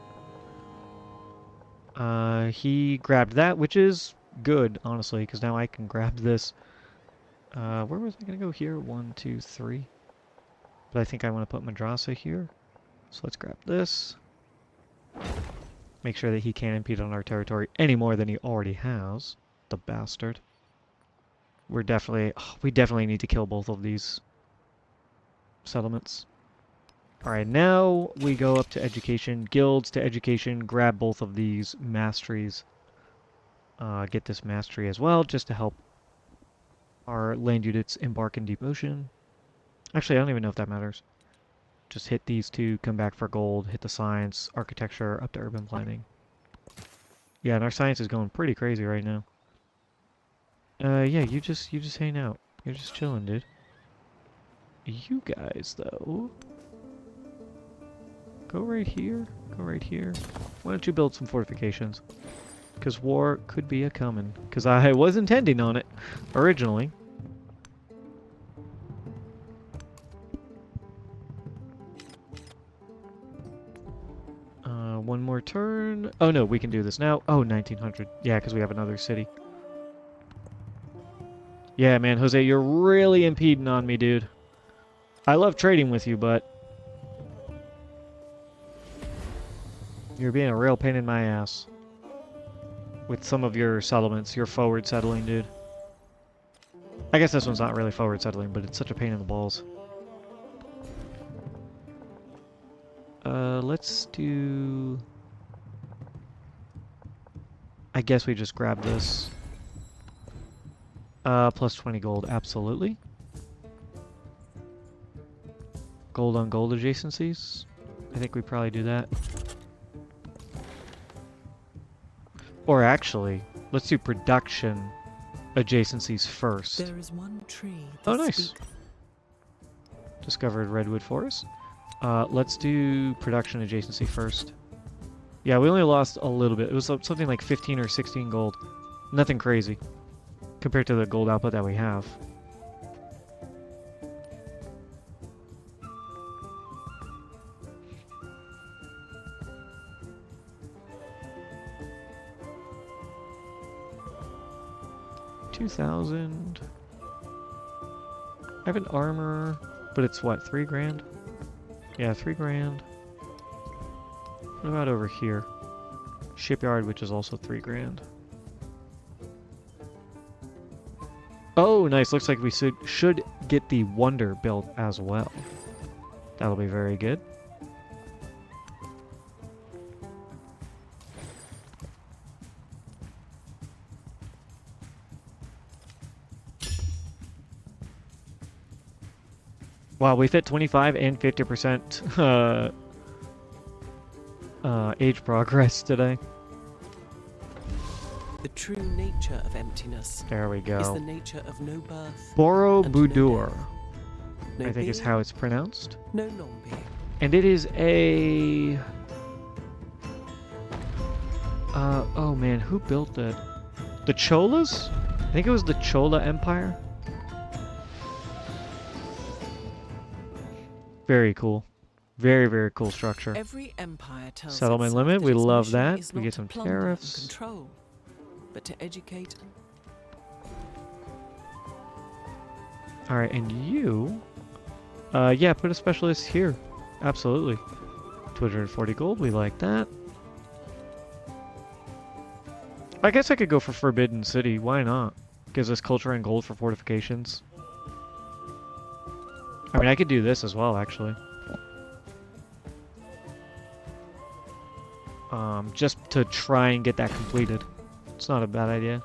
He grabbed that, which is good, honestly, because now I can grab this. Where was I going to go here? 1, 2, 3. But I think I want to put Madrasa here. So let's grab this. Make sure that he can't impede on our territory any more than he already has. The bastard. We definitely need to kill both of these settlements. Alright, now we go up to education, guilds to education, grab both of these masteries. Get this mastery as well, just to help our land units embark in deep ocean. Actually, I don't even know if that matters. Just hit these two, come back for gold, hit the science, architecture, up to urban planning. Yeah, and our science is going pretty crazy right now. Yeah, you just hang out. You're just chilling, dude. You guys, though... Go right here. Go right here. Why don't you build some fortifications? Because war could be a-coming. Because I was intending on it originally. One more turn. Oh no, we can do this now. Oh, 1900. Yeah, because we have another city. Yeah, man, Jose, you're really impeding on me, dude. I love trading with you, but you're being a real pain in my ass. With some of your settlements, your forward settling, dude. I guess this one's not really forward settling, but it's such a pain in the balls. Let's do... I guess we just grab this. Plus 20 gold, absolutely. Gold on gold adjacencies. I think we probably do that. Or actually, let's do production adjacencies first. There is one tree Oh, nice. Discovered redwood forest. Let's do production adjacency first. Yeah, we only lost a little bit. It was something like 15 or 16 gold. Nothing crazy compared to the gold output that we have. $2,000. I have an armor, but it's what, 3 grand? Yeah, 3 grand. What about over here? Shipyard, which is also 3 grand. Oh, nice. Looks like we should get the Wonder built as well. That'll be very good. Wow, we fit 25 and 50% age progress today. The true nature of emptiness There we is go. the nature of no birth, Borobudur, no I think is being, how it's pronounced. no non-being. And it is a... oh man, who built it? The Cholas? I think it was the Chola Empire. Very cool. Very, very cool structure. Every empire tells Settlement itself limit, that we its love mission that. is We not get to some plunder tariffs. and control, but to educate. Alright, and you... yeah, put a specialist here. Absolutely. 240 gold, we like that. I guess I could go for Forbidden City, why not? Gives us culture and gold for fortifications. I mean, I could do this as well, actually. Just to try and get that completed. It's not a bad idea.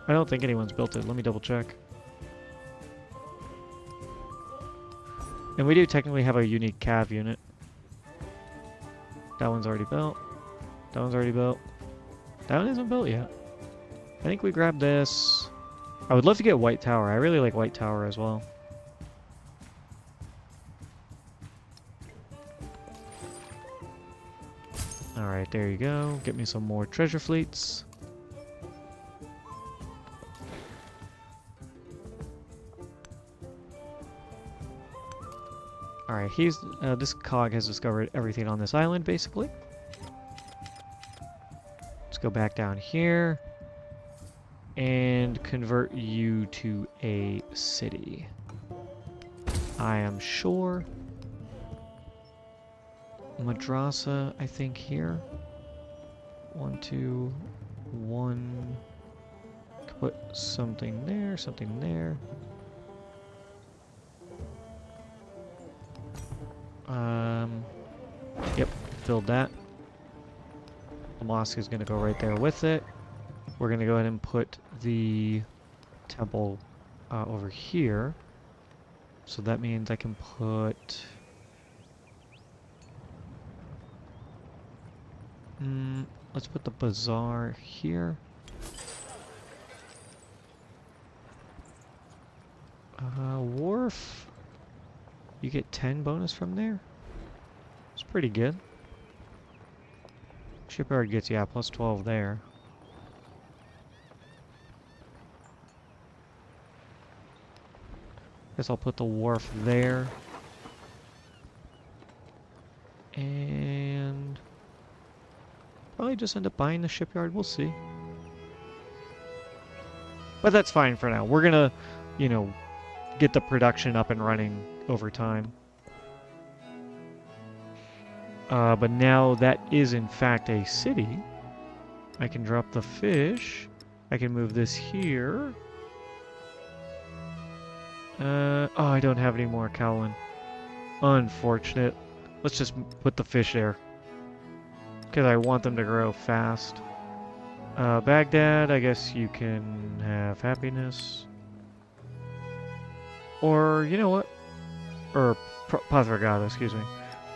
I don't think anyone's built it. Let me double check. And we do technically have a unique cav unit. That one's already built. That one's already built. That one isn't built yet. I think we grab this. I would love to get White Tower. I really like White Tower as well. Alright, there you go. Get me some more treasure fleets. Alright, this cog has discovered everything on this island, basically. Let's go back down here and convert you to a city. I am sure. Madrasa, I think here. 1, 2, 1. Put something there, something there. Yep, filled that. The mosque is going to go right there with it. We're going to go ahead and put the temple over here. So that means I can put... let's put the bazaar here. Wharf. You get 10 bonus from there. It's pretty good. Shipyard gets, yeah, plus 12 there. Guess I'll put the wharf there. And probably just end up buying the shipyard. We'll see. But that's fine for now. We're gonna, you know, get the production up and running over time. But now that is in fact a city. I can drop the fish. I can move this here. Oh, I don't have any more Cowlin. Unfortunate. Let's just put the fish there. Because I want them to grow fast. Baghdad, I guess you can have happiness. Or, you know what? Or Pathragada, excuse me.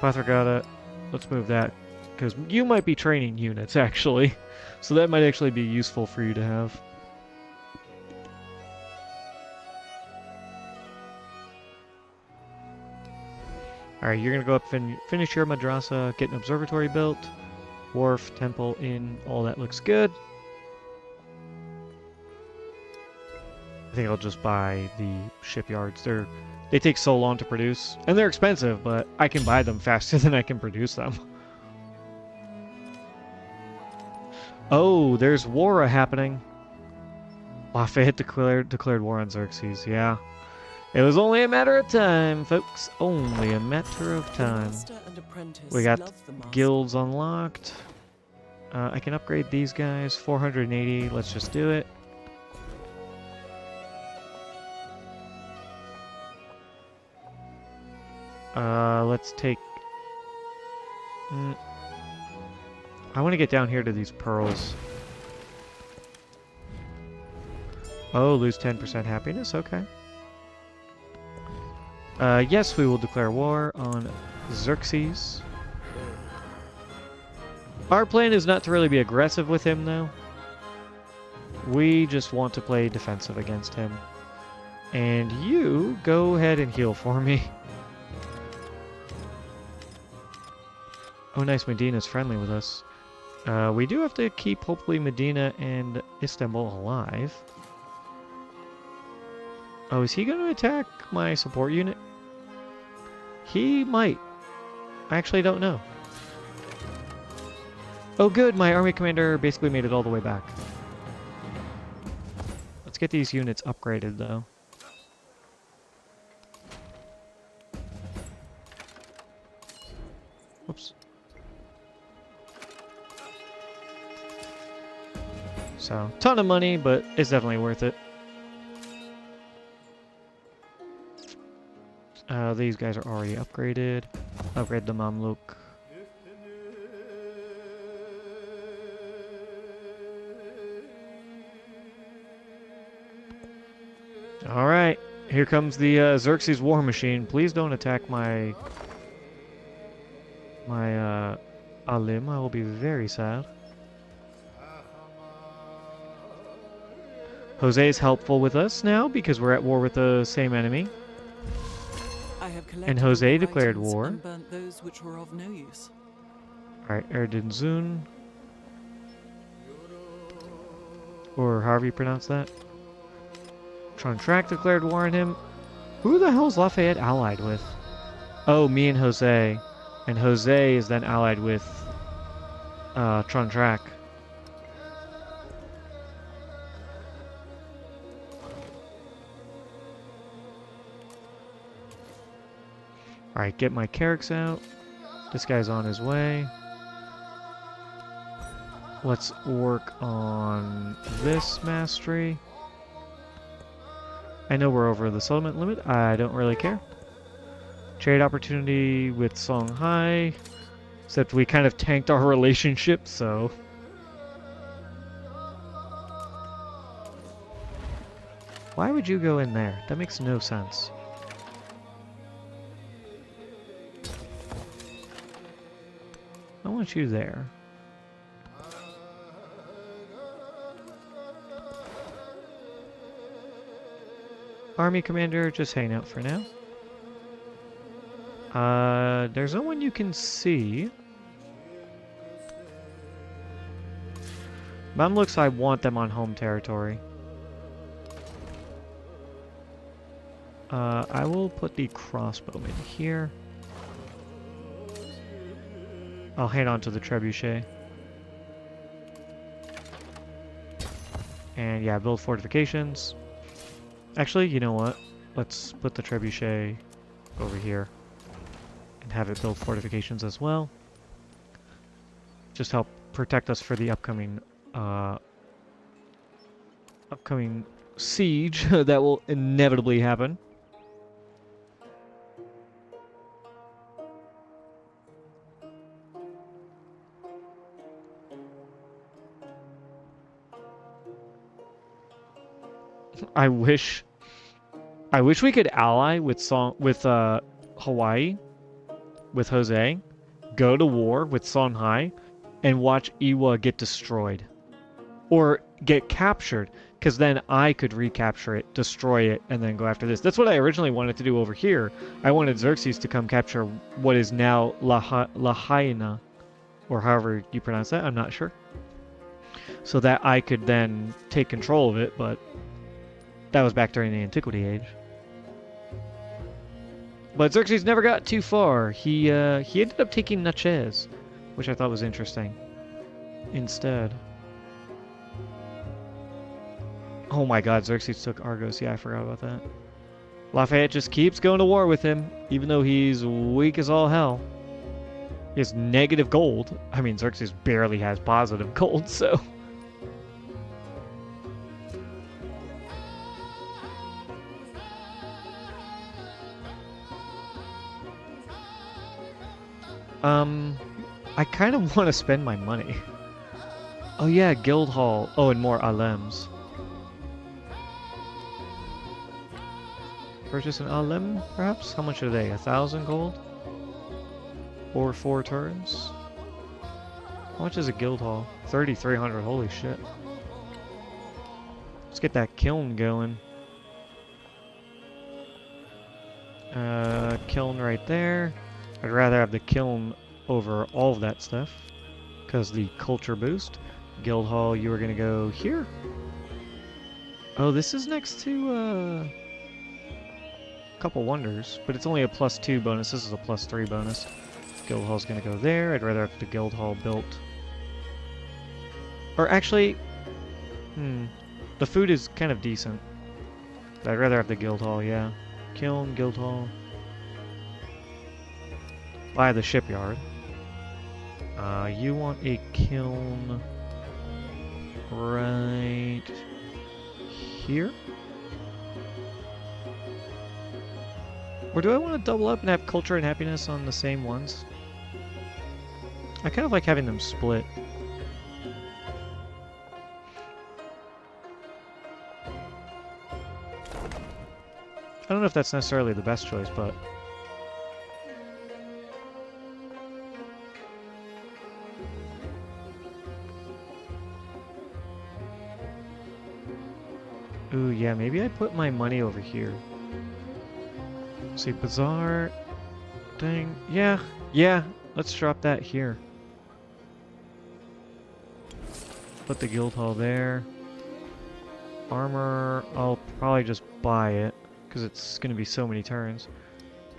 Pathragada, let's move that. Because you might be training units, actually. So that might actually be useful for you to have. Alright, you're gonna go up and finish your madrasa, get an observatory built, wharf, temple, inn, all that looks good. I think I'll just buy the shipyards. They take so long to produce, and they're expensive, but I can buy them faster than I can produce them. Oh, there's war happening. Lafayette declared war on Xerxes, yeah. It was only a matter of time, folks. Only a matter of time. We got guilds unlocked. I can upgrade these guys. 480. Let's just do it. Let's take... I want to get down here to these pearls. Oh, lose 10% happiness? Okay. Yes, we will declare war on Xerxes. Our plan is not to really be aggressive with him, though. We just want to play defensive against him. And you, go ahead and heal for me. Oh, nice, Medina's friendly with us. We do have to keep, hopefully, Medina and Istanbul alive. Oh, is he going to attack my support unit? He might. I actually don't know. Oh good, my army commander basically made it all the way back. Let's get these units upgraded though. Oops. So, ton of money, but it's definitely worth it. These guys are already upgraded. Upgrade the Mamluk. Alright, here comes the Xerxes war machine. Please don't attack my Alim. I will be very sad. Jose is helpful with us now because we're at war with the same enemy. And Jose declared war. And burnt those which were of no use. Alright, Erdinzun. Or however you pronounce that. Trontrac declared war on him. Who the hell is Lafayette allied with? Oh, me and Jose. And Jose is then allied with Trontrac. Alright, get my Carracks out. This guy's on his way. Let's work on this mastery. I know we're over the settlement limit. I don't really care. Trade opportunity with Songhai. Except we kind of tanked our relationship, so... Why would you go in there? That makes no sense. I want you there. Army commander, just hang out for now. There's no one you can see. Mamluks, I want them on home territory. I will put the crossbowmen here. I'll hang on to the trebuchet. And yeah, build fortifications. Actually, you know what? Let's put the trebuchet over here and have it build fortifications as well. Just help protect us for the upcoming siege that will inevitably happen. I wish we could ally with Hawaii, with Jose, go to war with Songhai, and watch Iwa get destroyed. Or get captured, because then I could recapture it, destroy it, and then go after this. That's what I originally wanted to do over here. I wanted Xerxes to come capture what is now Lahaina, or however you pronounce that, I'm not sure. So that I could then take control of it, but that was back during the Antiquity Age. But Xerxes never got too far. He ended up taking Natchez, which I thought was interesting. Instead. Oh my god, Xerxes took Argos. Yeah, I forgot about that. Lafayette just keeps going to war with him, even though he's weak as all hell. He has negative gold. I mean, Xerxes barely has positive gold, so... I kind of want to spend my money. Oh yeah, Guildhall. Oh, and more Alems. Purchase an Alem, perhaps? How much are they? 1,000 gold? Or 4 turns? How much is a Guildhall? 3,300, holy shit. Let's get that kiln going. Kiln right there. I'd rather have the kiln over all of that stuff, because the culture boost. Guildhall, you are going to go here. Oh, this is next to a couple wonders, but it's only a +2 bonus. This is a +3 bonus. Guildhall's going to go there. I'd rather have the Guildhall built. Or actually, the food is kind of decent. But I'd rather have the Guildhall, yeah. Kiln, Guildhall. Buy the shipyard. You want a kiln right here? Or do I want to double up and have culture and happiness on the same ones? I kind of like having them split. I don't know if that's necessarily the best choice, but... Ooh, yeah, maybe I put my money over here. See, Bazaar... Dang. Yeah, let's drop that here. Put the Guildhall there. Armor, I'll probably just buy it, because it's going to be so many turns.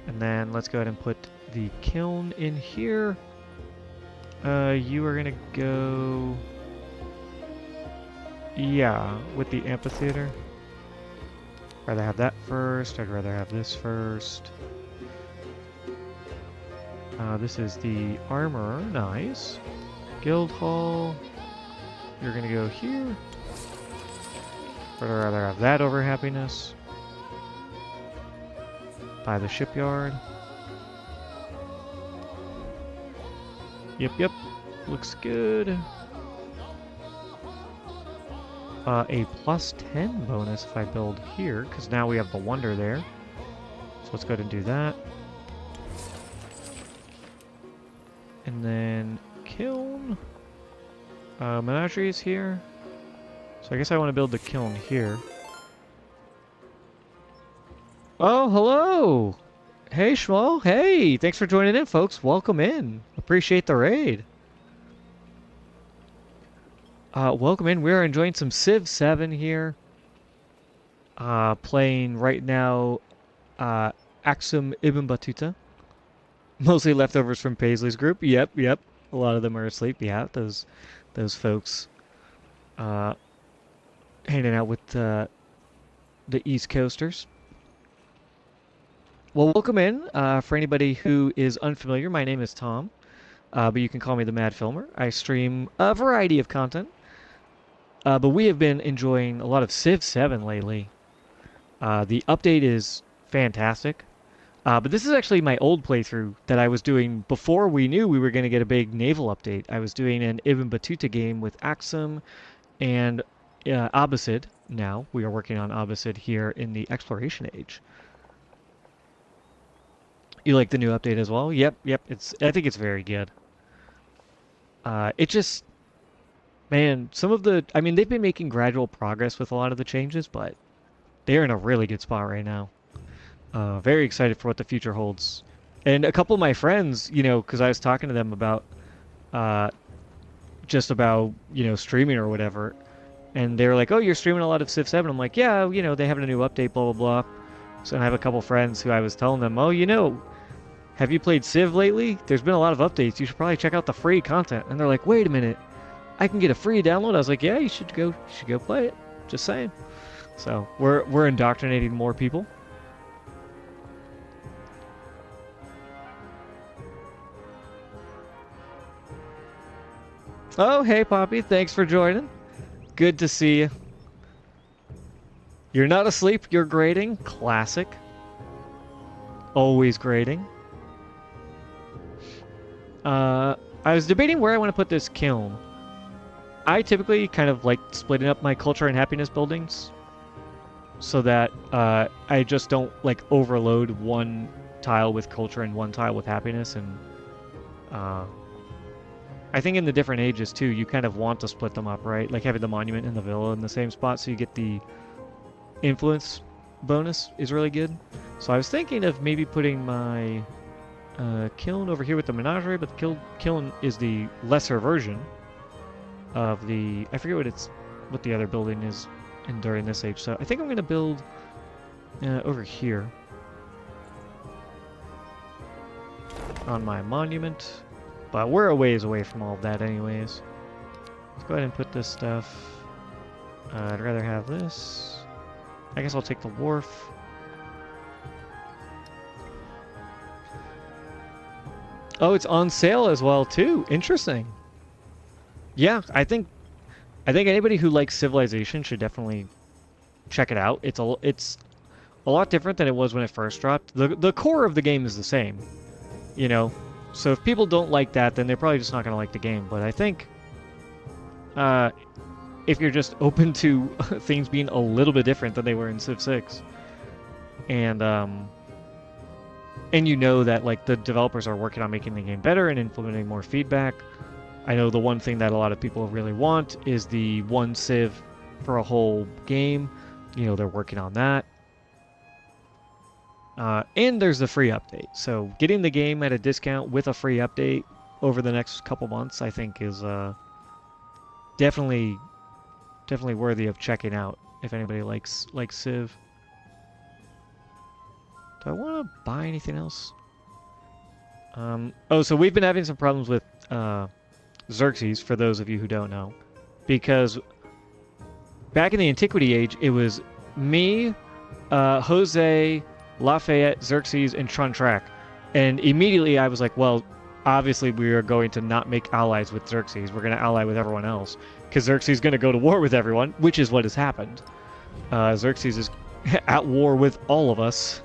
And then let's go ahead and put the kiln in here. You are going to go... Yeah, with the amphitheater. Rather have that first. I'd rather have this first. This is the armor. Nice. Guildhall. You're going to go here. I'd rather have that over happiness. Buy the shipyard. Yep. Looks good. A +10 bonus if I build here, because now we have the wonder there. So let's go ahead and do that. And then kiln. Menagerie is here. So I guess I want to build the kiln here. Oh, hello! Hey, Schmo. Hey, thanks for joining in, folks. Welcome in. Appreciate the raid. Welcome in. We are enjoying some Civ 7 here. Playing right now Axum Ibn Battuta. Mostly leftovers from Paisley's group. Yep. A lot of them are asleep. Yeah, those folks. hanging out with the East Coasters. Well, welcome in. For anybody who is unfamiliar, my name is Tom, but you can call me the Mad Filmer. I stream a variety of content, but we have been enjoying a lot of Civ 7 lately. The update is fantastic, but this is actually my old playthrough that I was doing before we knew we were going to get a big naval update. I was doing an Ibn Battuta game with Axum and Abbasid. Now we are working on Abbasid here in the Exploration Age. You like the new update as well? Yep. I think it's very good. It just, man, I mean, they've been making gradual progress with a lot of the changes, but they're in a really good spot right now. Very excited for what the future holds. And a couple of my friends, because I was talking to them about, uh, just about, streaming or whatever, and they were like, "Oh, you're streaming a lot of Civ 7." I'm like, "Yeah, they have a new update, blah blah blah." So I have a couple friends who I was telling them, "Oh, have you played Civ lately? There's been a lot of updates. You should probably check out the free content." And they're like, "Wait a minute, I can get a free download?" I was like, "Yeah, you should go play it." Just saying. So we're indoctrinating more people. Oh, hey Poppy, thanks for joining. Good to see you. You're not asleep, you're grading. Classic. Always grading. I was debating where I want to put this kiln. I typically kind of like splitting up my culture and happiness buildings so that I just don't like overload one tile with culture and one tile with happiness. And I think in the different ages too, you kind of want to split them up, right? Like having the monument and the villa in the same spot so you get the influence bonus is really good. So I was thinking of maybe putting my kiln over here with the menagerie, but the kiln is the lesser version of the... I forget what the other building is during this age. So I think I'm going to build over here on my monument. But we're a ways away from all of that anyways. Let's go ahead and put this stuff. I'd rather have this. I guess I'll take the wharf. Oh, it's on sale as well too. Interesting. Yeah, I think anybody who likes Civilization should definitely check it out. It's a lot different than it was when it first dropped. The core of the game is the same, So if people don't like that, then they're probably just not going to like the game. But I think if you're just open to things being a little bit different than they were in Civ 6, and that like the developers are working on making the game better and implementing more feedback. I know the one thing that a lot of people really want is the one Civ for a whole game. They're working on that. And there's the free update. So getting the game at a discount with a free update over the next couple months, I think, is definitely worthy of checking out if anybody likes Civ. Do I want to buy anything else? So we've been having some problems with Xerxes, for those of you who don't know, because back in the Antiquity Age, it was me, Jose, Lafayette, Xerxes, and Trontrac. And immediately I was like, well, obviously we are going to not make allies with Xerxes. We're going to ally with everyone else, because Xerxes is going to go to war with everyone, which is what has happened. Xerxes is at war with all of us.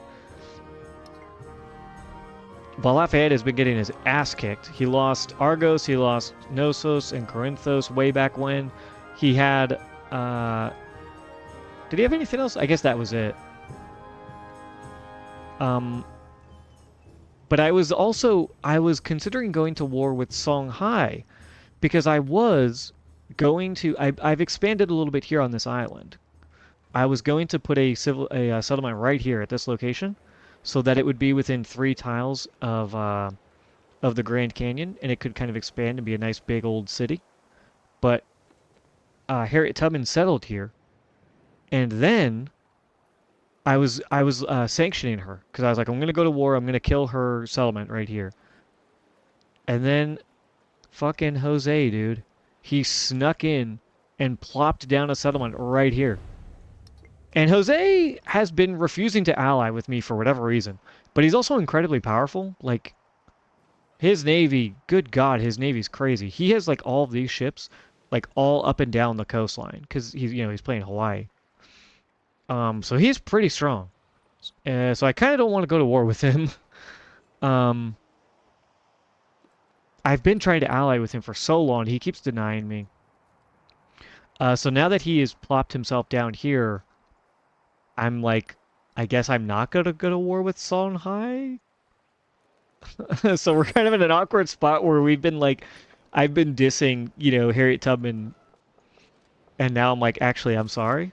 But Lafayette has been getting his ass kicked. He lost Argos, he lost Knossos and Corinthos way back when. He had... did he have anything else? I guess that was it. But I was considering going to war with Songhai, because I've expanded a little bit here on this island. I was going to put a settlement right here at this location, so that it would be within 3 tiles of the Grand Canyon, and it could kind of expand and be a nice big old city. But Harriet Tubman settled here, and then I was sanctioning her, because I was like, I'm going to go to war, I'm going to kill her settlement right here. And then fucking Jose, dude, he snuck in and plopped down a settlement right here. And Jose has been refusing to ally with me for whatever reason. But he's also incredibly powerful. Like, his navy, good God, his navy's crazy. He has, like, all of these ships, like, all up and down the coastline. Because, he's playing Hawaii. So he's pretty strong. So I kind of don't want to go to war with him. I've been trying to ally with him for so long. He keeps denying me. So now that he has plopped himself down here, I'm like, I guess I'm not going to go to war with Songhai? So we're kind of in an awkward spot where we've been like, I've been dissing, Harriet Tubman, and now I'm like, actually, I'm sorry.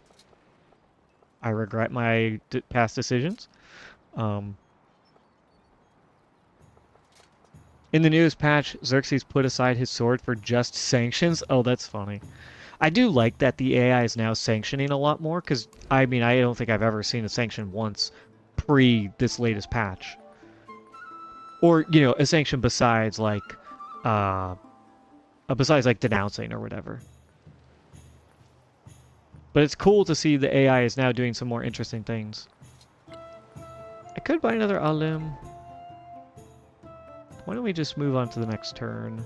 I regret my past decisions. In the newest patch, Xerxes put aside his sword for just sanctions. Oh, that's funny. I do like that the AI is now sanctioning a lot more, because, I mean, I don't think I've ever seen a sanction once pre this latest patch. Or, a sanction besides, like, denouncing or whatever. But it's cool to see the AI is now doing some more interesting things. I could buy another Alim. Why don't we just move on to the next turn?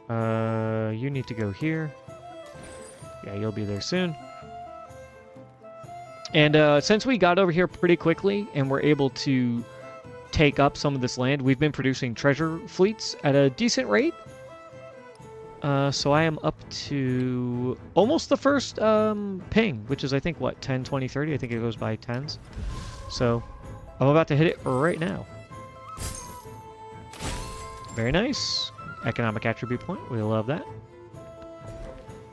You need to go here. Yeah, you'll be there soon. And since we got over here pretty quickly and we're able to take up some of this land, we've been producing treasure fleets at a decent rate. So I am up to almost the first ping, which is, I think, what, 10, 20, 30? I think it goes by tens. So I'm about to hit it right now. Very nice. Economic attribute point. We love that.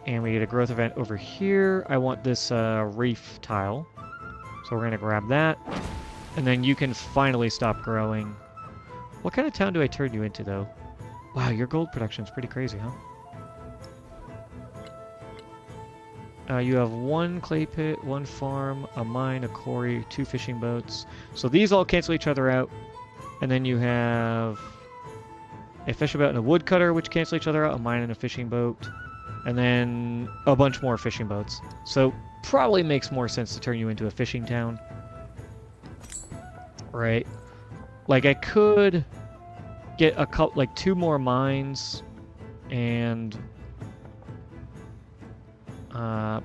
And we get a growth event over here. I want this reef tile. So we're going to grab that. And then you can finally stop growing. What kind of town do I turn you into, though? Wow, your gold production is pretty crazy, huh? You have one clay pit, one farm, a mine, a quarry, 2 fishing boats. So these all cancel each other out. And then you have a fishing boat and a woodcutter, which cancel each other out, a mine and a fishing boat. And then a bunch more fishing boats. So probably makes more sense to turn you into a fishing town. Right? Like, I could get a couple, like 2 more mines and...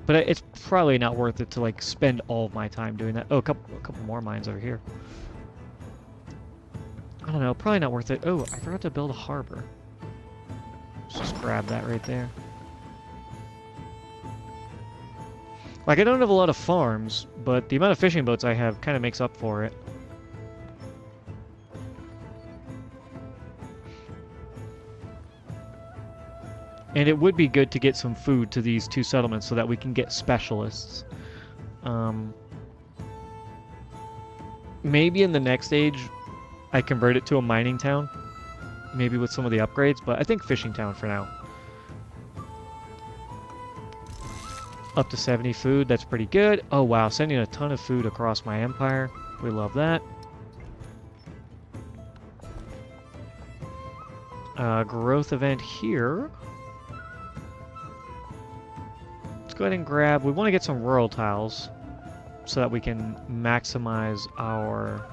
but it's probably not worth it to, like, spend all of my time doing that. Oh, a couple more mines over here. I don't know, probably not worth it. Oh, I forgot to build a harbor. Let's just grab that right there. Like, I don't have a lot of farms, but the amount of fishing boats I have kind of makes up for it. And it would be good to get some food to these 2 settlements so that we can get specialists. Maybe in the next age, I convert it to a mining town. Maybe with some of the upgrades, but I think fishing town for now. Up to 70 food, that's pretty good. Oh wow, sending a ton of food across my empire. We love that. Growth event here. Let's go ahead and grab, we want to get some rural tiles so that we can maximize our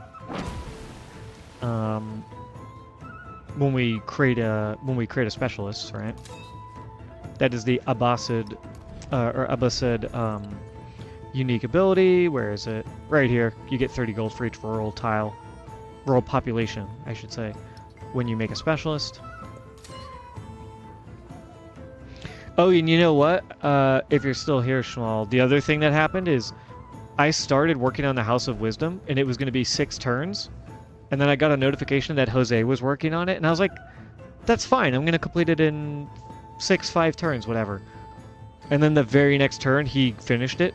when we create a specialist, right? That is the Abbasid unique ability. Where is it? Right here. You get 30 gold for each rural tile. Rural population, I should say, when you make a specialist. Oh, and you know what? If you're still here, Schmal, the other thing that happened is I started working on the House of Wisdom, and it was going to be 6 turns. And then I got a notification that Jose was working on it, and I was like, that's fine. I'm going to complete it in 5 turns, whatever. And then the very next turn, he finished it.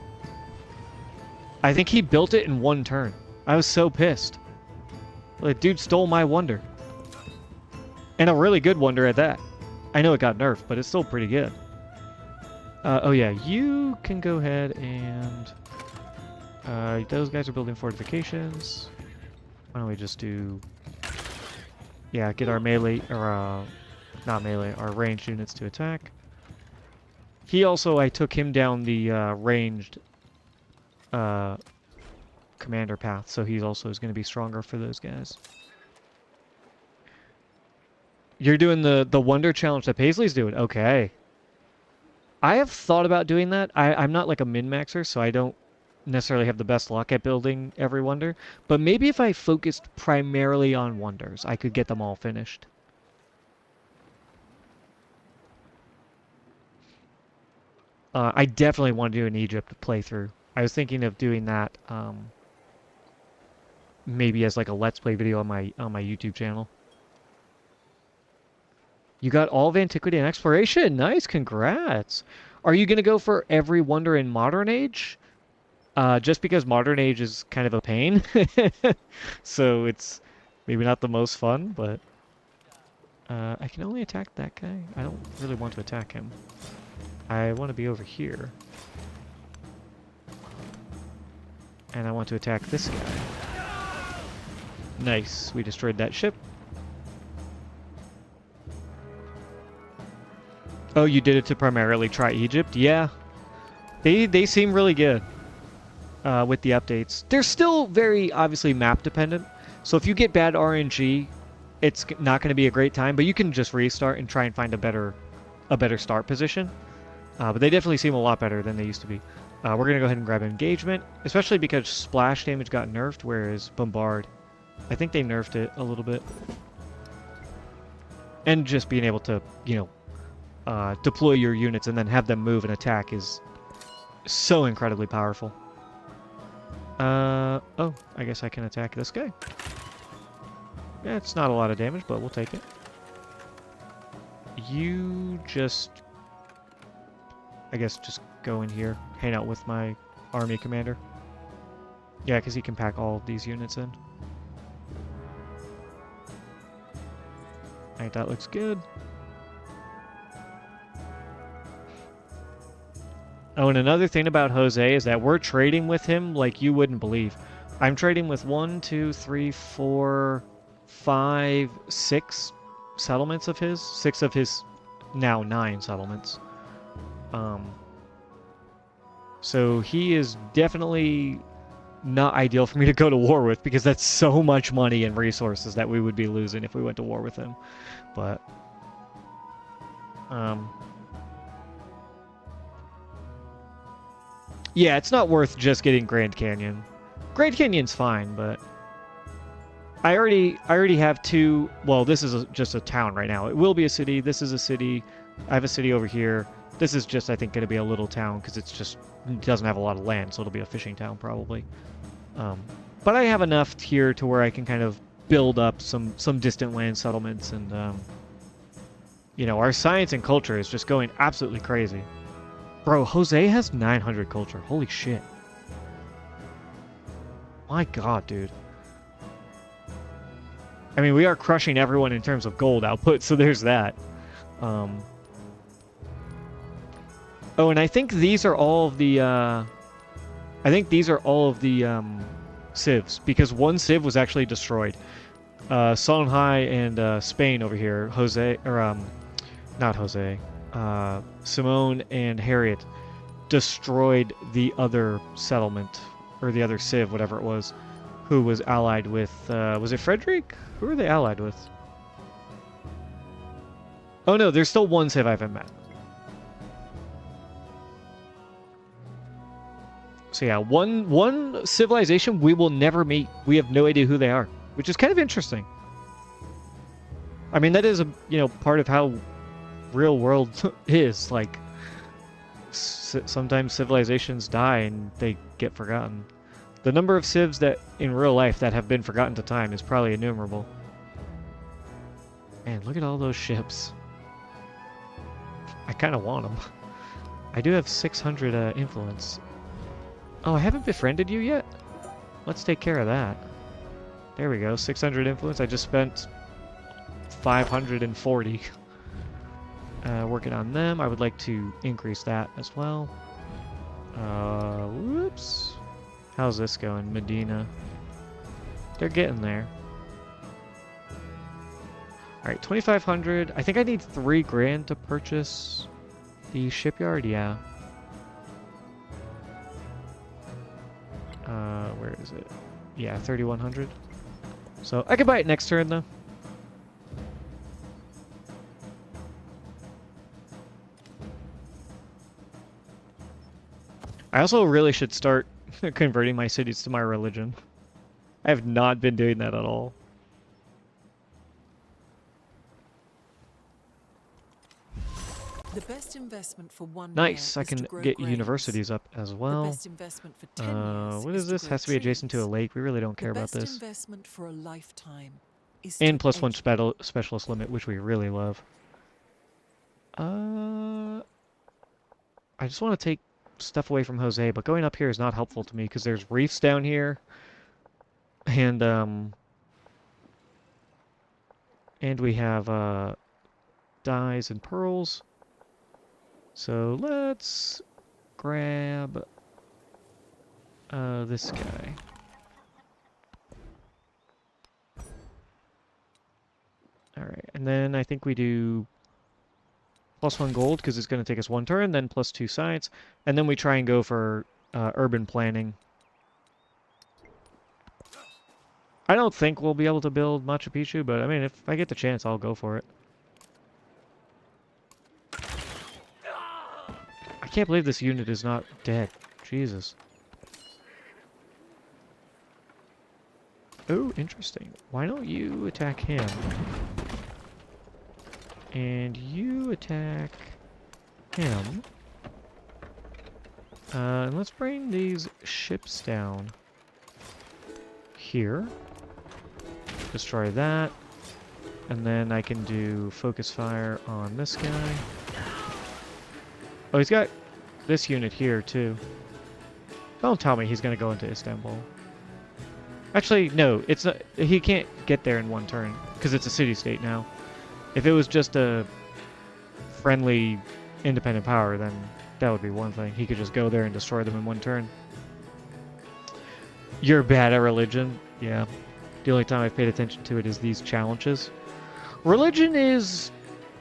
I think he built it in 1 turn. I was so pissed. Like, dude stole my wonder. And a really good wonder at that. I know it got nerfed, but it's still pretty good. Oh yeah, you can go ahead and... those guys are building fortifications. Why don't we just do... Yeah, get our melee, or not melee, our ranged units to attack. He also, I took him down the ranged commander path, so he's also is going to be stronger for those guys. You're doing the Wonder Challenge that Paisley's doing? Okay. I have thought about doing that. I'm not like a min-maxer, so I don't necessarily have the best luck at building every wonder. But maybe if I focused primarily on wonders, I could get them all finished. I definitely want to do an Egypt playthrough. I was thinking of doing that maybe as like a Let's Play video on my YouTube channel. You got all of Antiquity and Exploration. Nice, congrats. Are you going to go for every wonder in Modern Age? Just because Modern Age is kind of a pain. So it's maybe not the most fun, but I can only attack that guy. I don't really want to attack him. I want to be over here. And I want to attack this guy. Nice, we destroyed that ship. Oh, you did it to primarily try Egypt? Yeah. They seem really good with the updates. They're still very obviously map dependent. So if you get bad RNG, it's not going to be a great time, but you can just restart and try and find a better start position. But they definitely seem a lot better than they used to be. We're going to go ahead and grab engagement, especially because splash damage got nerfed, whereas bombard, I think they nerfed it a little bit. And just being able to, you know, deploy your units and then have them move and attack is so incredibly powerful. Oh, I guess I can attack this guy. Yeah, it's not a lot of damage, but we'll take it. You just, I guess, just go in here, hang out with my army commander. Yeah, because he can pack all of these units in. Alright, that looks good. Oh, and another thing about Jose is that we're trading with him like you wouldn't believe. I'm trading with 1, 2, 3, 4, 5, 6 settlements of his. 6 of his now 9 settlements. So he is definitely not ideal for me to go to war with because that's so much money and resources that we would be losing if we went to war with him. But yeah, it's not worth just getting Grand Canyon. Grand Canyon's fine, but I already have 2. Well, this is just a town right now. It will be a city. This is a city. I have a city over here. This is just, I think, going to be a little town because it doesn't have a lot of land, so it'll be a fishing town probably. But I have enough here to where I can kind of build up some distant land settlements, and you know, our science and culture is just going absolutely crazy. Bro, Jose has 900 culture. Holy shit. My god, dude. I mean, we are crushing everyone in terms of gold output, so there's that. Oh, and I think these are all of the, civs, because one civ was actually destroyed. Songhai and Spain over here, not Jose, Simone and Harriet destroyed the other settlement, or the other civ, whatever it was, who was allied with, was it Frederick? Who are they allied with? Oh no, there's still one civ I haven't met. So yeah, one civilization we will never meet. We have no idea who they are, which is kind of interesting. I mean, that is a, you know, part of how real world is. Like, sometimes civilizations die and they get forgotten. The number of civs that in real life that have been forgotten to time is probably innumerable. Man, look at all those ships. I kind of want them. I do have 600 influence. Oh, I haven't befriended you yet? Let's take care of that. There we go, 600 influence. I just spent 540 working on them. I would like to increase that as well. Whoops. How's this going? Medina. They're getting there. Alright, 2,500. I think I need 3 grand to purchase The shipyard, yeah. Where is it? Yeah, 3,100. So I could buy it next turn though. I also really should start converting my cities to my religion. I have not been doing that at all. The best investment for 1 Nice, year I is can to grow get grains. universities up as The well. best investment for 10 years What is this? to Has to grow be adjacent to a trees. lake. We really don't care The about best this. investment for a lifetime is And to +1 specialist limit, which we really love. I just want to take stuff away from Jose, but going up here is not helpful to me because there's reefs down here. And we have dyes and pearls. So let's grab this guy. Alright, and then I think we do +1 gold because it's going to take us 1 turn, then +2 science, and then we try and go for urban planning. I don't think we'll be able to build Machu Picchu, but I mean, if I get the chance, I'll go for it. I can't believe this unit is not dead. Jesus. Oh, interesting. Why don't you attack him? And you attack him. And let's bring these ships down here. Destroy that. And then I can do focus fire on this guy. Oh, he's got this unit here, too. Don't tell me he's going to go into Istanbul. Actually, no, it's not. He can't get there in 1 turn, because it's a city-state now. If it was just a friendly, independent power, then that would be one thing. He could just go there and destroy them in 1 turn. You're bad at religion? Yeah. The only time I've paid attention to it is these challenges. Religion is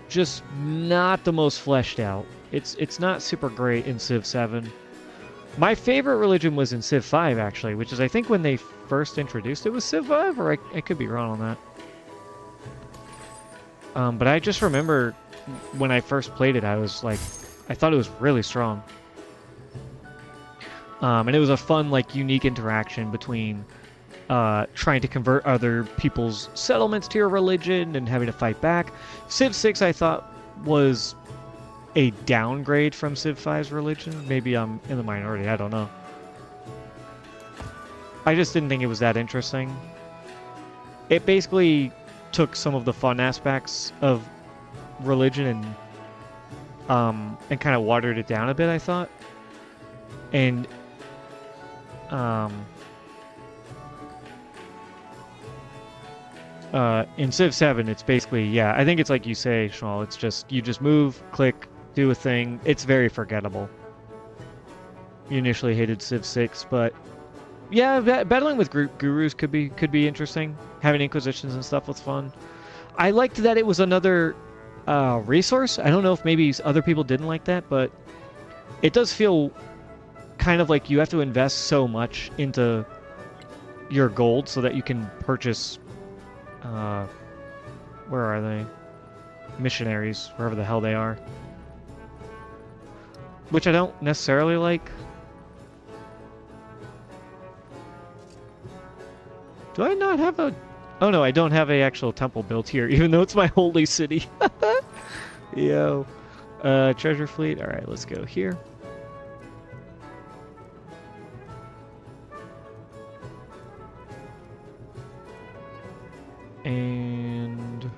just not the most fleshed out. It's not super great in Civ 7. My favorite religion was in Civ 5, actually, which is, I think, when they first introduced it was Civ 5, or I could be wrong on that. But I just remember when I first played it, I was like, I thought it was really strong. And it was a fun, like, unique interaction between trying to convert other people's settlements to your religion and having to fight back. Civ 6, I thought, was a downgrade from Civ 5's religion. Maybe I'm in the minority, I don't know. I just didn't think it was that interesting. It basically took some of the fun aspects of religion and kind of watered it down a bit, I thought. And in Civ 7, it's basically, yeah, I think it's like you say, Shmuel, it's just, you just move, click, do a thing. It's very forgettable. You initially hated Civ 6, but yeah, battling with gurus could be interesting. Having inquisitions and stuff was fun. I liked that it was another resource. I don't know if maybe other people didn't like that, but it does feel kind of like you have to invest so much into your gold so that you can purchase where are they? Missionaries, wherever the hell they are. Which I don't necessarily like. Do I not have a... Oh no, I don't have a actual temple built here, even though it's my holy city. Yo. Treasure fleet. Alright, let's go here. And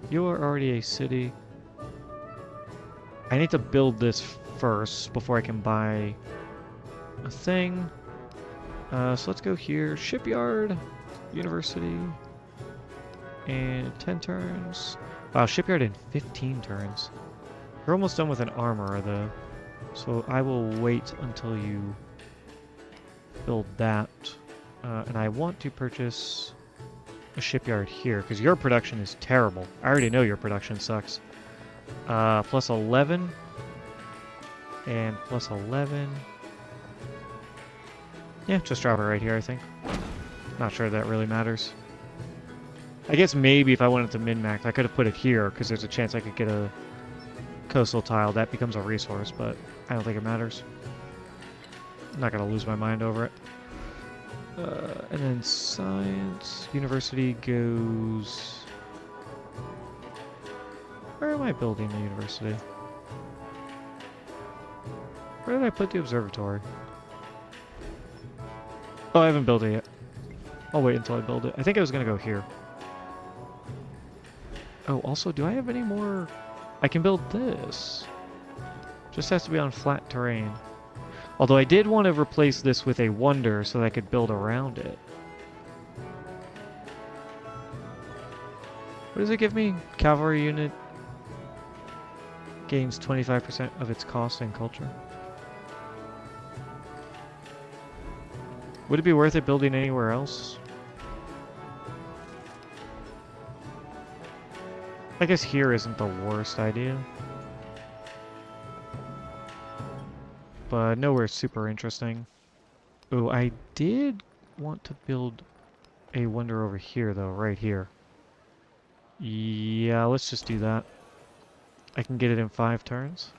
you are already a city. I need to build this first before I can buy a thing. So let's go here. Shipyard, university, and 10 turns. Wow, shipyard in 15 turns. We're almost done with an armorer though, so I will wait until you build that. And I want to purchase a shipyard here, because your production is terrible. I already know your production sucks. Plus 11. And plus 11. Yeah, just drop it right here, I think. Not sure that really matters. I guess maybe if I wanted to min-max, I could have put it here, because there's a chance I could get a coastal tile. That becomes a resource, but I don't think it matters. I'm not going to lose my mind over it. And then science, university goes... Where am I building the university? Where did I put the observatory? Oh, I haven't built it yet. I'll wait until I build it. I think I was going to go here. Oh, also, do I have any more? I can build this. Just has to be on flat terrain. Although I did want to replace this with a wonder so that I could build around it. What does it give me? Cavalry unit gains 25% of its cost and culture. Would it be worth it building anywhere else? I guess here isn't the worst idea. But nowhere super interesting. Oh, I did want to build a wonder over here, though, right here. Yeah, let's just do that. I can get it in 5 turns.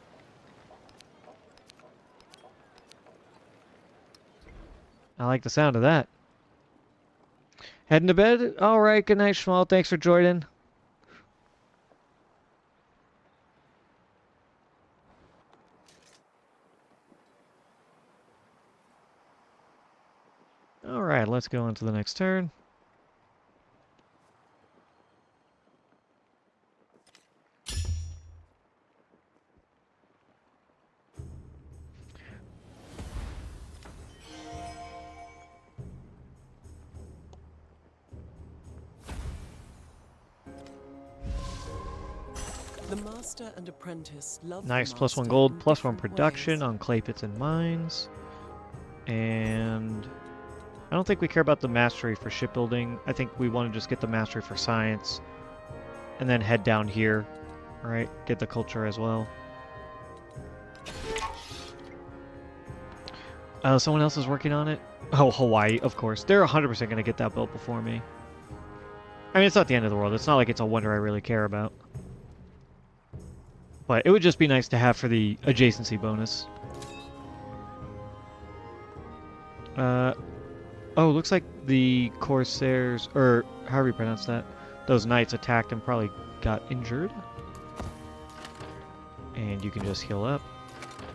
I like the sound of that. Heading to bed? Alright, good night, Schmal. Thanks for joining. Alright, let's go on to the next turn. The master and apprentice love Nice, the +1 master gold, in +1 different production ways. on clay pits and mines. And I don't think we care about the mastery for shipbuilding. I think we want to just get the mastery for science. And then head down here, right? Get the culture as well. Someone else is working on it? Oh, Hawaii, of course. They're 100% going to get that built before me. I mean, it's not the end of the world. It's not like it's a wonder I really care about. But it would just be nice to have for the adjacency bonus. Oh, looks like the Corsairs, or however you pronounce that, those knights attacked and probably got injured. And you can just heal up.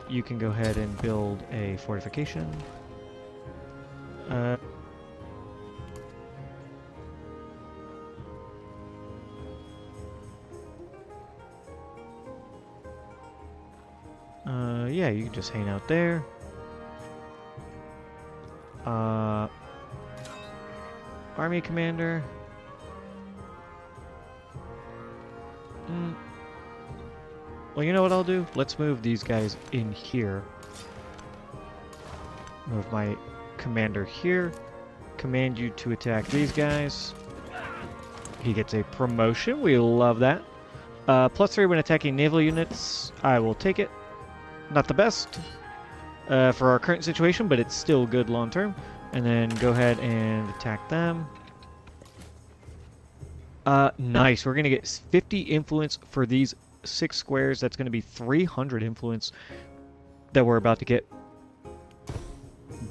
You can go ahead and build a fortification. Yeah, you can just hang out there. Army commander. Well, you know what I'll do? Let's move these guys in here. Move my commander here. Command you to attack these guys. He gets a promotion. We love that. +3 when attacking naval units. I will take it. Not the best for our current situation, but it's still good long term. And then go ahead and attack them. Nice. We're going to get 50 influence for these 6 squares. That's going to be 300 influence that we're about to get.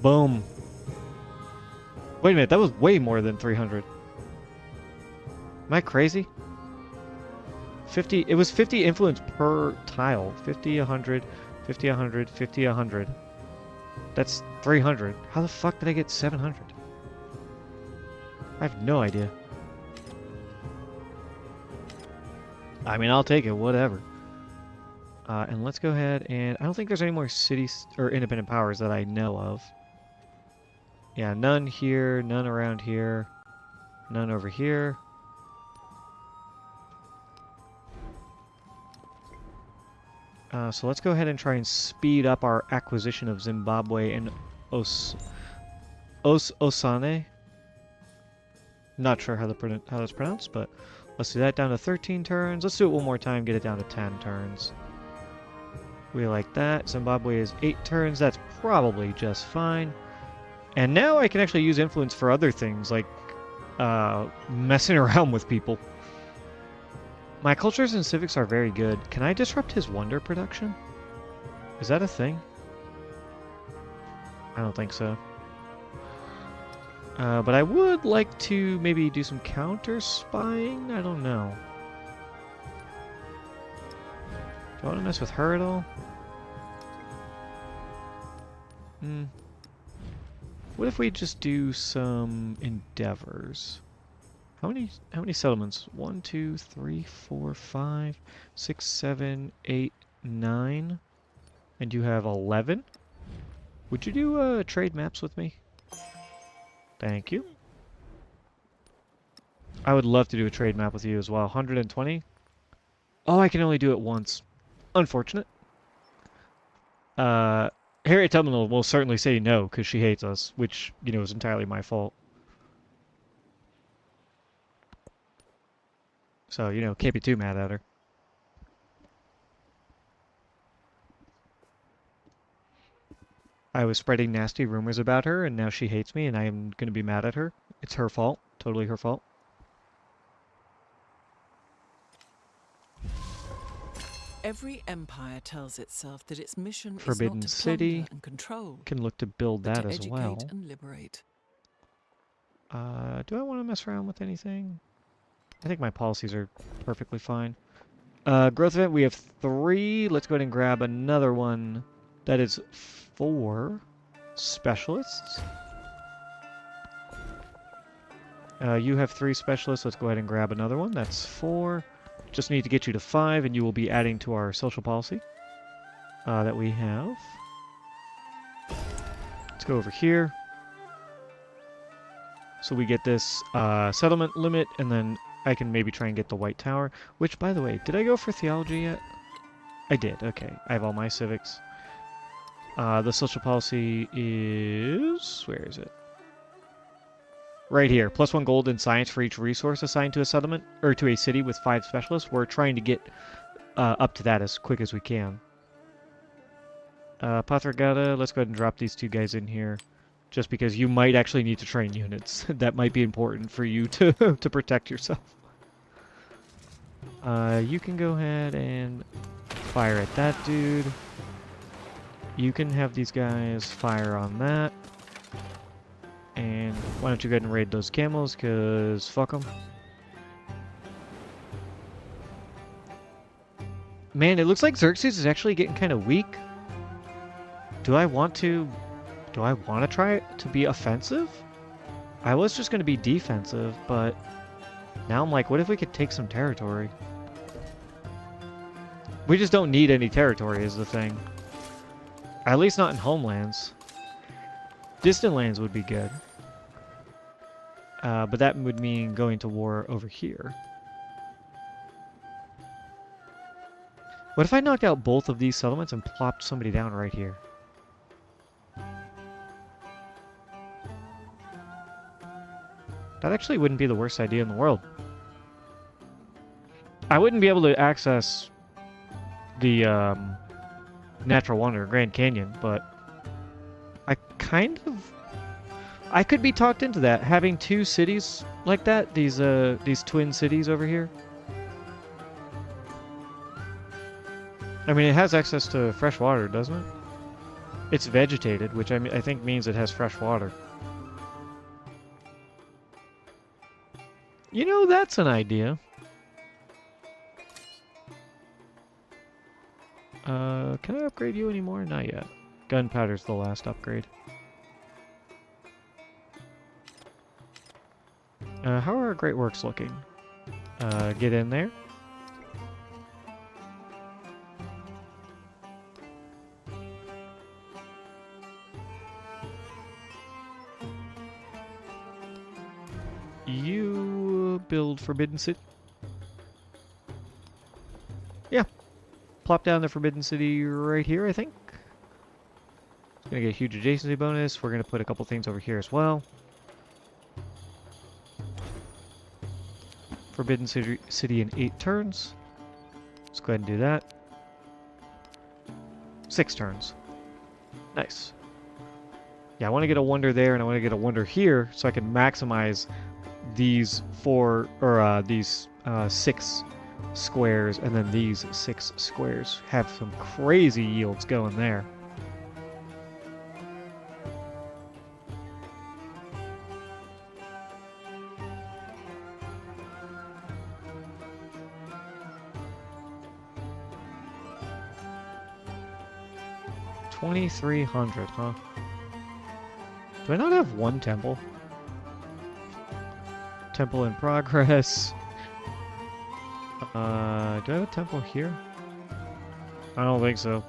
Boom. Wait a minute. That was way more than 300. Am I crazy? 50. It was 50 influence per tile. 50, 100, 50, 100, 50, 100. That's 300. How the fuck did I get 700? I have no idea. I mean, I'll take it, whatever. And let's go ahead and... I don't think there's any more cities or independent powers that I know of. Yeah, none here, none around here, none over here. So let's go ahead and try and speed up our acquisition of Zimbabwe and Osane. Not sure how that's pronounced, but let's do that down to 13 turns. Let's do it one more time, get it down to 10 turns. We like that. Zimbabwe is 8 turns. That's probably just fine. And now I can actually use influence for other things, like messing around with people. My cultures and civics are very good. Can I disrupt his wonder production? Is that a thing? I don't think so. But I would like to maybe do some counter spying. I don't know. Do I want to mess with her at all? What if we just do some endeavors? How many settlements? 1, 2, 3, 4, 5, 6, 7, 8, 9. And you have 11? Would you do trade maps with me? Thank you. I would love to do a trade map with you as well. 120? Oh, I can only do it once. Unfortunate. Harriet Tubman will certainly say no because she hates us, which, you know, is entirely my fault. So, you know, can't be too mad at her. I was spreading nasty rumors about her, and now she hates me, and I am going to be mad at her. It's her fault. Totally her fault. Every empire tells itself that its mission Forbidden is not to City. plunder and control, Can look to build but that to as educate well. and liberate. Do I want to mess around with anything? I think my policies are perfectly fine. Growth event, we have 3. Let's go ahead and grab another one. That is 4 specialists. You have 3 specialists. Let's go ahead and grab another one. That's 4. Just need to get you to 5, and you will be adding to our social policy that we have. Let's go over here. So we get this settlement limit, and then I can maybe try and get the White Tower. Which, by the way, did I go for theology yet? I did. Okay, I have all my civics. The social policy is... where is it? Right here. +1 gold in science for each resource assigned to a settlement, or to a city with 5 specialists. We're trying to get up to that as quick as we can. Patragata, let's go ahead and drop these 2 guys in here. Just because you might actually need to train units. That might be important for you to, to protect yourself. You can go ahead and fire at that dude. You can have these guys fire on that. And why don't you go ahead and raid those camels, because fuck them. Man, it looks like Xerxes is actually getting kind of weak. Do I want to try to be offensive? I was just going to be defensive, but now I'm like, what if we could take some territory? We just don't need any territory is the thing. At least not in homelands. Distant lands would be good. But that would mean going to war over here. What if I knocked out both of these settlements and plopped somebody down right here? That actually wouldn't be the worst idea in the world. I wouldn't be able to access the natural wonder, Grand Canyon, but I could be talked into that, having 2 cities like that, these twin cities over here. I mean, it has access to fresh water, doesn't it? It's vegetated, which I think means it has fresh water. You know, that's an idea. Can I upgrade you anymore? Not yet. Gunpowder's the last upgrade. How are our great works looking? Get in there. You build Forbidden City. Yeah. Plop down the Forbidden City right here, I think. It's gonna get a huge adjacency bonus. We're gonna put a couple things over here as well. Forbidden City in 8 turns. Let's go ahead and do that. 6 turns. Nice. Yeah, I want to get a wonder there, and I want to get a wonder here, so I can maximize these 6 squares, and then these 6 squares. Have some crazy yields going there. $2,300, huh? Do I not have one temple? Temple in progress. Do I have a temple here? I don't think so.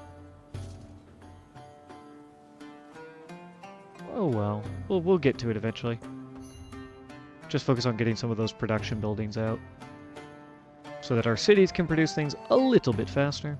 Oh well. We'll get to it eventually. Just focus on getting some of those production buildings out, so that our cities can produce things a little bit faster.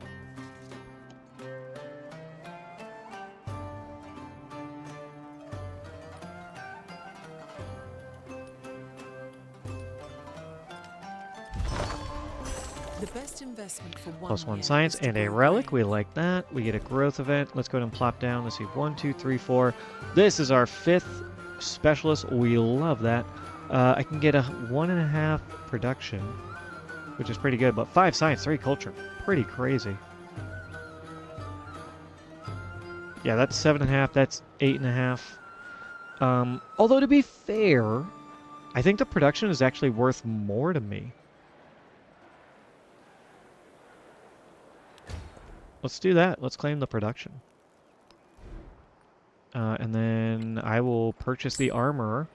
The best investment for +1 year science is to and a grow relic. We grain. like that. We get a growth event. Let's go ahead and plop down. Let's see. 1, 2, 3, 4. This is our 5th specialist. We love that. I can get a 1.5 production, which is pretty good. But 5 science, 3 culture. Pretty crazy. Yeah, that's 7.5. That's 8.5. Although to be fair, I think the production is actually worth more to me. Let's do that. Let's claim the production. And then I will purchase the armor.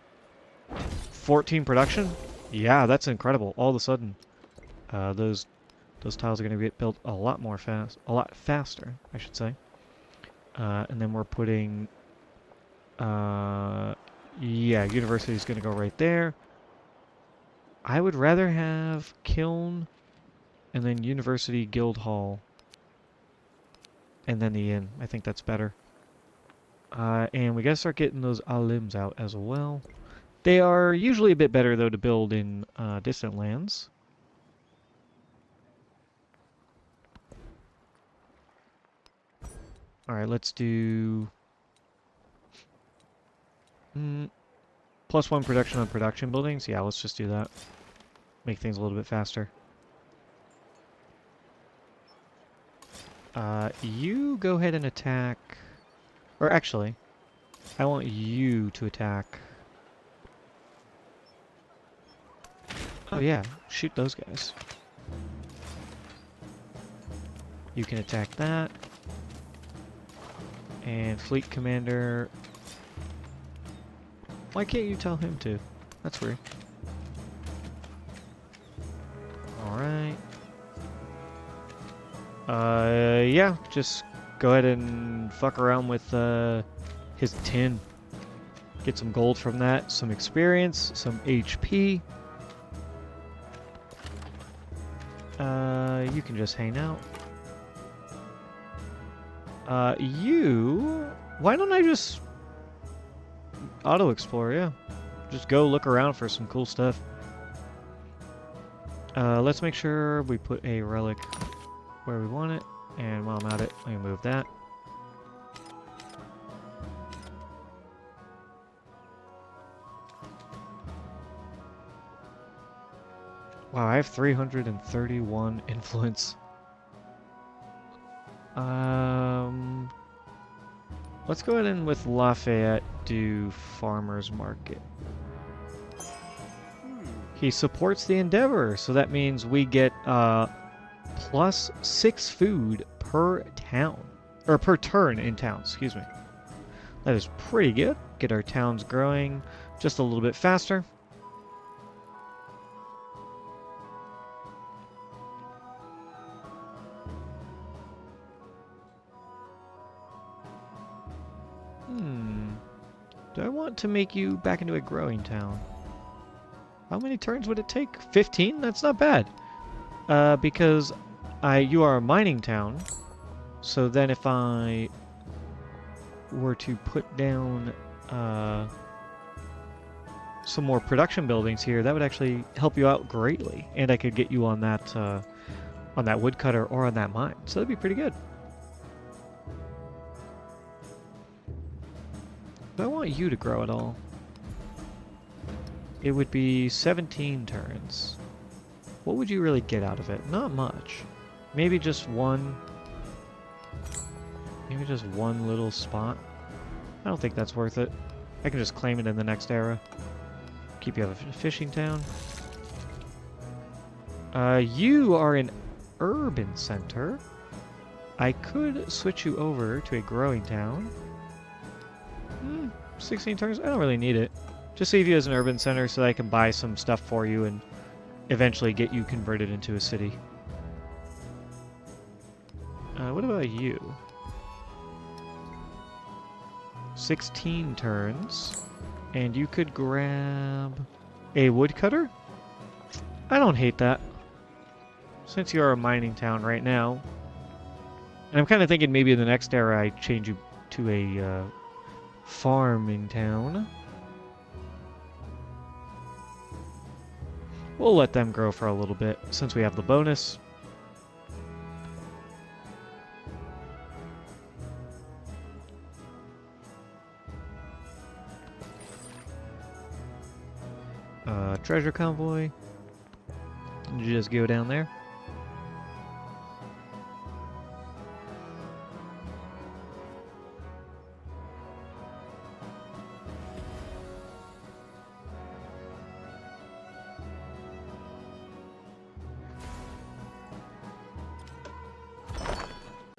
14 production? Yeah, that's incredible. All of a sudden, those tiles are going to get built a lot faster, I should say. And then we're putting, yeah, university is going to go right there. I would rather have Kiln and then University Guild Hall. And then the inn. I think that's better. And we gotta start getting those alims out as well. They are usually a bit better, though, to build in distant lands. Alright, let's do... +1 production on production buildings. Yeah, let's just do that. Make things a little bit faster. You go ahead and attack... Or actually, I want you to attack... Oh yeah, shoot those guys. You can attack that. And Fleet Commander... Why can't you tell him to? That's weird. Alright. Yeah, just go ahead and fuck around with his tin. Get some gold from that, some experience, some HP. You can just hang out. Why don't I just auto-explore, yeah. Just go look around for some cool stuff. Let's make sure we put a relic where we want it, and while I'm at it, let me move that. Wow, I have 331 influence. Let's go ahead and with Lafayette do Farmer's Market. He supports the endeavor, so that means we get +6 food per town, or per turn in town, excuse me. That is pretty good. Get our towns growing just a little bit faster. Do I want to make you back into a growing town? How many turns would it take? 15? That's not bad. Because you are a mining town. So then if I were to put down some more production buildings here, that would actually help you out greatly. And I could get you on that woodcutter or on that mine. So that'd be pretty good. Do I want you to grow at all? It would be 17 turns. What would you really get out of it? Not much. Maybe just one... Maybe just one little spot. I don't think that's worth it. I can just claim it in the next era. Keep you out of a fishing town. You are an urban center. I could switch you over to a growing town. 16 turns? I don't really need it. Just leave you as an urban center so that I can buy some stuff for you and eventually get you converted into a city. What about you? 16 turns. And you could grab a woodcutter? I don't hate that. Since you are a mining town right now. And I'm kind of thinking maybe in the next era I change you to a farming town. We'll let them grow for a little bit since we have the bonus. Treasure convoy. You just go down there.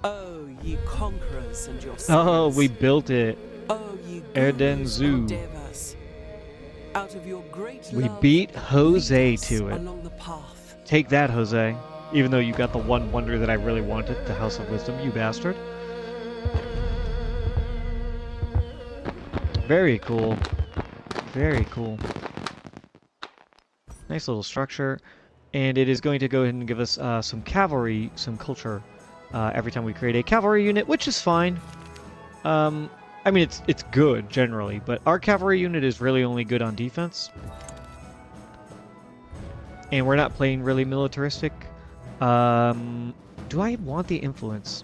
Oh, ye conquerors and your Oh, sons. we built it. Oh, ye Erden gurus Zoo. and devas. Out of your great We love, beat Jose lead us to it. along the path. Take that, Jose. Even though you got the one wonder that I really wanted, the House of Wisdom, you bastard. Very cool. Very cool. Nice little structure. And it is going to go ahead and give us some cavalry, some culture, every time we create a cavalry unit, which is fine. I mean, it's good, generally, but our cavalry unit is really only good on defense. And we're not playing really militaristic. Do I want the influence?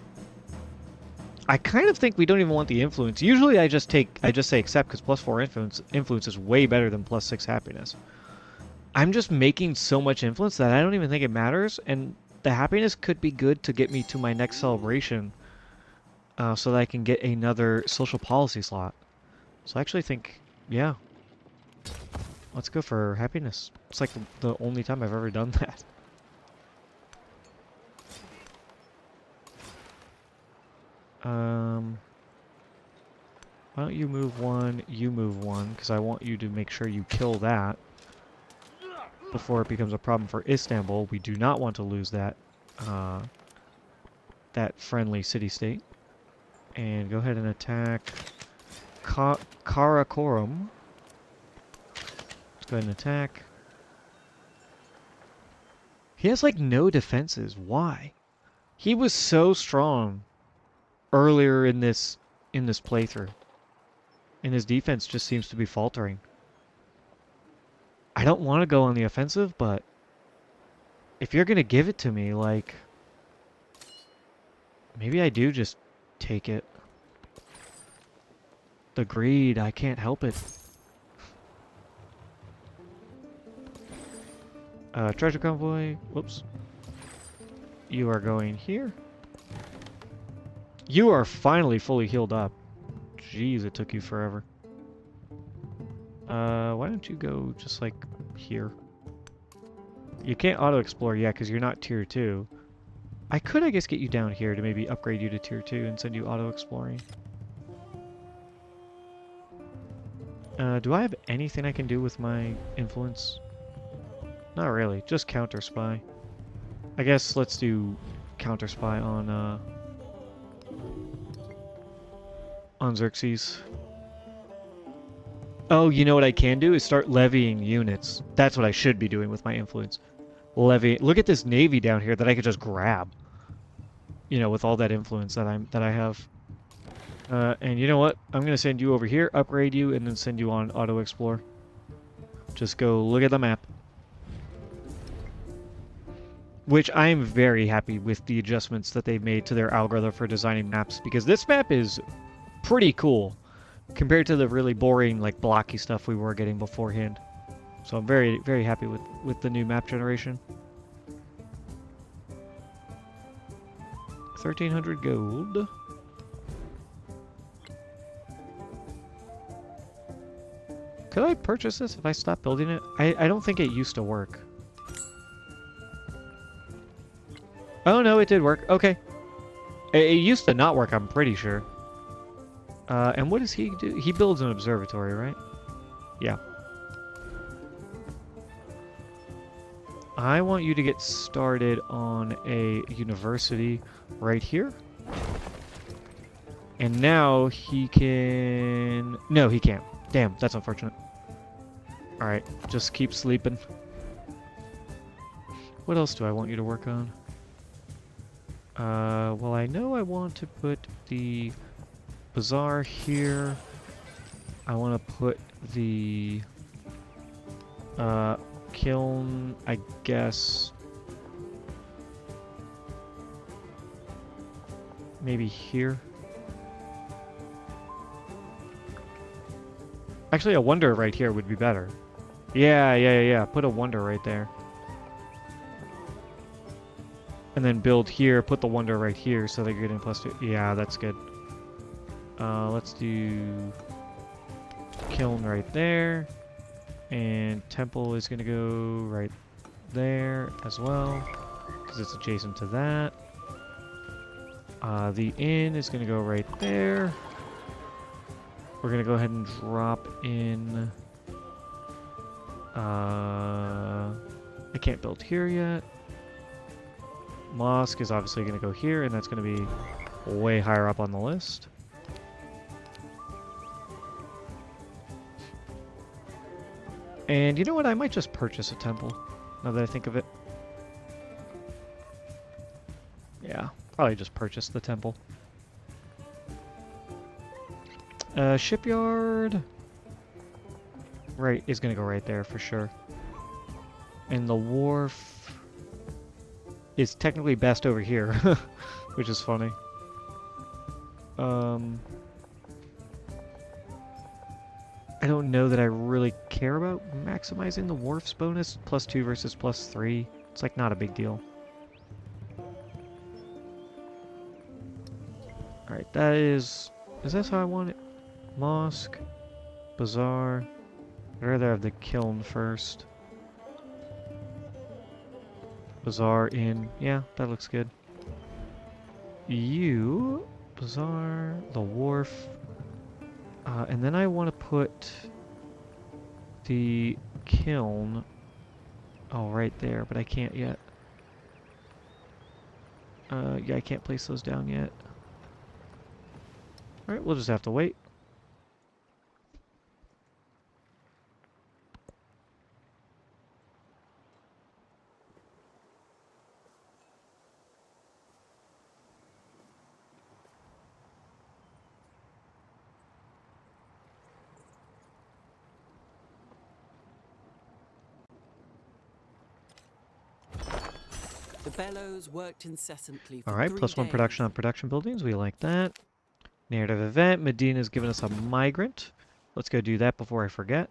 I kind of think we don't even want the influence. Usually I just say accept because +4 influence is way better than +6 happiness. I'm just making so much influence that I don't even think it matters, and the happiness could be good to get me to my next celebration, so that I can get another social policy slot. So I actually think, yeah, let's go for happiness. It's like the only time I've ever done that. Why don't you move one, because I want you to make sure you kill that before it becomes a problem for Istanbul. We do not want to lose that, that friendly city-state. And go ahead and attack Karakorum. Let's go ahead and attack. He has like no defenses. Why? He was so strong earlier in this playthrough. And his defense just seems to be faltering. I don't want to go on the offensive, but if you're going to give it to me, like, maybe I do just take it. The greed, I can't help it. Treasure convoy, whoops. You are going here. You are finally fully healed up. Jeez, it took you forever. Why don't you go just like here? You can't auto-explore yet because you're not tier 2. I could, I guess, get you down here to maybe upgrade you to tier 2 and send you auto-exploring. Do I have anything I can do with my influence? Not really, just counter spy. I guess let's do counter spy on Xerxes. Oh, you know what I can do is start levying units. That's what I should be doing with my influence. Levy. Look at this navy down here that I could just grab. You know, with all that influence that I have. And you know what? I'm gonna send you over here, upgrade you, and then send you on auto explore. Just go look at the map. Which I am very happy with the adjustments that they've made to their algorithm for designing maps, because this map is pretty cool. compared to the really boring, like, blocky stuff we were getting beforehand. So I'm very, very happy with the new map generation. 1,300 gold. Could I purchase this if I stop building it? I don't think it used to work. Oh no, it did work. Okay. It used to not work, I'm pretty sure. And what does he do? He builds an observatory, right? Yeah. I want you to get started on a university right here. And now he can... No, he can't. Damn, that's unfortunate. Alright, just keep sleeping. What else do I want you to work on? Well, I know I want to put the bazaar here. I want to put the kiln, I guess, maybe here. Actually, a wonder right here would be better. Yeah. Put a wonder right there. And then build here, put the wonder right here so that you're getting +2. Yeah, that's good. Let's do kiln right there. And temple is going to go right there as well, because it's adjacent to that. The inn is going to go right there. We're going to go ahead and drop in... I can't build here yet. Mosque is obviously going to go here, and that's going to be way higher up on the list. And you know what? I might just purchase a temple, now that I think of it. Yeah, probably just purchase the temple. Shipyard... Right, is going to go right there for sure. And the wharf... is technically best over here, which is funny. I don't know that I really care about maximizing the wharf's bonus. +2 versus +3. It's like not a big deal. Alright, that is... Is that how I want it? Mosque. Bazaar. I'd rather have the kiln first. Bazaar in. Yeah, that looks good. You... Bazaar. The wharf. And then I want to put the kiln, right there, but I can't yet. Yeah, I can't place those down yet. Alright, we'll just have to wait. The bellows worked incessantly for Alright, 3 +1 days. production on production buildings. We like that. Narrative event. Medina's given us a migrant. Let's go do that before I forget.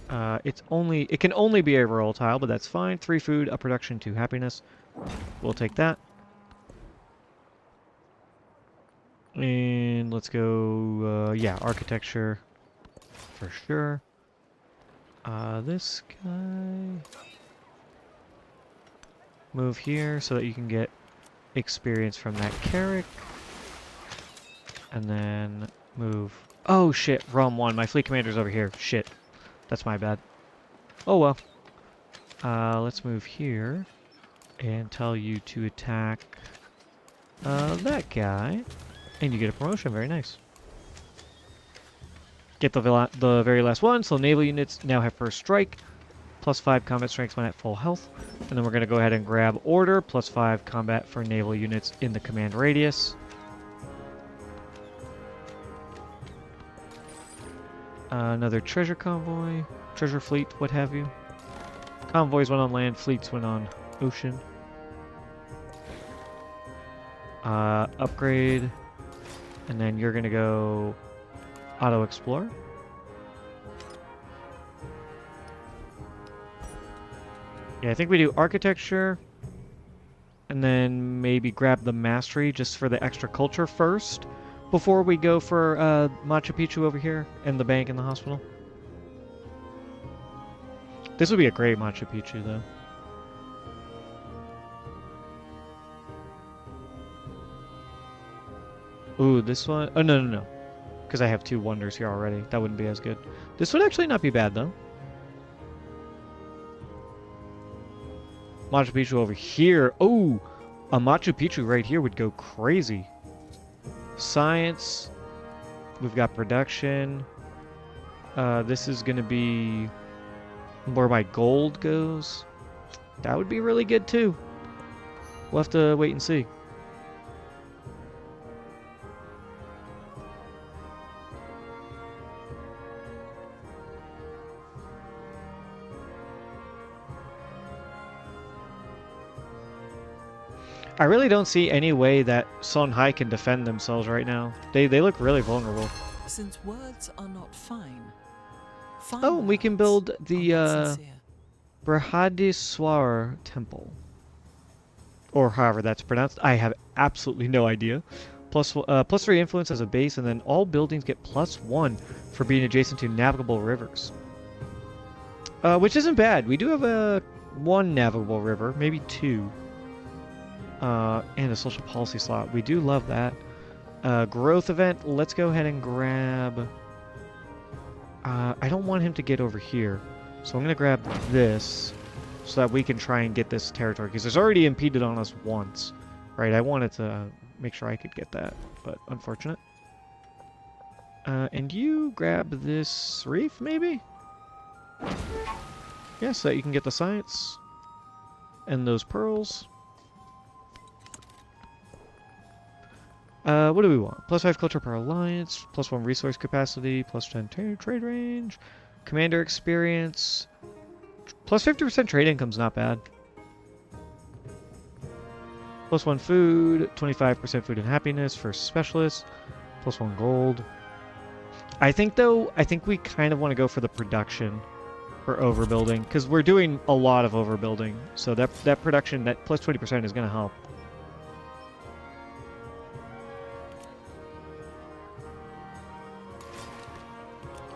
It can only be a rural tile, but that's fine. 3 food, a production, 2 happiness. We'll take that. And let's go, yeah, architecture for sure. This guy... Move here so that you can get experience from that carrick. And then move... Oh shit, Rome 1. My fleet commander's over here. Shit. That's my bad. Oh well. Let's move here and tell you to attack that guy. And you get a promotion. Very nice. Get the very last one. So naval units now have first strike. +5 combat strength when at full health. And then we're going to go ahead and grab order. +5 combat for naval units in the command radius. Another treasure convoy. Treasure fleet, what have you. Convoys went on land. Fleets went on ocean. Upgrade. And then you're going to go Auto explore. Yeah, I think we do architecture, and then maybe grab the mastery just for the extra culture first, before we go for Machu Picchu over here, and the bank and the hospital. This would be a great Machu Picchu, though. Ooh, this one... Oh, no, no, no. Because I have 2 wonders here already. That wouldn't be as good. This would actually not be bad, though. Machu Picchu over here. Oh, a Machu Picchu right here would go crazy. Science. We've got production. This is going to be where my gold goes. That would be really good, too. We'll have to wait and see. I really don't see any way that Songhai can defend themselves right now. They look really vulnerable. Since words are not fine. Oh, we can build the Brihadiswar Temple. Or however that's pronounced. I have absolutely no idea. Plus 3 influence as a base, and then all buildings get +1 for being adjacent to navigable rivers. Which isn't bad. We do have 1 navigable river, maybe 2. And a social policy slot. We do love that. Growth event. Let's go ahead and grab... I don't want him to get over here. So I'm going to grab this so that we can try and get this territory. Because there's already impeded on us once. Right, I wanted to make sure I could get that. But unfortunate. And you grab this reef, maybe? Yeah, so that you can get the science. And those pearls. What do we want? +5 culture per alliance, +1 resource capacity, +10 trade range, commander experience, +50% trade income's not bad. +1 food, 25% food and happiness for specialists, +1 gold. I think we kind of want to go for the production for overbuilding, because we're doing a lot of overbuilding, so that production, that +20% is going to help.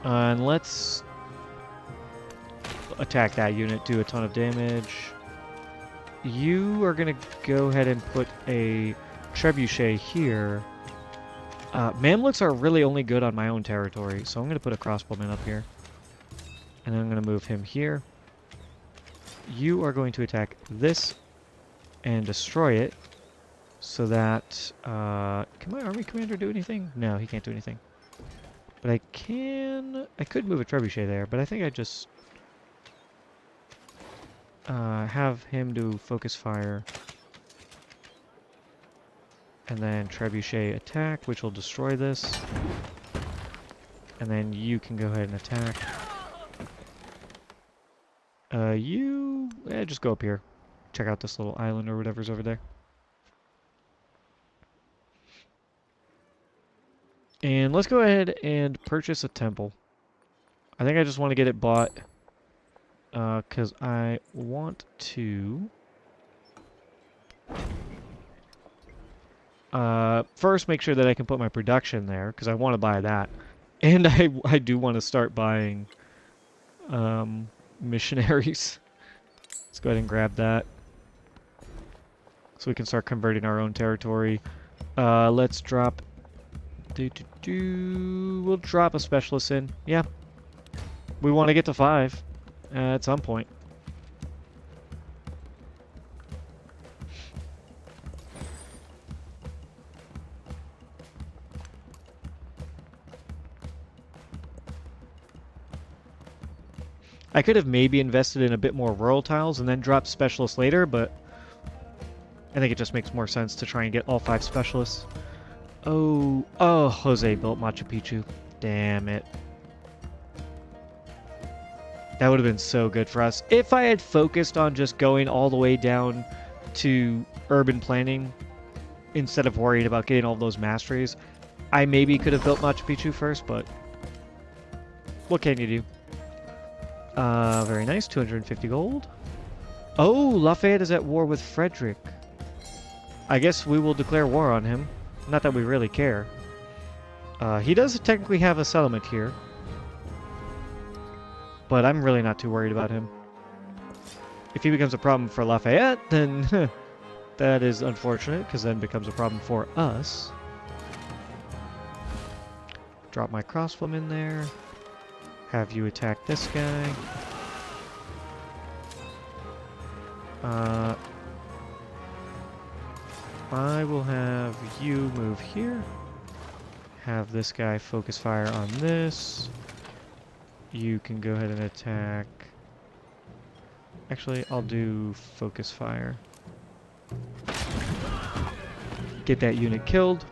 And let's attack that unit, do a ton of damage. You are going to go ahead and put a trebuchet here. Mamluks are really only good on my own territory, so I'm going to put a crossbowman up here. And then I'm going to move him here. You are going to attack this and destroy it so that... can my army commander do anything? No, he can't do anything. But I could move a trebuchet there, but I think I just have him do focus fire. And then trebuchet attack, which will destroy this. And then you can go ahead and attack. Just go up here. Check out this little island or whatever's over there. And let's go ahead and purchase a temple. I think I just want to get it bought. Because I want to... first make sure that I can put my production there, because I want to buy that. And I do want to start buying missionaries. Let's go ahead and grab that. So we can start converting our own territory. Let's drop... We'll drop a specialist in. Yeah. We want to get to 5 at some point. I could have maybe invested in a bit more rural tiles and then dropped specialists later, but I think it just makes more sense to try and get all 5 specialists. Oh, Jose built Machu Picchu. Damn it. That would have been so good for us. If I had focused on just going all the way down to urban planning, instead of worrying about getting all those masteries, I maybe could have built Machu Picchu first, but What can you do? Very nice. 250 gold. Oh, Lafayette is at war with Frederick. I guess we will declare war on him. Not that we really care. He does technically have a settlement here. But I'm really not too worried about him. If he becomes a problem for Lafayette, then that is unfortunate, because then it becomes a problem for us. Drop my crossbowmen there. Have you attack this guy. I will have you move here. Have this guy focus fire on this. You can go ahead and attack. Actually, I'll do focus fire. Get that unit killed.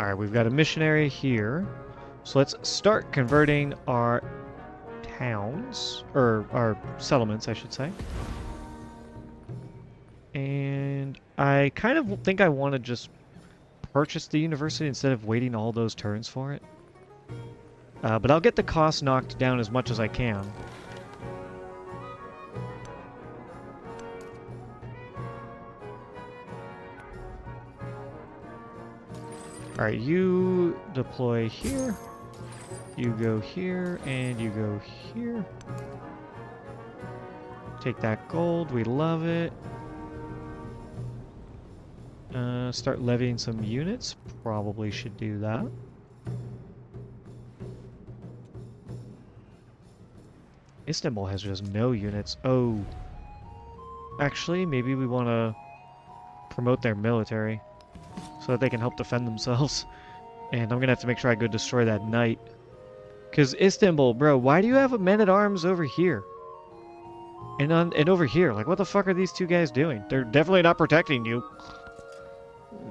Alright, we've got a missionary here. So let's start converting our towns, or our settlements, I should say. And I kind of think I want to just purchase the university instead of waiting all those turns for it. But I'll get the cost knocked down as much as I can. Alright, you deploy here. You go here, and you go here. Take that gold, we love it. Start levying some units. Probably should do that. Istanbul has just no units. Oh. Actually, maybe we want to promote their military so that they can help defend themselves. And I'm going to have to make sure I go destroy that knight. Because Istanbul, bro, why do you have a men-at-arms over here? And over here? Like, what the fuck are these two guys doing? They're definitely not protecting you.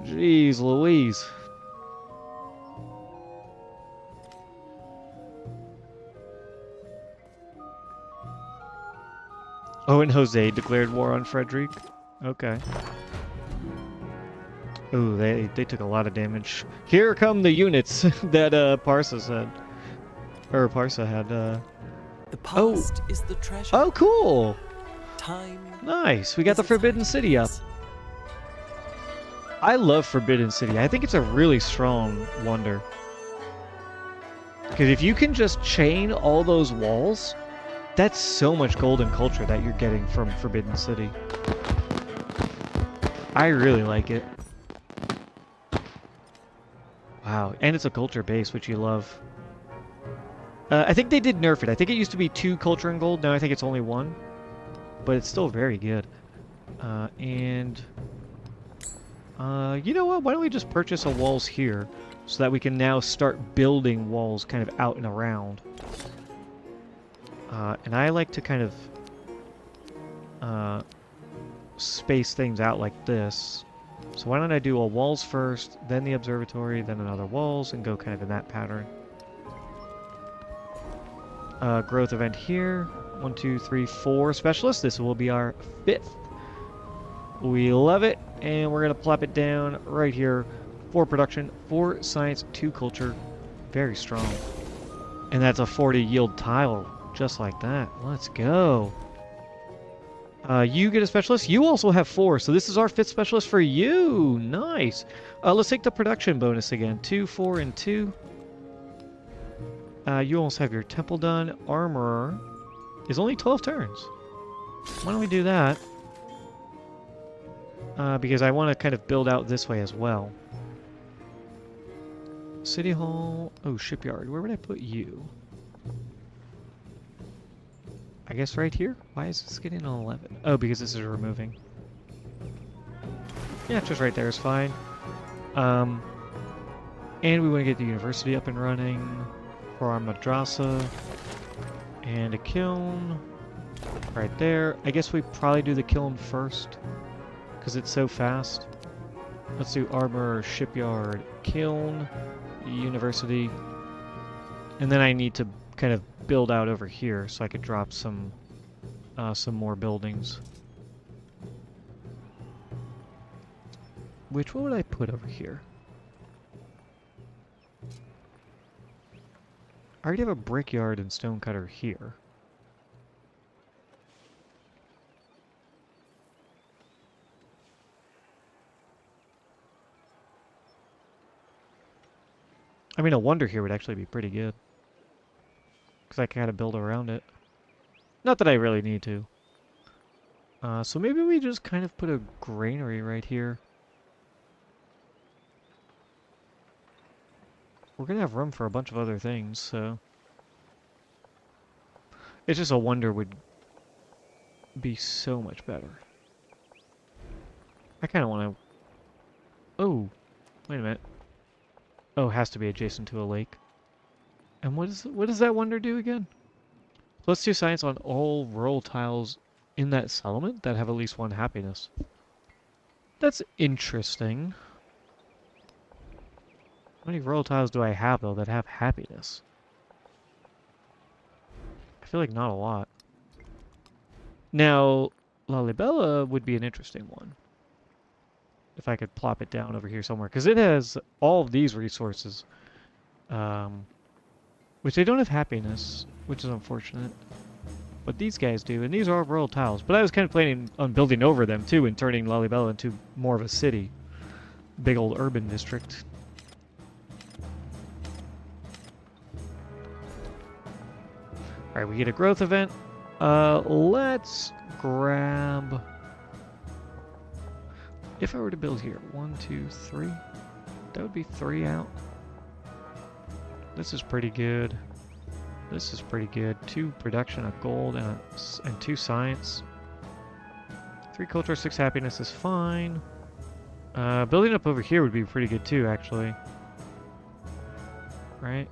Jeez Louise. Oh, and Jose declared war on Frederick. Okay. Ooh, they took a lot of damage. Here come the units that Parsa said. Or Parsa had. The past is the treasure. Oh, cool! Time. Nice. We got is the its Forbidden City up. happiness. I love Forbidden City. I think it's a really strong wonder. Because if you can just chain all those walls, that's so much golden culture that you're getting from Forbidden City. I really like it. Wow, and it's a culture base, which you love. I think they did nerf it. I think it used to be 2 culture and gold. Now I think it's only 1. But it's still very good. You know what? Why don't we just purchase a walls here so that we can now start building walls kind of out and around. And I like to kind of space things out like this. So why don't I do a walls first, then the observatory, then another walls, and go kind of in that pattern. Growth event here. 1, 2, 3, 4 specialists. This will be our 5th. We love it, and we're going to plop it down right here. 4 production, 4 science, 2 culture. Very strong. And that's a 40 yield tile, just like that. Let's go. You get a specialist. You also have 4, so this is our 5th specialist for you. Nice. Let's take the production bonus again. 2, 4, and 2. You almost have your temple done. Armorer is only 12 turns. Why don't we do that? Because I want to kind of build out this way as well. City Hall. Oh, Shipyard. Where would I put you? I guess right here? Why is this getting an 11? Oh, because this is removing. Yeah, just right there is fine. And we want to get the university up and running for our madrasa. And a kiln. Right there. I guess we probably do the kiln first, because it's so fast. Let's do armor, shipyard, kiln, university. And then I need to kind of build out over here so I could drop some more buildings. What would I put over here? I already have a brickyard and stonecutter here. I mean, a wonder here would actually be pretty good. Because I can kind of build around it. Not that I really need to. So maybe we just kind of put a granary right here. We're going to have room for a bunch of other things, so... It's just a wonder would be so much better. I kind of want to... Oh, wait a minute. Oh, it has to be adjacent to a lake. And what does that wonder do again? Plus 2 science on all rural tiles in that settlement that have at least 1 happiness. That's interesting. How many rural tiles do I have, though, that have happiness? I feel like not a lot. Now, Lalibela would be an interesting one. If I could plop it down over here somewhere. Because it has all of these resources. Which they don't have happiness, which is unfortunate. But these guys do, and these are rural tiles. But I was kind of planning on building over them, too, and turning Lalibela into more of a city. Big old urban district. Alright, we get a growth event. Let's grab... If I were to build here, 1, 2, 3. That would be 3 out. This is pretty good. This is pretty good. 2 production of gold and 2 science. 3 culture, 6 happiness is fine. Building up over here would be pretty good too, actually. Right?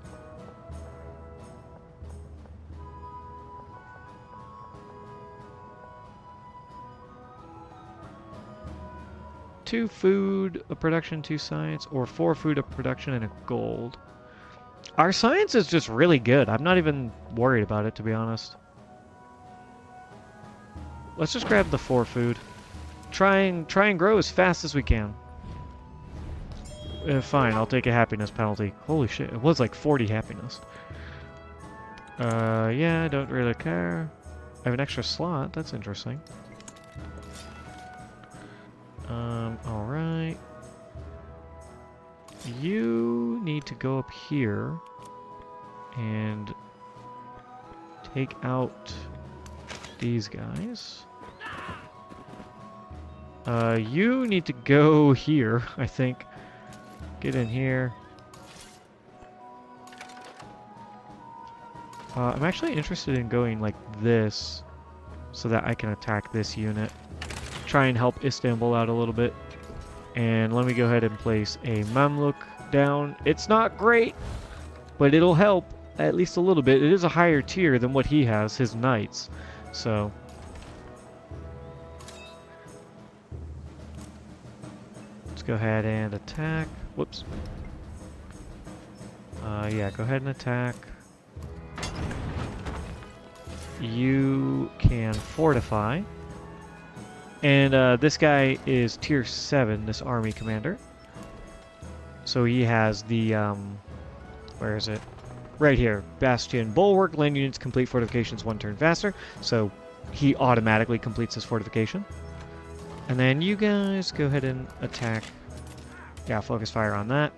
Two food, a production, 2 science, or 4 food, a production, and a gold. Our science is just really good. I'm not even worried about it, to be honest. Let's just grab the 4 food. Try and grow as fast as we can. Fine, I'll take a happiness penalty. Holy shit, it was like 40 happiness. Yeah, I don't really care. I have an extra slot, that's interesting. Alright. You need to go up here and take out these guys. You need to go here, I think. Get in here. I'm actually interested in going like this so that I can attack this unit. Try and help Istanbul out a little bit. And let me go ahead and place a Mamluk down. It's not great, but it'll help at least a little bit. It is a higher tier than what he has, his knights. So let's go ahead and attack. Whoops. Yeah, go ahead and attack. You can fortify. And this guy is tier 7, this army commander. So he has the, where is it? Right here. Bastion Bulwark. Land units complete fortifications 1 turn faster. So he automatically completes his fortification. And then you guys go ahead and attack. Yeah, focus fire on that.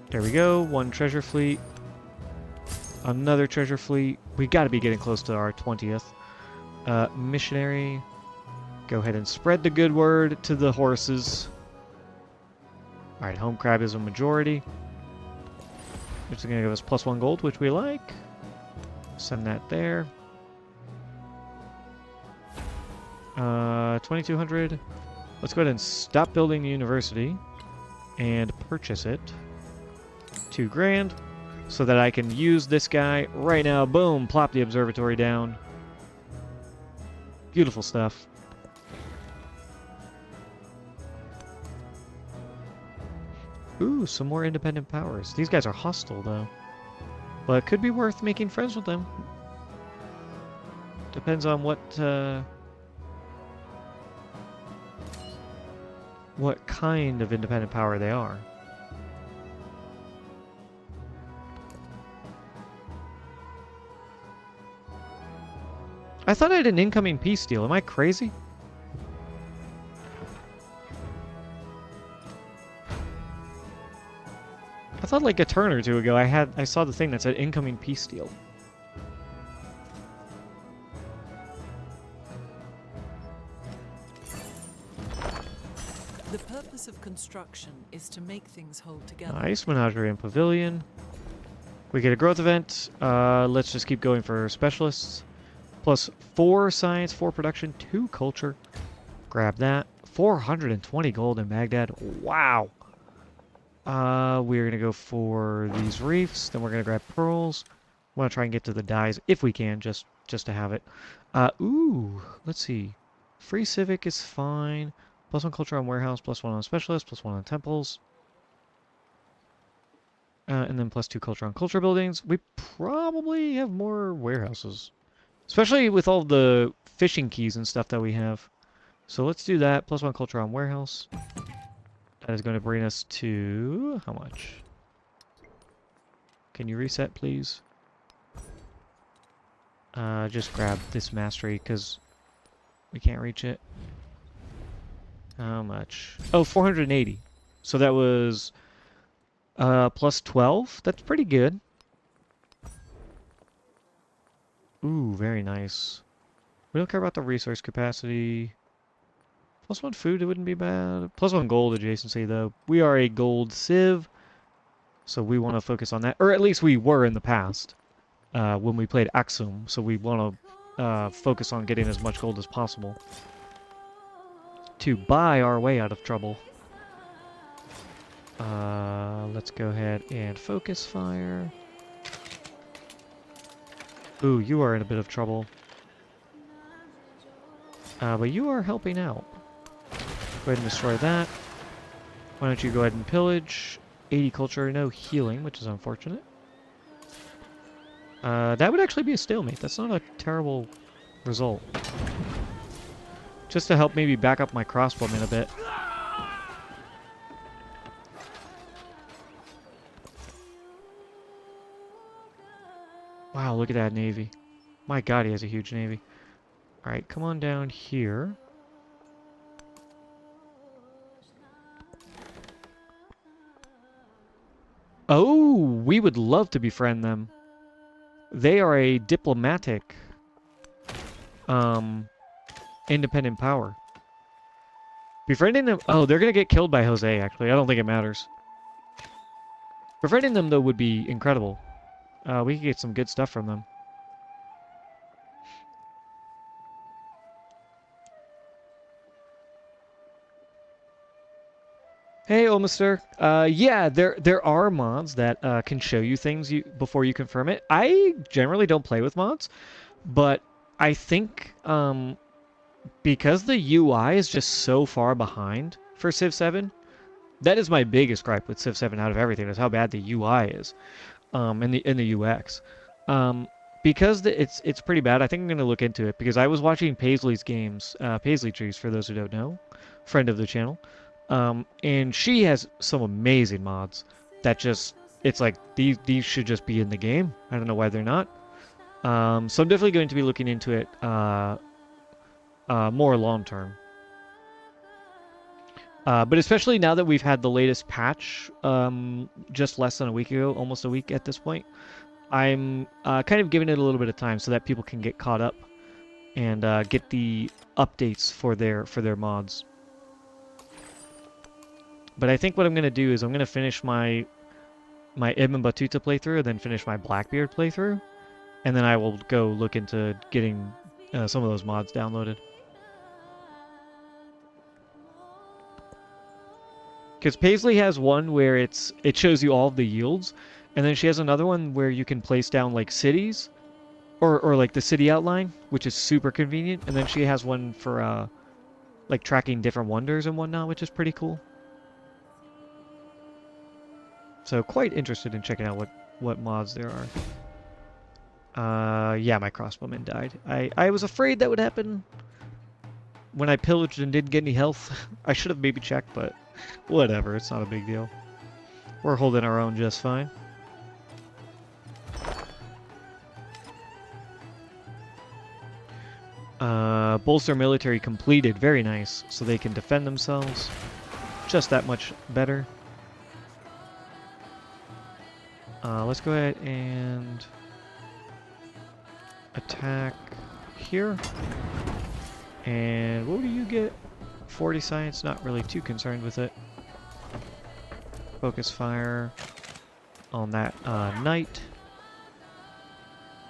There we go. 1 treasure fleet. Another treasure fleet. We got to be getting close to our 20th. Missionary. Go ahead and spread the good word to the horses. Alright, home crab is a majority. Which is going to give us +1 gold, which we like. Send that there. 2200. Let's go ahead and stop building the university and purchase it. 2 grand. So that I can use this guy right now. Boom, plop the observatory down. Beautiful stuff. Ooh, some more independent powers. These guys are hostile, though. But it could be worth making friends with them. Depends on what what kind of independent power they are. I thought I had an incoming peace deal. Am I crazy? I thought like a turn or two ago I saw the thing that said incoming peace deal. The purpose of construction is to make things hold together. Nice. Menagerie and Pavilion. We get a growth event. Let's just keep going for specialists. Plus 4 science, 4 production, 2 culture. Grab that. 420 gold in Baghdad. Wow. We're going to go for these reefs. Then we're going to grab pearls. Want to try and get to the dyes if we can, just to have it. Ooh, let's see. Free civic is fine. Plus 1 culture on warehouse, plus 1 on specialist, plus 1 on temples. And then plus 2 culture on culture buildings. We probably have more warehouses. Especially with all the fishing keys and stuff that we have. So let's do that. Plus 1 culture on warehouse. That is going to bring us to... how much? Can you reset, please? Just grab this mastery, because we can't reach it. How much? Oh, 480. So that was... plus 12? That's pretty good. Ooh, very nice. We don't care about the resource capacity. Plus 1 food, it wouldn't be bad. Plus 1 gold adjacency, though. We are a gold civ, so we want to focus on that. Or at least we were in the past, when we played Axum. So we want to focus on getting as much gold as possible to buy our way out of trouble. Let's go ahead and focus fire. Ooh, you are in a bit of trouble. But you are helping out. Go ahead and destroy that. Why don't you go ahead and pillage? 80 culture, no healing, which is unfortunate. That would actually be a stalemate. That's not a terrible result. Just to help maybe back up my crossbowmen a bit. Wow, look at that navy. My god, he has a huge navy. Alright, come on down here. Oh, we would love to befriend them. They are a diplomatic independent power. Befriending them... oh, they're going to get killed by Jose, actually. I don't think it matters. Befriending them, though, would be incredible. We could get some good stuff from them. Hey, Omister. Yeah, there are mods that can show you things before you confirm it. I generally don't play with mods, but I think because the UI is just so far behind for Civ 7, that is my biggest gripe with Civ 7 out of everything, is how bad the UI is, in the UX. Because it's pretty bad, I think I'm going to look into it, because I was watching Paisley's games, Paisley Trees, for those who don't know, friend of the channel. And she has some amazing mods that just, it's like, these should just be in the game. I don't know why they're not. So I'm definitely going to be looking into it more long term. But especially now that we've had the latest patch just less than a week ago, almost a week at this point, I'm kind of giving it a little bit of time so that people can get caught up and get the updates for their mods. But I think what I'm going to do is I'm going to finish my Ibn Battuta playthrough, and then finish my Blackbeard playthrough, and then I will go look into getting some of those mods downloaded. Because Paisley has one where it shows you all of the yields, and then she has another one where you can place down like cities, or like the city outline, which is super convenient. And then she has one for like tracking different wonders and whatnot, which is pretty cool. So quite interested in checking out what mods there are. Yeah, my crossbowman died. I was afraid that would happen. when I pillaged and didn't get any health. I should have maybe checked, but whatever. It's not a big deal. We're holding our own just fine. Bolster military completed. Very nice. So they can defend themselves just that much better. Let's go ahead and attack here. And what do you get? 40 science, not really too concerned with it. Focus fire on that knight.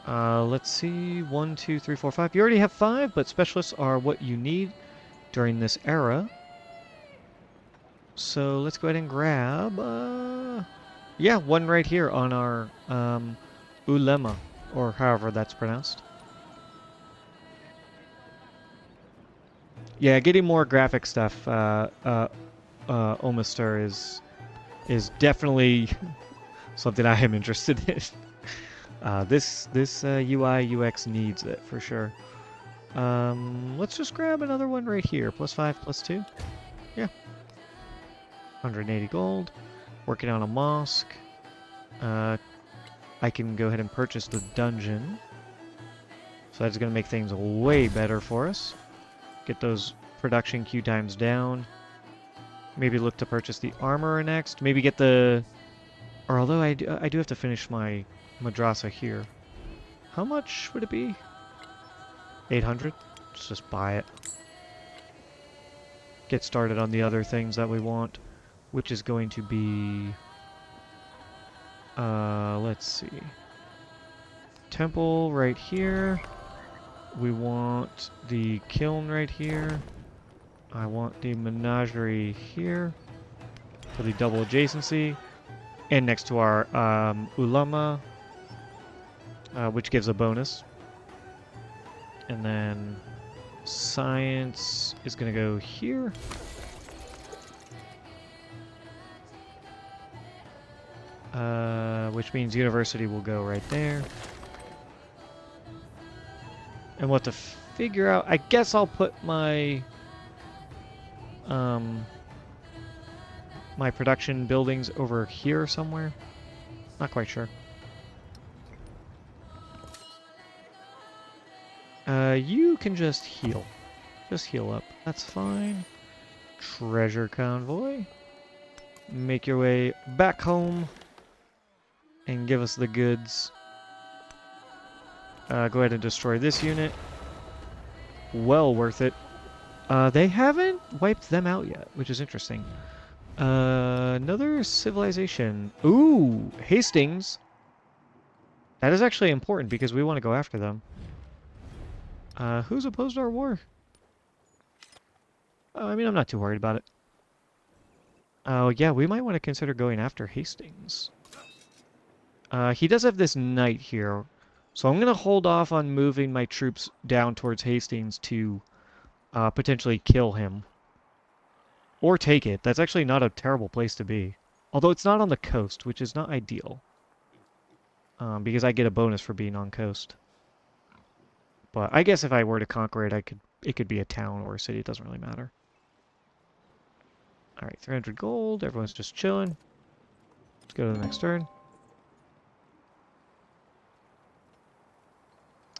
Let's see, 1, 2, 3, 4, 5. You already have 5, but specialists are what you need during this era. So let's go ahead and grab, yeah, one right here on our ulema, or however that's pronounced. Yeah, getting more graphic stuff, Omister is definitely something I am interested in. This UI UX needs it for sure. Let's just grab another one right here. +5, +2. Yeah. 180 gold. Working on a mosque. I can go ahead and purchase the dungeon. So that's going to make things way better for us. Get those production queue times down. Maybe look to purchase the armor next. Maybe get the... Or although I do have to finish my madrasa here. How much would it be? 800? Let's just buy it. Get started on the other things that we want, which is going to be... let's see. Temple right here. We want the kiln right here. I want the menagerie here for the double adjacency. And next to our ulama, which gives a bonus. And then science is going to go here. Which means university will go right there. And what to figure out, I guess I'll put my my production buildings over here somewhere. Not quite sure. You can just heal. Just heal up. That's fine. Treasure convoy. Make your way back home and give us the goods. Go ahead and destroy this unit. Well worth it. They haven't wiped them out yet, which is interesting. Another civilization. Ooh, Hastings. That is actually important because we want to go after them. Who's opposed our war? I mean, I'm not too worried about it. Oh, yeah, we might want to consider going after Hastings. He does have this knight here. So I'm going to hold off on moving my troops down towards Hastings to potentially kill him. Or take it. That's actually not a terrible place to be. Although it's not on the coast, which is not ideal. Because I get a bonus for being on coast. But I guess if I were to conquer it, it could be a town or a city. It doesn't really matter. Alright, 300 gold. Everyone's just chilling. Let's go to the next turn.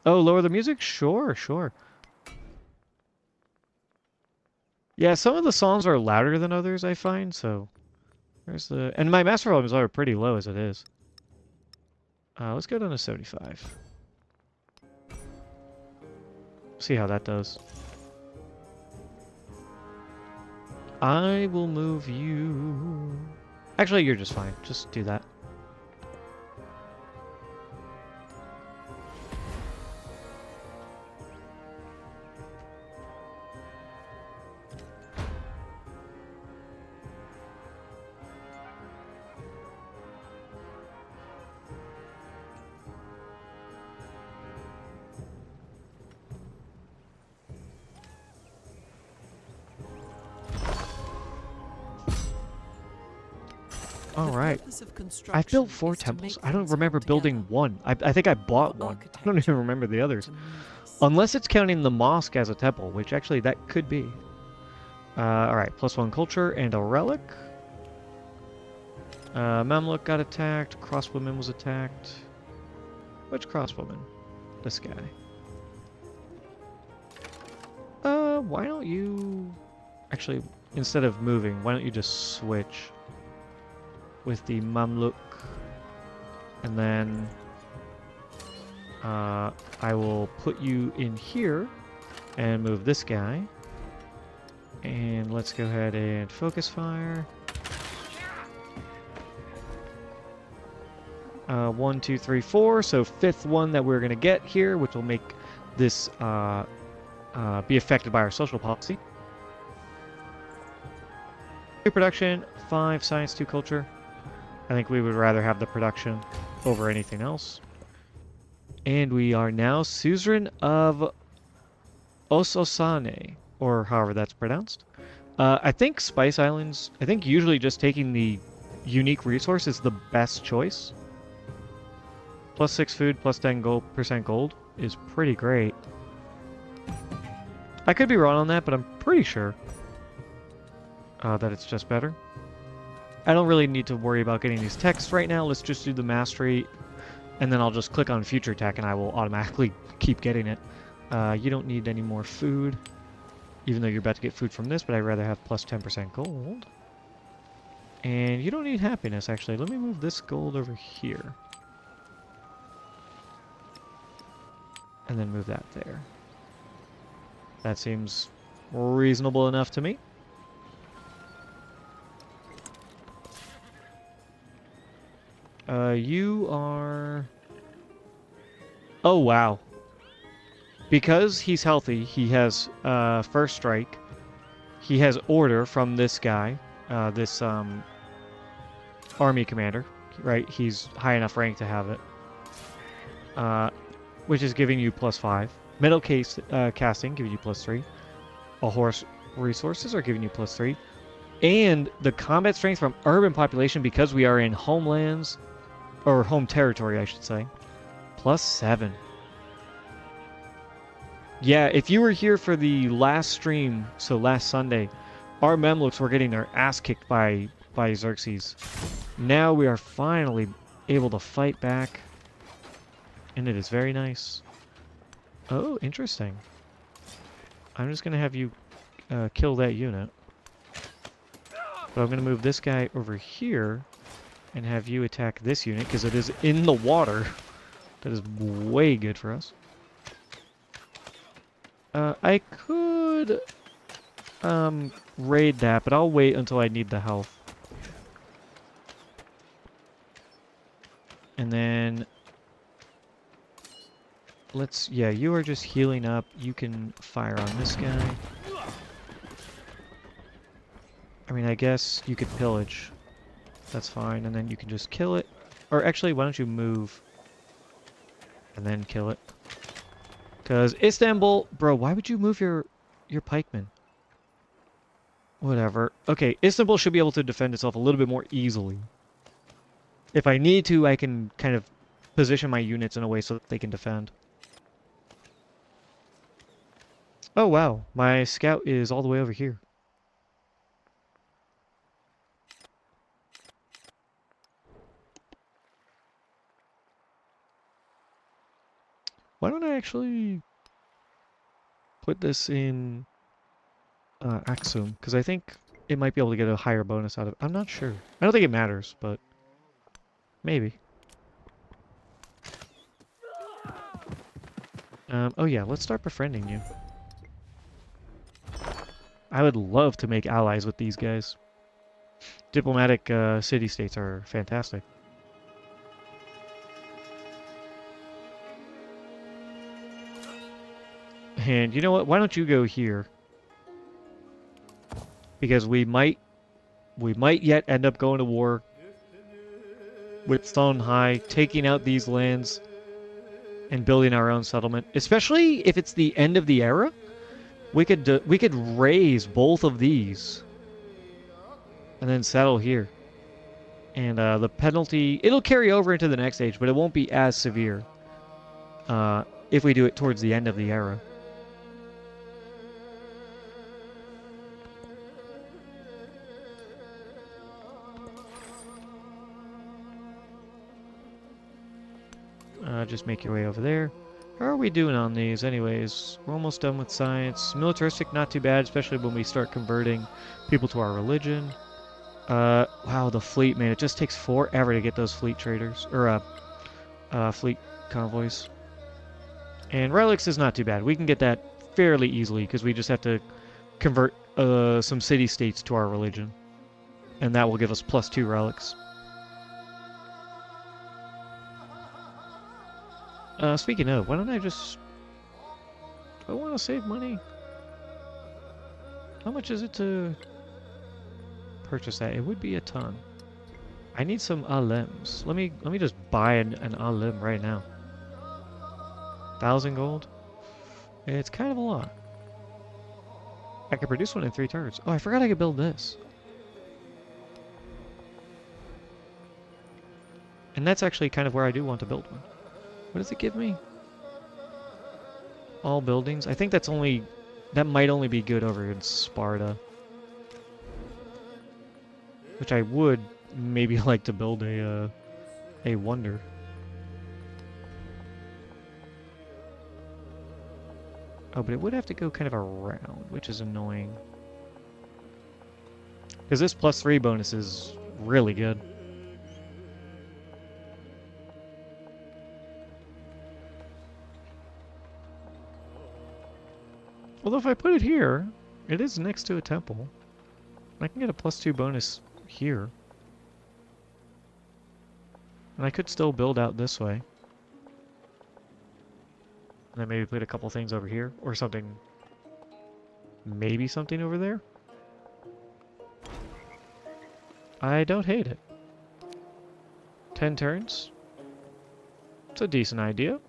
Oh, lower the music? Sure, sure. Yeah, some of the songs are louder than others, I find, so... There's the... And my master volumes are pretty low as it is. Let's go down to 75. See how that does. I will move you... Actually, you're just fine. Just do that. All right. I've built 4 temples. I don't remember building one. I think I bought one. I don't even remember the others. Unless it's counting the mosque as a temple, which actually that could be. Alright, +1 culture and a relic. Mamluk got attacked. Crossbowman was attacked. Which crossbowman? This guy. Why don't you... Actually, instead of moving, why don't you just switch with the Mamluk? And then... I will put you in here and move this guy. And let's go ahead and focus fire. 1, 2, 3, 4. So 5th one that we're going to get here, which will make this be affected by our social policy. 2 production, 5 science, 2 culture. I think we would rather have the production over anything else. And we are now suzerain of Ososane, or however that's pronounced. I think Spice Islands, I think usually just taking the unique resource is the best choice. +6 food, +10% gold is pretty great. I could be wrong on that, but I'm pretty sure that it's just better. I don't really need to worry about getting these texts right now. Let's just do the mastery, and then I'll just click on future tech and I will automatically keep getting it. You don't need any more food, even though you're about to get food from this, but I'd rather have +10% gold. And you don't need happiness, actually. Let me move this gold over here. And then move that there. That seems reasonable enough to me. You are... Oh, wow. Because he's healthy, he has first strike. He has order from this guy, this army commander, right? He's high enough rank to have it. Which is giving you +5. Metal casting, giving you +3. All horse resources are giving you +3. And the combat strength from urban population, because we are in homelands, or home territory, I should say, +7. Yeah, if you were here for the last stream, so last Sunday, our Memluks were getting their ass kicked by Xerxes. Now we are finally able to fight back, and it is very nice. Oh, interesting. I'm just going to have you kill that unit. But I'm going to move this guy over here and have you attack this unit, because it is in the water. That is way good for us. I could raid that, but I'll wait until I need the health. And then let's, yeah, you are just healing up. You can fire on this guy. I mean, I guess you could pillage. That's fine, and then you can just kill it. Or actually, why don't you move and then kill it? Because Istanbul... Bro, why would you move your pikemen? Whatever. Okay, Istanbul should be able to defend itself a little bit more easily. If I need to, I can kind of position my units in a way so that they can defend. Oh, wow. My scout is all the way over here. Why don't I actually put this in Axum? Because I think it might be able to get a higher bonus out of it. I'm not sure. I don't think it matters, but maybe. Oh yeah, let's start befriending you. I would love to make allies with these guys. Diplomatic city-states are fantastic. And you know what? Why don't you go here? Because we might yet end up going to war with Songhai, taking out these lands and building our own settlement. Especially if it's the end of the era, we could raise both of these and then settle here. And the penalty, it'll carry over into the next age, but it won't be as severe. if we do it towards the end of the era. Just make your way over there. How are we doing on these anyways? We're almost done with science. Militaristic, not too bad, especially when we start converting people to our religion. Wow, the fleet, man. It just takes forever to get those fleet traders. Or, fleet convoys. And relics is not too bad. We can get that fairly easily because we just have to convert some city-states to our religion. And that will give us +2 relics. Speaking of, why don't I just... Do I want to save money? How much is it to purchase that? It would be a ton. I need some alems. Let me just buy an alem right now. 1,000 gold? It's kind of a lot. I could produce one in 3 turns. Oh, I forgot I could build this. And that's actually kind of where I do want to build one. What does it give me? All buildings? I think that's only... That might only be good over in Sparta. Which I would maybe like to build a wonder. Oh, but it would have to go kind of around, which is annoying. Because this +3 bonus is really good. Although if I put it here, it is next to a temple. I can get a +2 bonus here. And I could still build out this way. And then maybe put a couple things over here, or something. Maybe something over there? I don't hate it. 10 turns? It's a decent idea.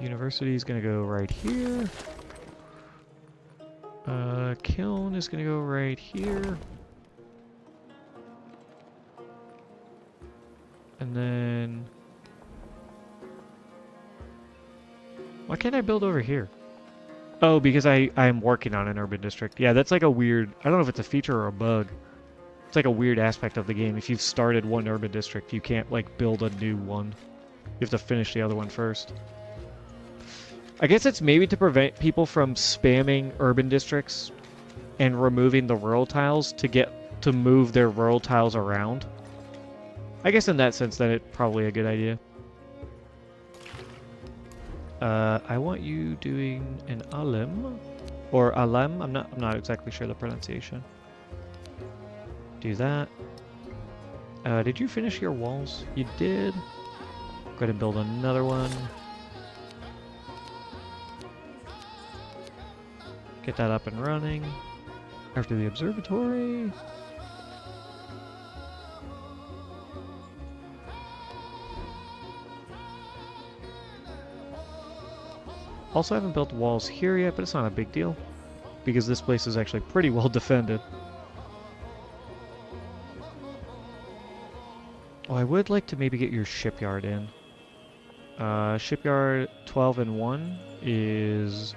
University is going to go right here. Kiln is going to go right here. And then... Why can't I build over here? Oh, because I'm working on an urban district. Yeah, that's like a weird... I don't know if it's a feature or a bug. It's like a weird aspect of the game. If you've started one urban district, you can't, like, build a new one. You have to finish the other one first. I guess it's maybe to prevent people from spamming urban districts and removing the rural tiles to move their rural tiles around. I guess in that sense, then it's probably a good idea. I want you doing an alem or alem. I'm not exactly sure the pronunciation. Do that. Did you finish your walls? You did. Go ahead and build another one. Get that up and running. After the observatory. Also, I haven't built walls here yet, but it's not a big deal because this place is actually pretty well defended. Oh, I would like to maybe get your shipyard in. Shipyard 12 and 1 is...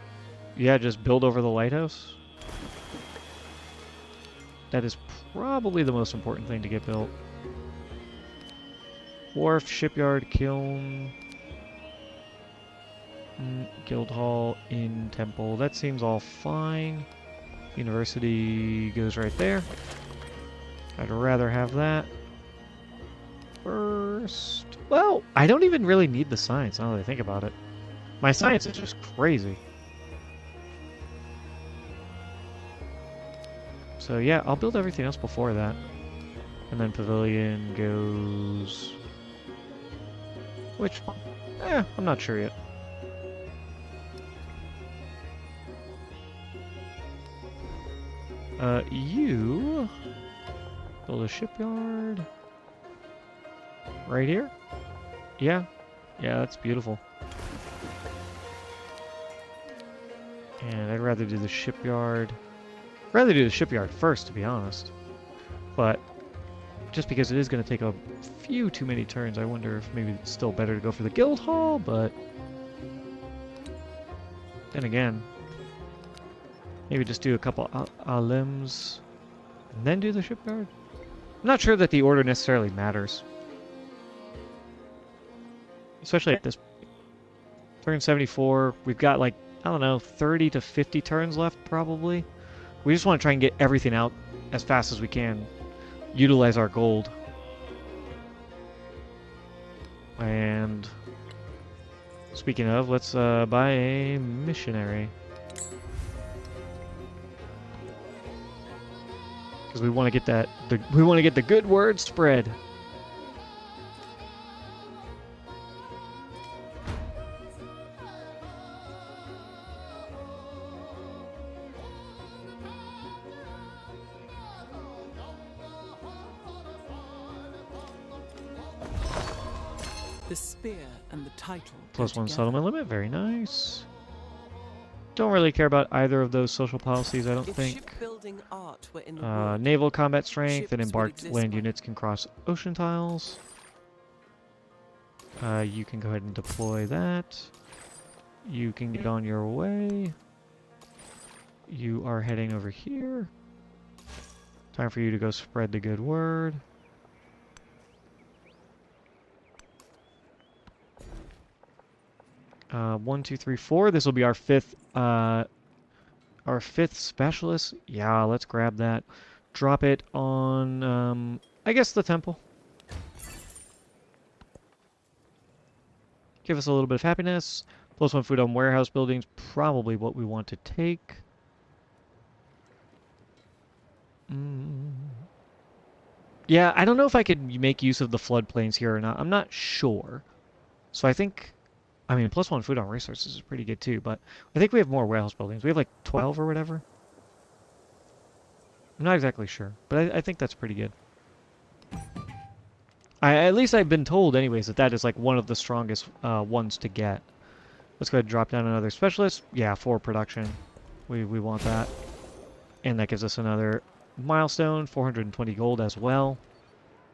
Yeah, just build over the lighthouse. That is probably the most important thing to get built. Wharf, shipyard, kiln, guild hall, inn, temple. That seems all fine. University goes right there. I'd rather have that first. Well, I don't even really need the science now that I think about it. My science is just crazy. So yeah, I'll build everything else before that. And then pavilion goes... Which one? I'm not sure yet. You... Build a shipyard... Right here? Yeah. Yeah, that's beautiful. And I'd rather do the shipyard... Rather do the shipyard first, to be honest. But just because it is going to take a few too many turns, I wonder if maybe it's still better to go for the guild hall, but then again, maybe just do a couple limbs and then do the shipyard. I'm not sure that the order necessarily matters, especially at this turn 74. We've got like, I don't know, 30 to 50 turns left probably. We just want to try and get everything out as fast as we can. Utilize our gold. And speaking of, let's buy a missionary. Because we want to get that, we want to get the good word spread. The spear and the title. Plus one settlement limit, very nice. Don't really care about either of those social policies, I don't think. Shipbuilding art were in the wood, Naval combat strength and ships would embarked exist land by- units can cross ocean tiles. You can go ahead and deploy that. You can get on your way. You are heading over here. Time for you to go spread the good word. One, two, three, four. This will be our fifth specialist. Yeah, let's grab that. Drop it on, I guess the temple. Give us a little bit of happiness. Plus one food on warehouse buildings. Probably what we want to take. Yeah, I don't know if I could make use of the floodplains here or not. I'm not sure. So I think, I mean, plus one food on resources is pretty good too, but I think we have more warehouse buildings. We have like 12 or whatever. I'm not exactly sure, but I think that's pretty good. At least I've been told anyways that that is like one of the strongest ones to get. Let's go ahead and drop down another specialist. Yeah, for production. We want that. And that gives us another milestone, 420 gold as well,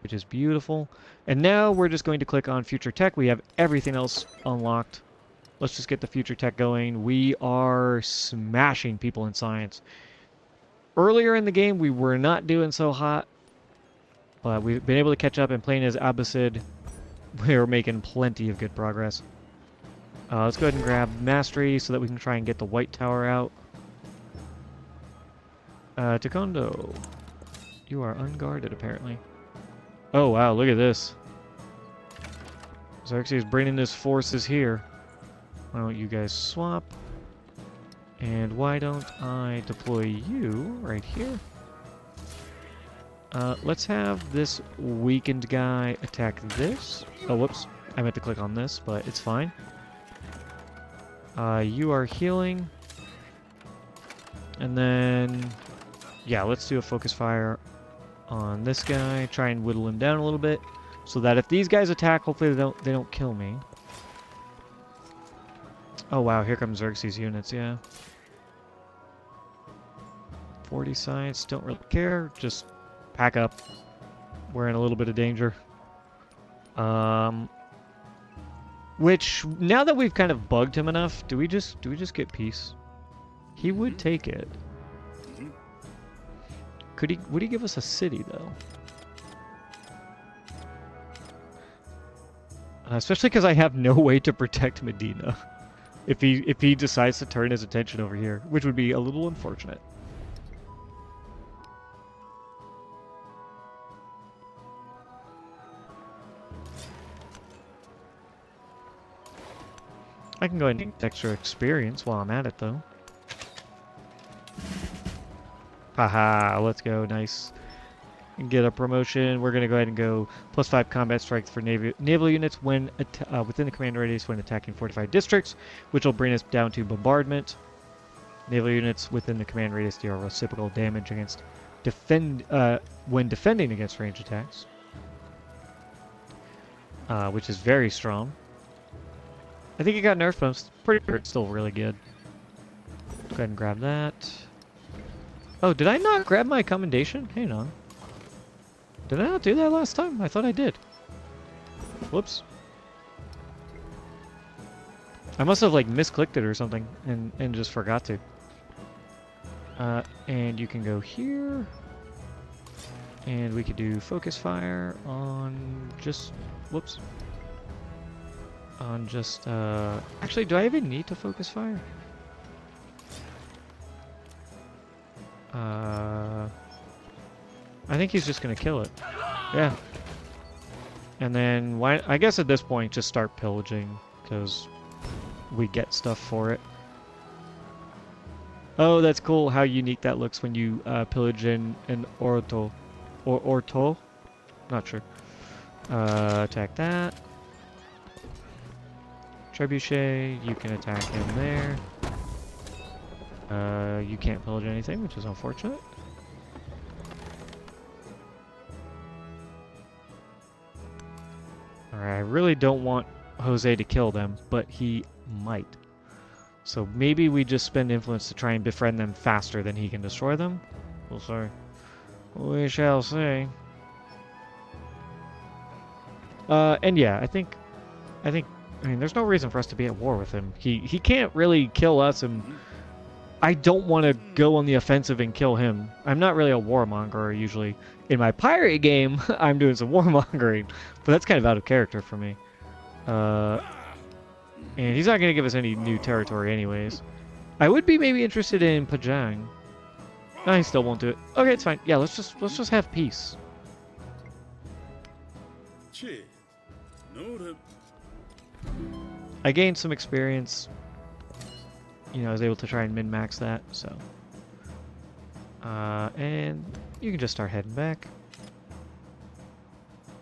which is beautiful. And now we're just going to click on future tech. We have everything else unlocked. Let's just get the future tech going. We are smashing people in science. Earlier in the game, we were not doing so hot, but we've been able to catch up, and playing as Abbasid, we're making plenty of good progress. Let's go ahead and grab Mastery so that we can try and get the White Tower out. Taekwondo. You are unguarded, apparently. Oh, wow, look at this. Xerxes bringing his forces here. Why don't you guys swap? And why don't I deploy you right here? Let's have this weakened guy attack this. Oh, whoops. I meant to click on this, but it's fine. You are healing. And then, yeah, let's do a focus fire on this guy. Try and whittle him down a little bit, so that if these guys attack, hopefully they don't kill me. Oh wow, here comes Xerxes units, yeah. 40 science, don't really care, just pack up. We're in a little bit of danger. Which, now that we've kind of bugged him enough, do we just get peace? He would take it. Would he give us a city though? Especially because I have no way to protect Medina. If he decides to turn his attention over here, which would be a little unfortunate. I can go ahead and get extra experience while I'm at it, though. Haha, let's go. Nice. Get a promotion. We're going to go ahead and go +5 combat strength for naval units when within the command radius when attacking fortified districts, which will bring us down to bombardment. Naval units within the command radius deal reciprocal damage against when defending against range attacks, which is very strong. I think it got nerfed, but I'm pretty sure it's still really good. Go ahead and grab that. Oh, did I not grab my commendation? Hang on. Did I not do that last time? I thought I did. Whoops. I must have like misclicked it or something and just forgot to. And you can go here. And we could do focus fire on just, whoops. On just, actually, do I even need to focus fire? I think he's just gonna kill it. Yeah. And then, why? I guess at this point, just start pillaging, because we get stuff for it. Oh, that's cool how unique that looks when you pillage in an orto. Or orto? Not sure. Attack that. Trebuchet, you can attack him there. You can't pillage anything, which is unfortunate. Alright, I really don't want Jose to kill them, but he might. So maybe we just spend influence to try and befriend them faster than he can destroy them? Well, sorry. We shall see. And yeah, I mean, there's no reason for us to be at war with him. He can't really kill us, and I don't want to go on the offensive and kill him. I'm not really a warmonger usually. In my pirate game, I'm doing some warmongering, but that's kind of out of character for me. And he's not going to give us any new territory anyways. I would be maybe interested in Pajang. No, he still won't do it. Okay, it's fine. Yeah, let's just have peace. I gained some experience. You know, I was able to try and min-max that, so. And you can just start heading back.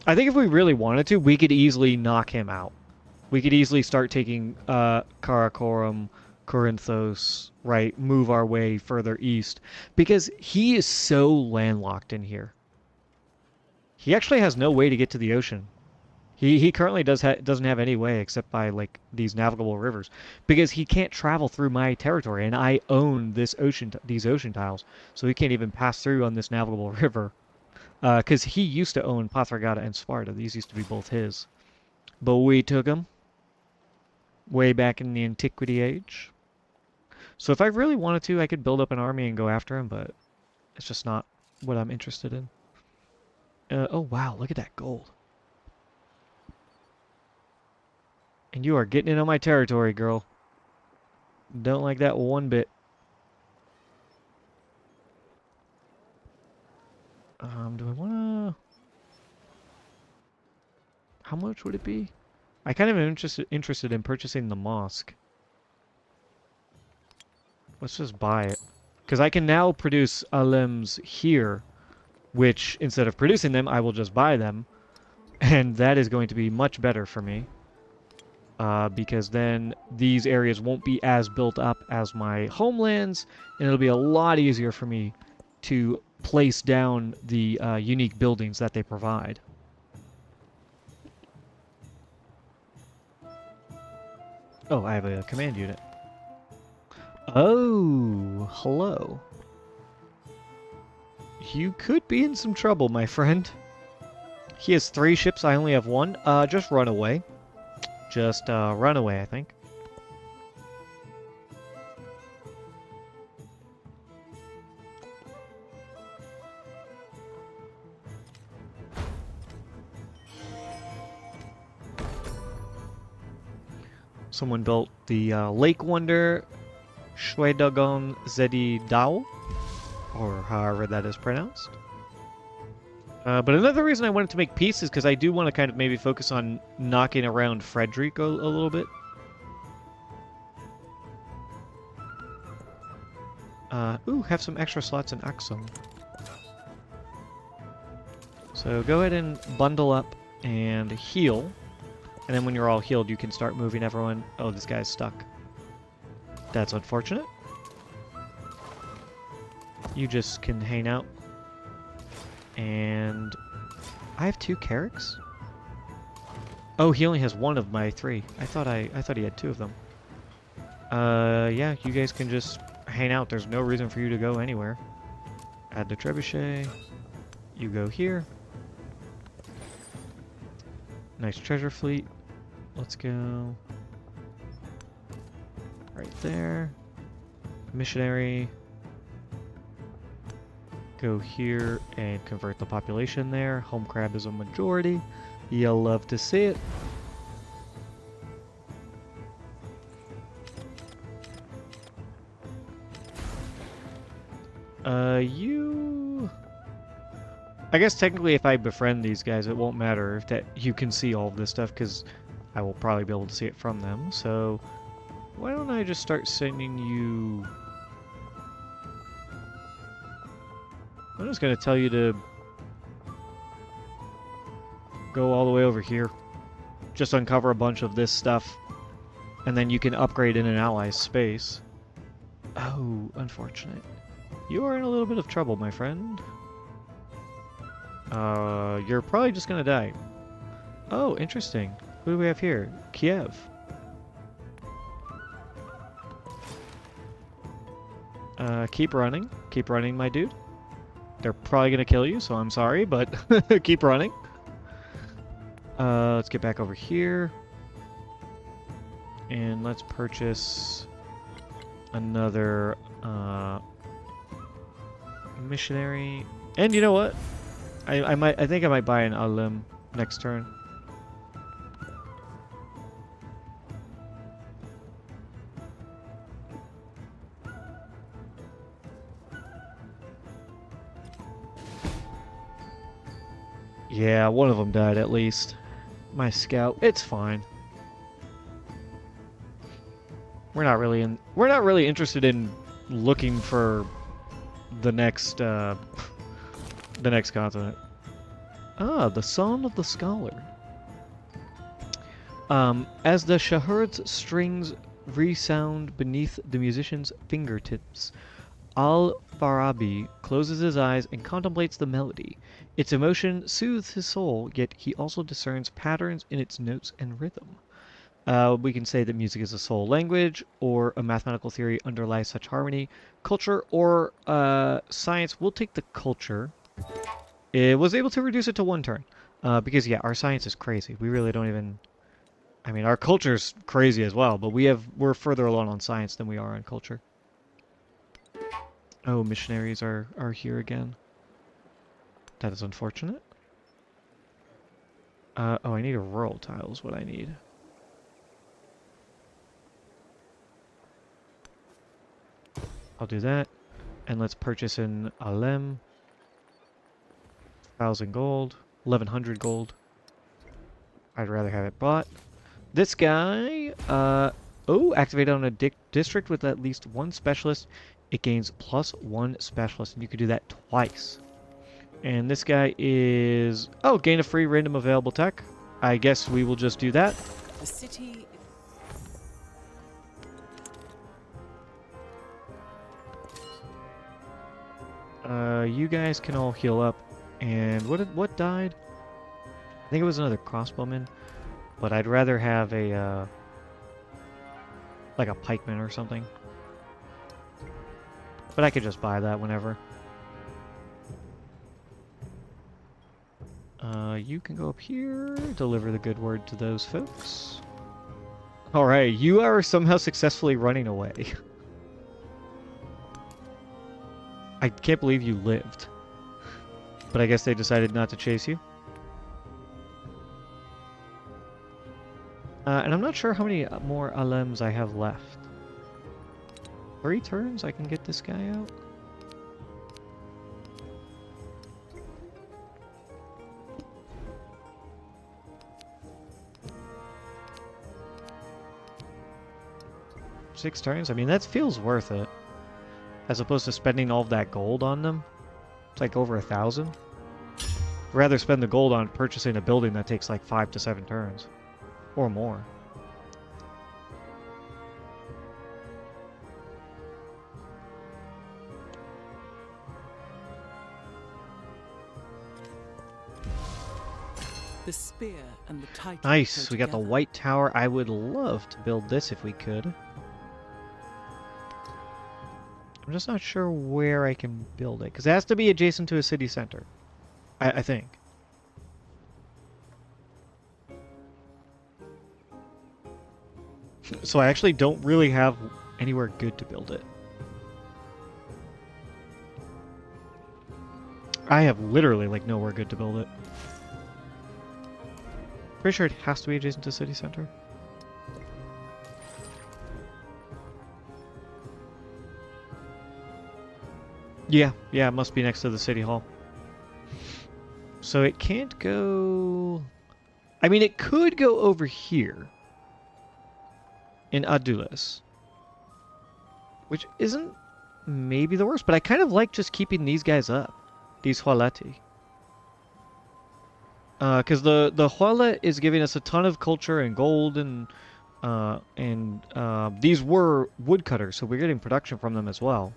I think if we really wanted to, we could easily knock him out. We could easily start taking Karakorum, Corinthos, right? Move our way further east. Because he is so landlocked in here. He actually has no way to get to the ocean. He currently doesn't have any way except by like these navigable rivers, because he can't travel through my territory, and I own this these ocean tiles, so he can't even pass through on this navigable river. Because he used to own Pathragata and Sparta; these used to be both his, but we took them way back in the Antiquity Age. So if I really wanted to, I could build up an army and go after him, but it's just not what I'm interested in. Oh wow, look at that gold. And you are getting in on my territory, girl. Don't like that one bit. Do I wanna... How much would it be? I kind of am interested in purchasing the mosque. Let's just buy it. Because I can now produce alems here, which, instead of producing them, I will just buy them. And that is going to be much better for me. Because then these areas won't be as built up as my homelands, and it'll be a lot easier for me to place down the unique buildings that they provide. Oh, I have a command unit. Oh, hello. You could be in some trouble, my friend. He has 3 ships, I only have 1. Just run away. Just run away, I think. Someone built the Lake Wonder Shwedagon Zedi Dao, or however that is pronounced. But another reason I wanted to make peace is because I do want to kind of maybe focus on knocking around Frederick a little bit. Ooh, have some extra slots in Axum. So go ahead and bundle up and heal. And then when you're all healed, you can start moving everyone. Oh, this guy's stuck. That's unfortunate. You just can hang out. And I have 2 Carracks? Oh, he only has 1 of my 3. I thought he had 2 of them. Yeah, you guys can just hang out. There's no reason for you to go anywhere. Add the trebuchet. You go here. Nice treasure fleet. Let's go. Right there. Missionary. Go here and convert the population there. Home crab is a majority. You'll love to see it. You... I guess technically if I befriend these guys, it won't matter if that you can see all of this stuff, because I will probably be able to see it from them. So why don't I just start sending you... I'm just going to tell you to go all the way over here. Just uncover a bunch of this stuff, and then you can upgrade in an ally's space. Oh, unfortunate. You are in a little bit of trouble, my friend. You're probably just gonna die. Oh, interesting. Who do we have here? Kiev. Keep running. Keep running, my dude. They're probably gonna kill you, so I'm sorry, but keep running. Let's get back over here. And let's purchase another missionary. And you know what? I think I might buy an Alim next turn. Yeah, one of them died at least. My scout. It's fine. We're not really interested in looking for the next continent. Ah, the Son of the Scholar. As the Shahurd's strings resound beneath the musician's fingertips, Al-Farabi closes his eyes and contemplates the melody. Its emotion soothes his soul, yet he also discerns patterns in its notes and rhythm. We can say that music is a soul language, or a mathematical theory underlies such harmony. Culture or science, we'll take the culture. It was able to reduce it to 1 turn. Because, yeah, our science is crazy. We really don't even... I mean, our culture's crazy as well, but we're further along on science than we are on culture. Oh, missionaries are here again. That is unfortunate. Oh, I need a rural tile is what I need. I'll do that. And let's purchase an Alem. 1,000 gold. 1,100 gold. I'd rather have it bought. This guy, oh, activated on a district with at least 1 specialist. It gains +1 specialist, and you can do that twice. And this guy is... Oh, gain a free random available tech. I guess we will just do that. The city... You guys can all heal up. And what died? I think it was another crossbowman. But I'd rather have a, like a pikeman or something. But I could just buy that whenever. You can go up here, deliver the good word to those folks. Alright, you are somehow successfully running away. I can't believe you lived. But I guess they decided not to chase you. And I'm not sure how many more Alems I have left. 3 turns I can get this guy out? Six turns? I mean, that feels worth it. As opposed to spending all of that gold on them. It's like over 1,000. I'd rather spend the gold on purchasing a building that takes like 5 to 7 turns. Or more. The spear and the titan Nice, go we got the together. white tower. I would love to build this if we could. I'm just not sure where I can build it, because it has to be adjacent to a city center. I think. So I actually don't really have anywhere good to build it. I have literally like nowhere good to build it. Pretty sure it has to be adjacent to city center. Yeah, it must be next to the city hall. So it can't go... I mean, it could go over here in Adulis, which isn't maybe the worst, but I kind of like just keeping these guys up, these Hualeti. Because the Huala is giving us a ton of culture and gold and these were woodcutters, so we're getting production from them as well.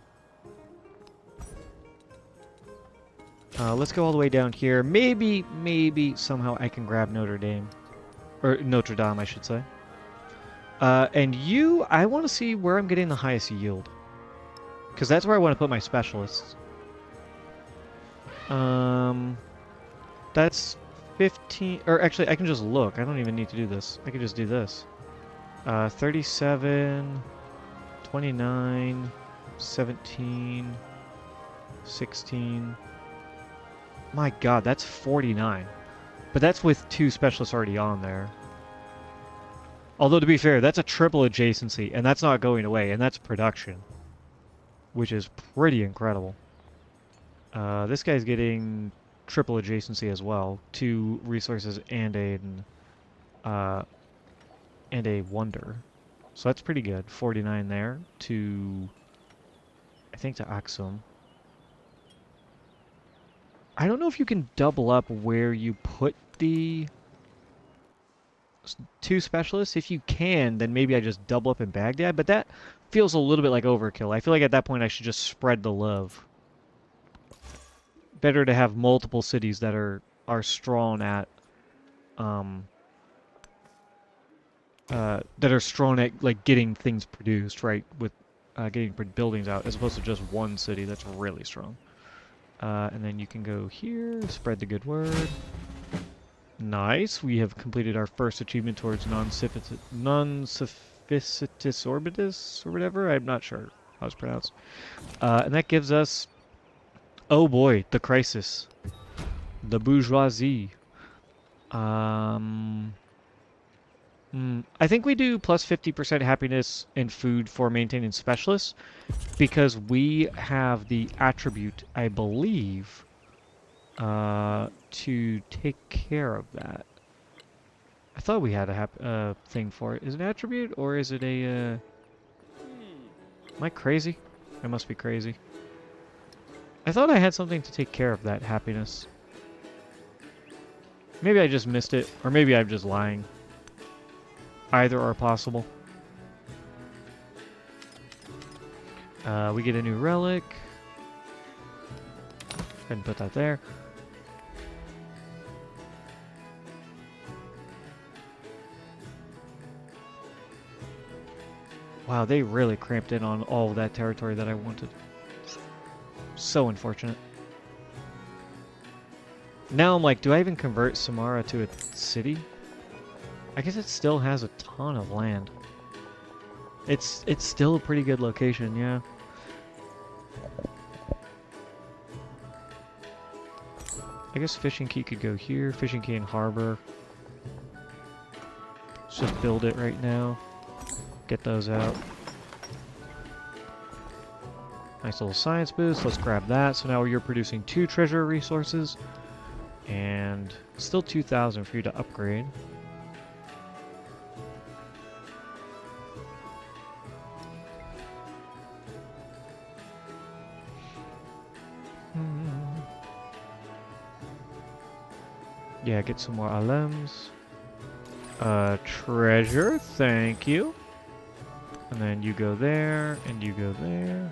Let's go all the way down here. Maybe somehow I can grab Notre Dame. Or Notre Dame, I should say. And you, I want to see where I'm getting the highest yield. Because that's where I want to put my specialists. That's 15... Or actually, I can just look. I don't even need to do this. I can just do this. 37... 29... 17... 16... My god, that's 49. But that's with 2 specialists already on there. Although, to be fair, that's a triple adjacency, and that's not going away, and that's production. Which is pretty incredible. This guy's getting triple adjacency as well. 2 resources and a wonder. So that's pretty good. 49 there to... I think to Axum. I don't know if you can double up where you put the 2 specialists. If you can, then maybe I just double up in Baghdad, but that feels a little bit like overkill. I feel like at that point I should just spread the love. Better to have multiple cities that are strong at like getting things produced, right? With getting buildings out, as opposed to just one city that's really strong. And then you can go here, spread the good word. Nice. We have completed our first achievement towards non-sophisticis orbitus, or whatever. I'm not sure how it's pronounced. And that gives us... Oh boy, the crisis. The bourgeoisie. I think we do plus 50% happiness and food for maintaining specialists because we have the attribute, I believe, to take care of that. I thought we had a thing for it. Is it an attribute or is it a... Am I crazy? I must be crazy. I thought I had something to take care of that happiness. Maybe I just missed it, or maybe I'm just lying. Either are possible. We get a new relic. Go ahead and put that there. Wow, they really cramped in on all of that territory that I wanted. So unfortunate. Now I'm like, do I even convert Samara to a city? I guess it still has a ton of land. It's still a pretty good location, yeah. I guess Fishing Key could go here. Fishing Key and Harbor. Let's just build it right now. Get those out. Nice little science boost. Let's grab that. So now you're producing 2 treasure resources. And still 2,000 for you to upgrade. Yeah, get some more alems. Treasure, thank you. And then you go there, and you go there.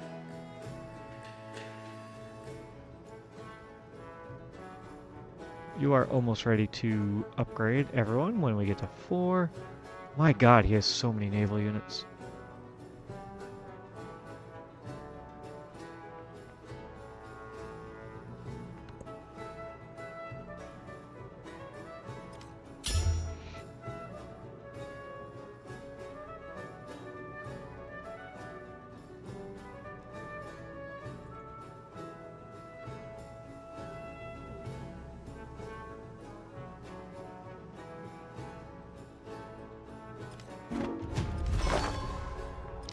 You are almost ready to upgrade everyone when we get to 4. My god, he has so many naval units.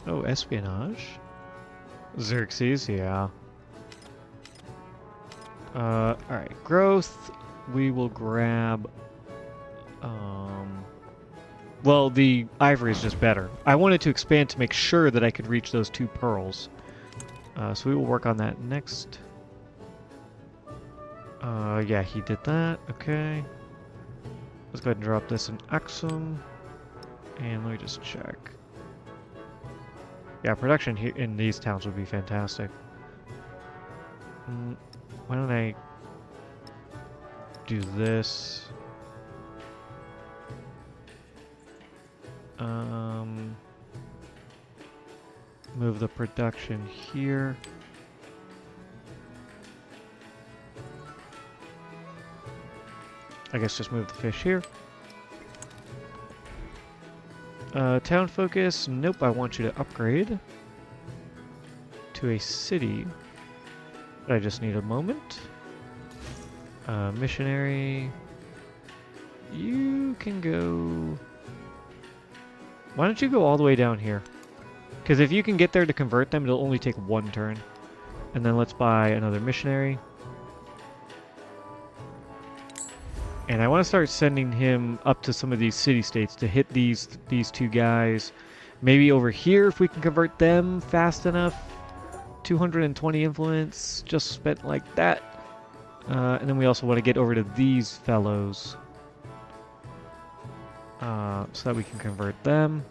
Oh, espionage. Xerxes, yeah. Alright, growth. We will grab... Well, the ivory is just better. I wanted to expand to make sure that I could reach those 2 pearls. So we will work on that next. Yeah, he did that. Okay. Let's go ahead and drop this in Axum. And let me just check. Yeah, production here in these towns would be fantastic. Why don't I do this? Move the production here. I guess just move the fish here. Town focus. Nope, I want you to upgrade to a city. I just need a moment. Missionary. You can go... Why don't you go all the way down here? Because if you can get there to convert them, it'll only take 1 turn. And then let's buy another missionary. And I want to start sending him up to some of these city-states to hit these 2 guys. Maybe over here if we can convert them fast enough. 220 influence, just spent like that. And then we also want to get over to these fellows. So that we can convert them.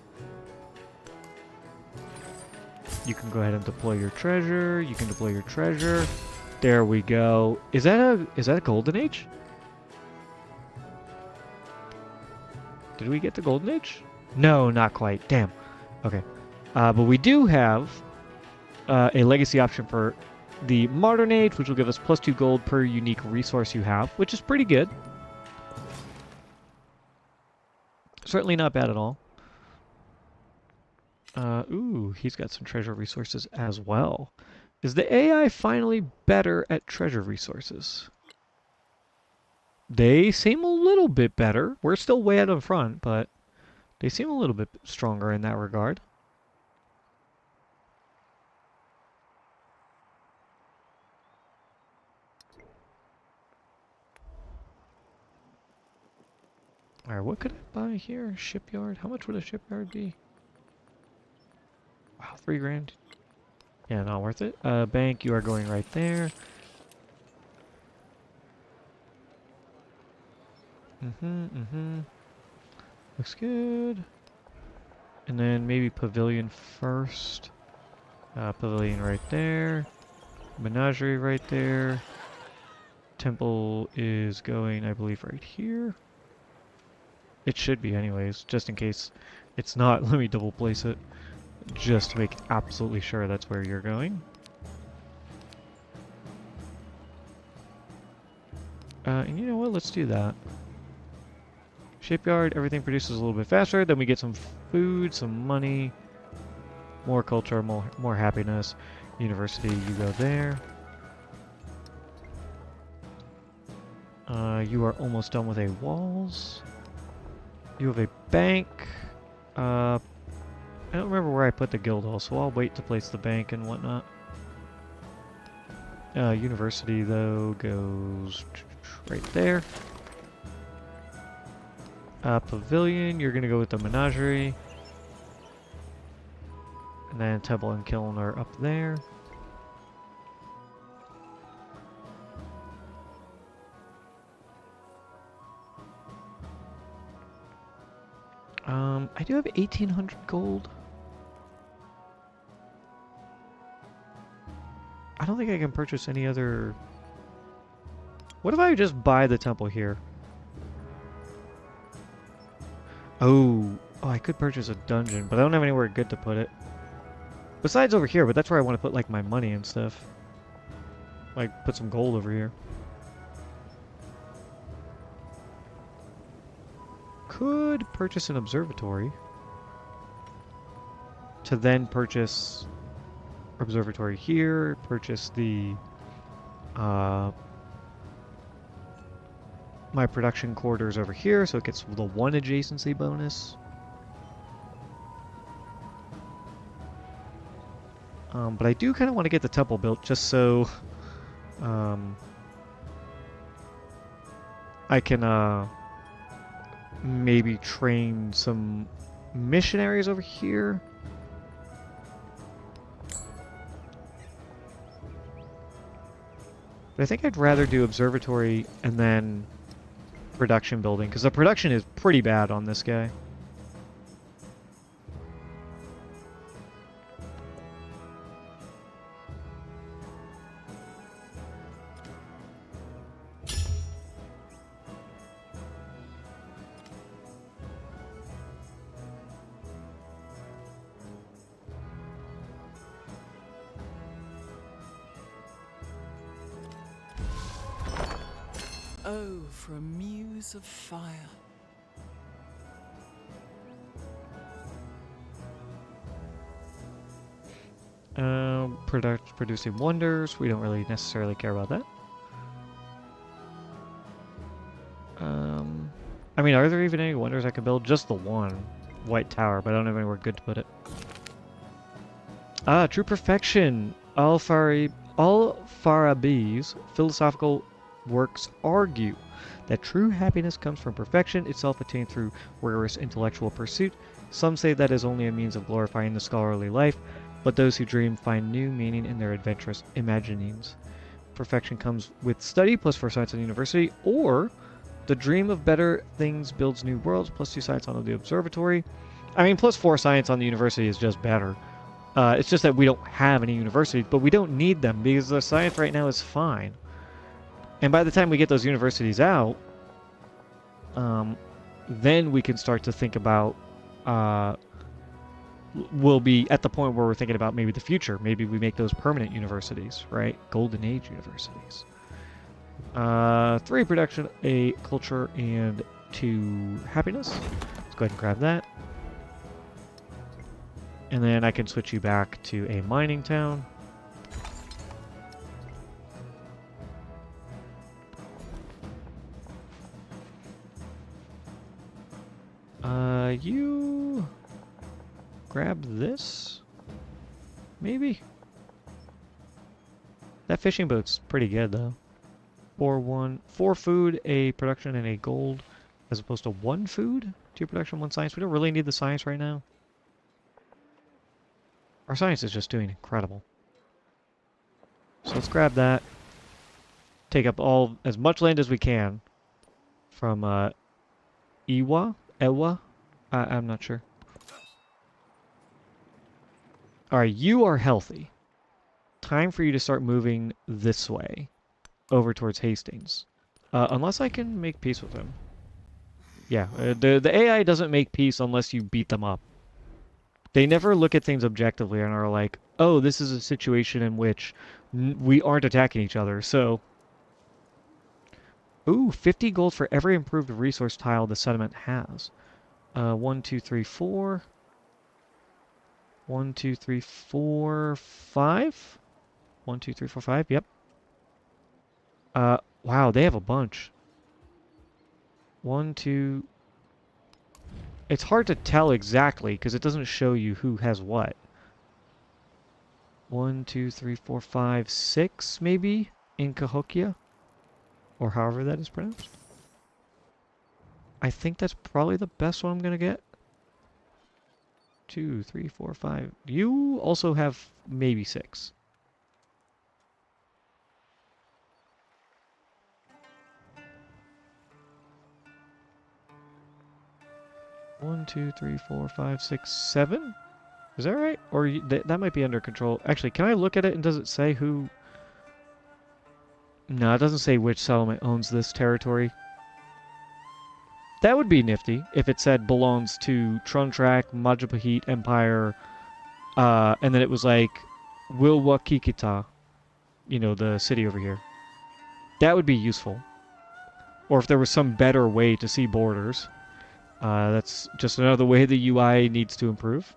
You can go ahead and deploy your treasure. You can deploy your treasure. There we go. Is that a golden age? Did we get the golden age? No, not quite. Damn. Okay. But we do have a legacy option for the modern age, which will give us +2 gold per unique resource you have, which is pretty good. Certainly not bad at all. Ooh, he's got some treasure resources as well. Is the AI finally better at treasure resources? They seem a little bit better. We're still way out in front, but they seem a little bit stronger in that regard. Alright, what could I buy here? Shipyard? How much would a shipyard be? Wow, 3 grand. Yeah, not worth it. Bank, you are going right there. Looks good. And then maybe pavilion first. Pavilion right there. Menagerie right there. Temple is going, I believe, right here. It should be anyways, just in case it's not. Let me double place it, just to make absolutely sure that's where you're going. And you know what, let's do that. Shipyard, everything produces a little bit faster, then we get some food, some money, more culture, more happiness. University, you go there. You are almost done with a walls. You have a bank. I don't remember where I put the guild hall, so I'll wait to place the bank and whatnot. University, though, goes right there. Pavilion, you're going to go with the menagerie. And then Temple and Kiln are up there. I do have 1,800 gold. I don't think I can purchase any other... What if I just buy the temple here? Oh, I could purchase a dungeon, but I don't have anywhere good to put it. Besides over here, but that's where I want to put like my money and stuff. Like put some gold over here. Could purchase an observatory to then purchase observatory here, purchase the my production quarters over here, so it gets the 1 adjacency bonus. But I do kind of want to get the temple built just so I can maybe train some missionaries over here. But I think I'd rather do observatory and then production building, because the production is pretty bad on this guy. Oh, for a muse of fire. Producing wonders. We don't really necessarily care about that. I mean, are there even any wonders I could build? Just the one white tower, but I don't have anywhere good to put it. Ah, true perfection. Al-Farabi's philosophical works argue that true happiness comes from perfection itself attained through rigorous intellectual pursuit. Some say that is only a means of glorifying the scholarly life, but those who dream find new meaning in their adventurous imaginings. Perfection comes with study plus 4 science in university, or the dream of better things builds new worlds plus 2 science on the observatory. I mean, plus 4 science on the university is just better. It's just that we don't have any universities, but we don't need them because the science right now is fine. And by the time we get those universities out, then we can start to think about, we'll be at the point where we're thinking about maybe the future. Maybe we make those permanent universities, right? Golden Age universities. 3 production, a culture, and 2 happiness. Let's go ahead and grab that. And then I can switch you back to a mining town. You grab this? Maybe? That fishing boat's pretty good though. 4 food, a production, and a gold, as opposed to 1 food, 2 production, 1 science. We don't really need the science right now. Our science is just doing incredible. So let's grab that. Take up as much land as we can from Ewa? I'm not sure. Alright, you are healthy. Time for you to start moving this way, over towards Hastings. Unless I can make peace with him. Yeah, the AI doesn't make peace unless you beat them up. They never look at things objectively and are like, oh, this is a situation in which we aren't attacking each other, so... Ooh, 50 gold for every improved resource tile the settlement has. 1, 2, 3, 4. 1, 2, 3, 4, 5? 1, 2, 3, 4, 5, yep. Wow, they have a bunch. 1, 2... It's hard to tell exactly, because it doesn't show you who has what. 1, 2, 3, 4, 5, 6, maybe? In Cahokia? Or however that is pronounced. I think that's probably the best one I'm going to get. 2, 3, 4, 5. You also have maybe 6. One, 2, 3, 4, 5, 6, 7? Is that right? Or that might be under control. Actually, can I look at it and does it say who... No, it doesn't say which settlement owns this territory. That would be nifty if it said belongs to Truntrak, Majapahit Empire, and then it was like Wilwakikita, you know, the city over here. That would be useful. Or if there was some better way to see borders. That's just another way the UI needs to improve.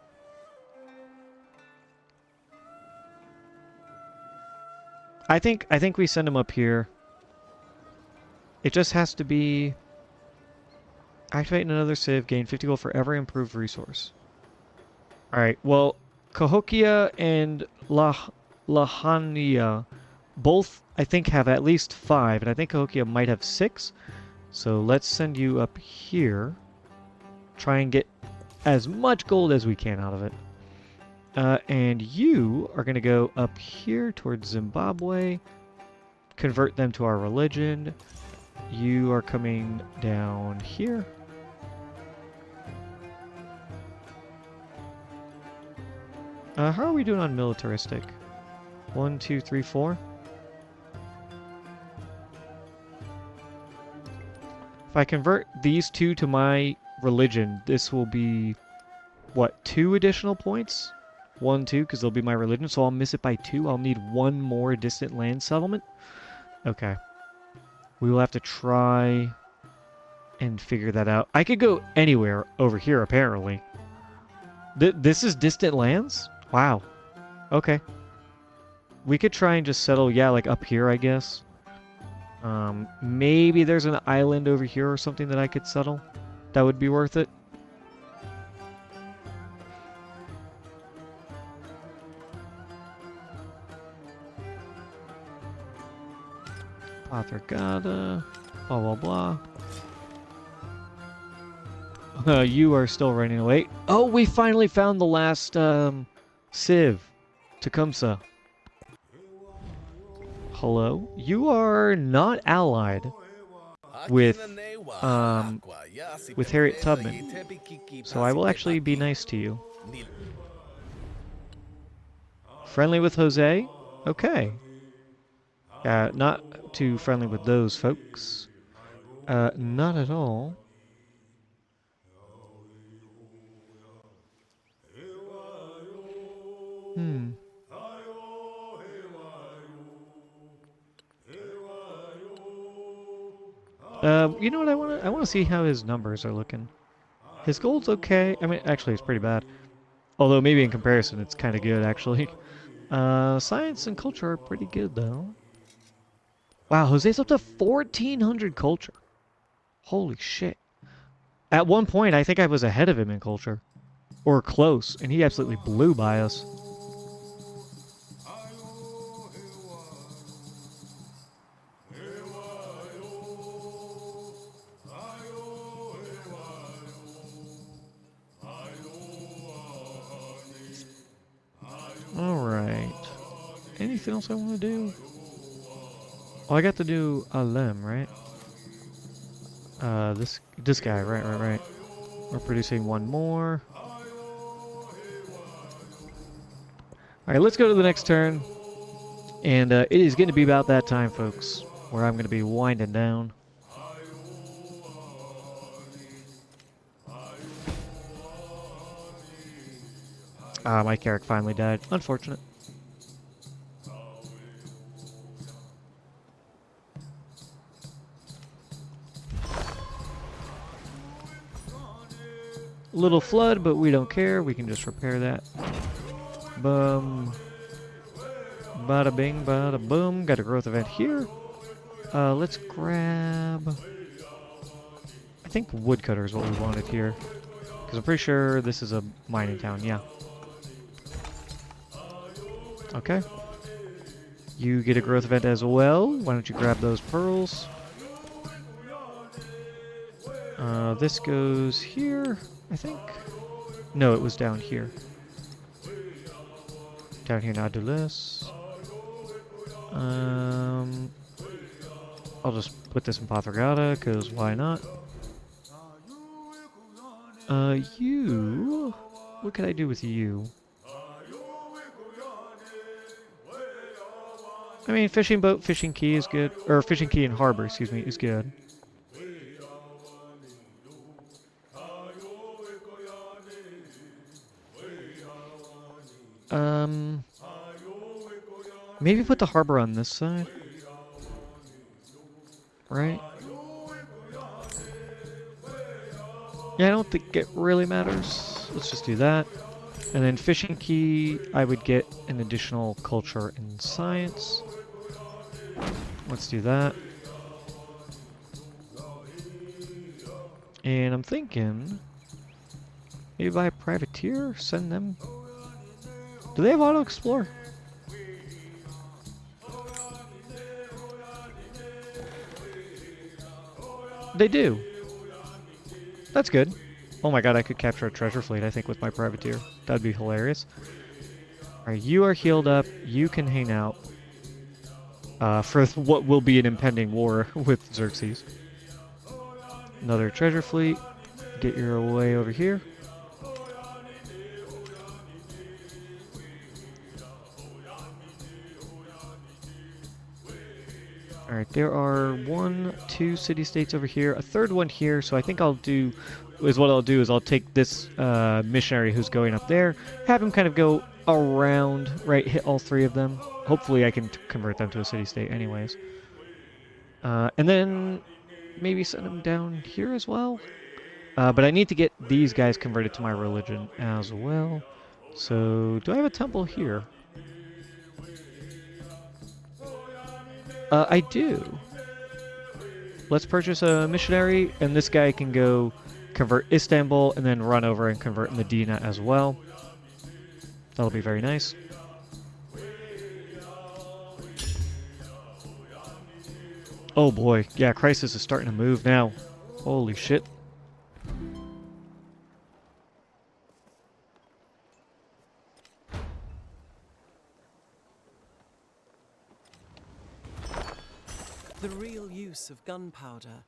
I think we send him up here. It just has to be... Activate another civ, gain 50 gold for every improved resource. Alright, well, Cahokia and Lahania both, I think, have at least 5, and I think Cahokia might have 6. So let's send you up here. Try and get as much gold as we can out of it. And you are going to go up here towards Zimbabwe. Convert them to our religion. You are coming down here. How are we doing on militaristic? 1, 2, 3, 4. If I convert these 2 to my religion, this will be, what, 2 additional points? 1, 2, because they'll be my religion, so I'll miss it by 2. I'll need 1 more distant land settlement. Okay. We will have to try and figure that out. I could go anywhere over here, apparently. This is distant lands? Wow. Okay. We could try and just settle, yeah, like up here, I guess. Maybe there's an island over here or something that I could settle. That would be worth it. Pathragada, blah, blah, blah. You are still running away. Oh, we finally found the last, Civ. Tecumseh. Hello? You are not allied with Harriet Tubman. So I will actually be nice to you. Friendly with Jose? Okay. Not too friendly with those folks. Not at all. You know what I want to? I want to see how his numbers are looking. His gold's okay. I mean, actually, it's pretty bad. Although maybe in comparison, it's kind of good actually. Science and culture are pretty good though. Wow, Jose's up to 1,400 culture. Holy shit. At one point, I think I was ahead of him in culture. Or close, and he absolutely blew by us. Alright. Anything else I want to do? Oh, I got to do Alem, right? This guy, right. We're producing 1 more. Alright, let's go to the next turn. And it is going to be about that time, folks, where I'm going to be winding down. My Carrick finally died. Unfortunate. Little flood, but we don't care. We can just repair that. Boom. Bada bing, bada boom. Got a growth event here. Let's grab... I think woodcutter is what we wanted here. Because I'm pretty sure this is a mining town, yeah. Okay. You get a growth event as well. Why don't you grab those pearls? This goes here, I think. No, it was down here. Down here, now do this. I'll just put this in Pathragada, because why not? You... What could I do with you? I mean, fishing boat, fishing key is good. Or fishing key and harbor, excuse me, is good. Maybe put the harbor on this side. Right? Yeah, I don't think it really matters. Let's just do that. And then fishing key, I would get an additional culture in science. Let's do that. And I'm thinking, maybe buy a privateer, send them. Do they have auto explore? They do. That's good. Oh my god, I could capture a treasure fleet, I think, with my privateer. That'd be hilarious. Alright, you are healed up. You can hang out. For what will be an impending war with Xerxes. Another treasure fleet. Get your way over here. Alright, there are 1, 2 city-states over here, a third one here, so I think I'll do is I'll take this missionary who's going up there, have him kind of go around, right, hit all 3 of them. Hopefully I can convert them to a city-state anyways. And then maybe send them down here as well. But I need to get these guys converted to my religion as well. So, do I have a temple here? I do. Let's purchase a missionary, and this guy can go convert Istanbul and then run over and convert Medina as well. That'll be very nice. Oh boy, yeah, Crisis is starting to move now. Holy shit. The real use of gunpowder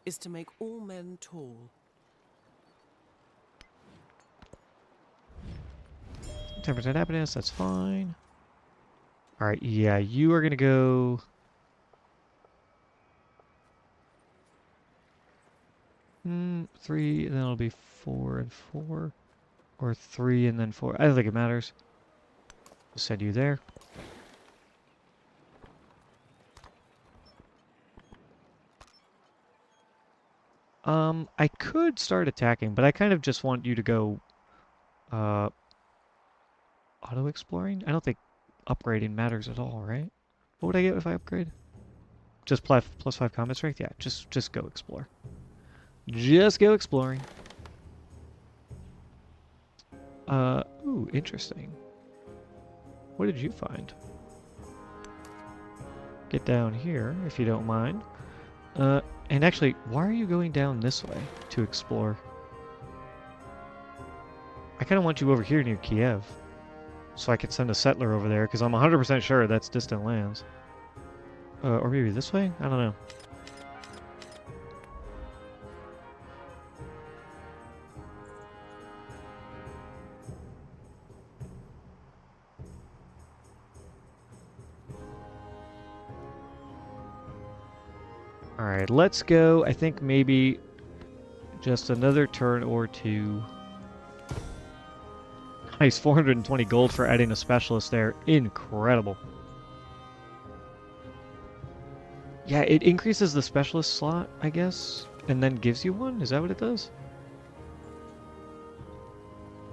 is to make all men tall. 10% happiness, that's fine. Alright, yeah, you are gonna go... 3, and then it'll be 4 and 4. Or 3 and then 4. I don't think it matters. I'll send you there. I could start attacking, but I kind of just want you to go, auto-exploring? I don't think upgrading matters at all, right? What would I get if I upgrade? Just +5 combat strength? Yeah, just go explore. Just go exploring. Ooh, interesting. What did you find? Get down here, if you don't mind. And actually, why are you going down this way to explore? I kind of want you over here near Kiev. So I could send a settler over there, because I'm 100% sure that's distant lands. Or maybe this way? I don't know. Alright, let's go. I think maybe just another turn or two. Nice, 420 gold for adding a specialist there. Incredible. Yeah, it increases the specialist slot, I guess, and then gives you one? Is that what it does?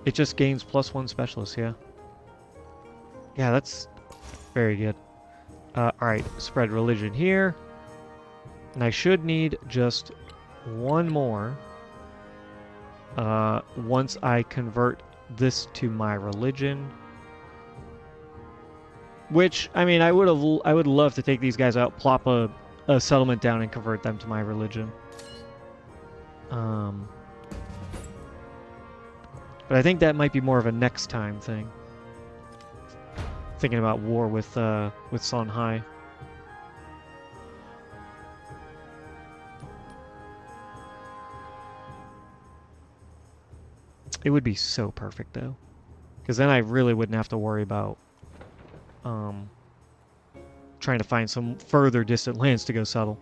It just gains +1 specialist, yeah. Yeah, that's very good. Alright, spread religion here. And I should need just one more once I convert this to my religion. Which, I mean, I would love to take these guys out, plop a settlement down and convert them to my religion. But I think that might be more of a next time thing. Thinking about war with Songhai. It would be so perfect, though. Because then I really wouldn't have to worry about trying to find some further distant lands to go settle.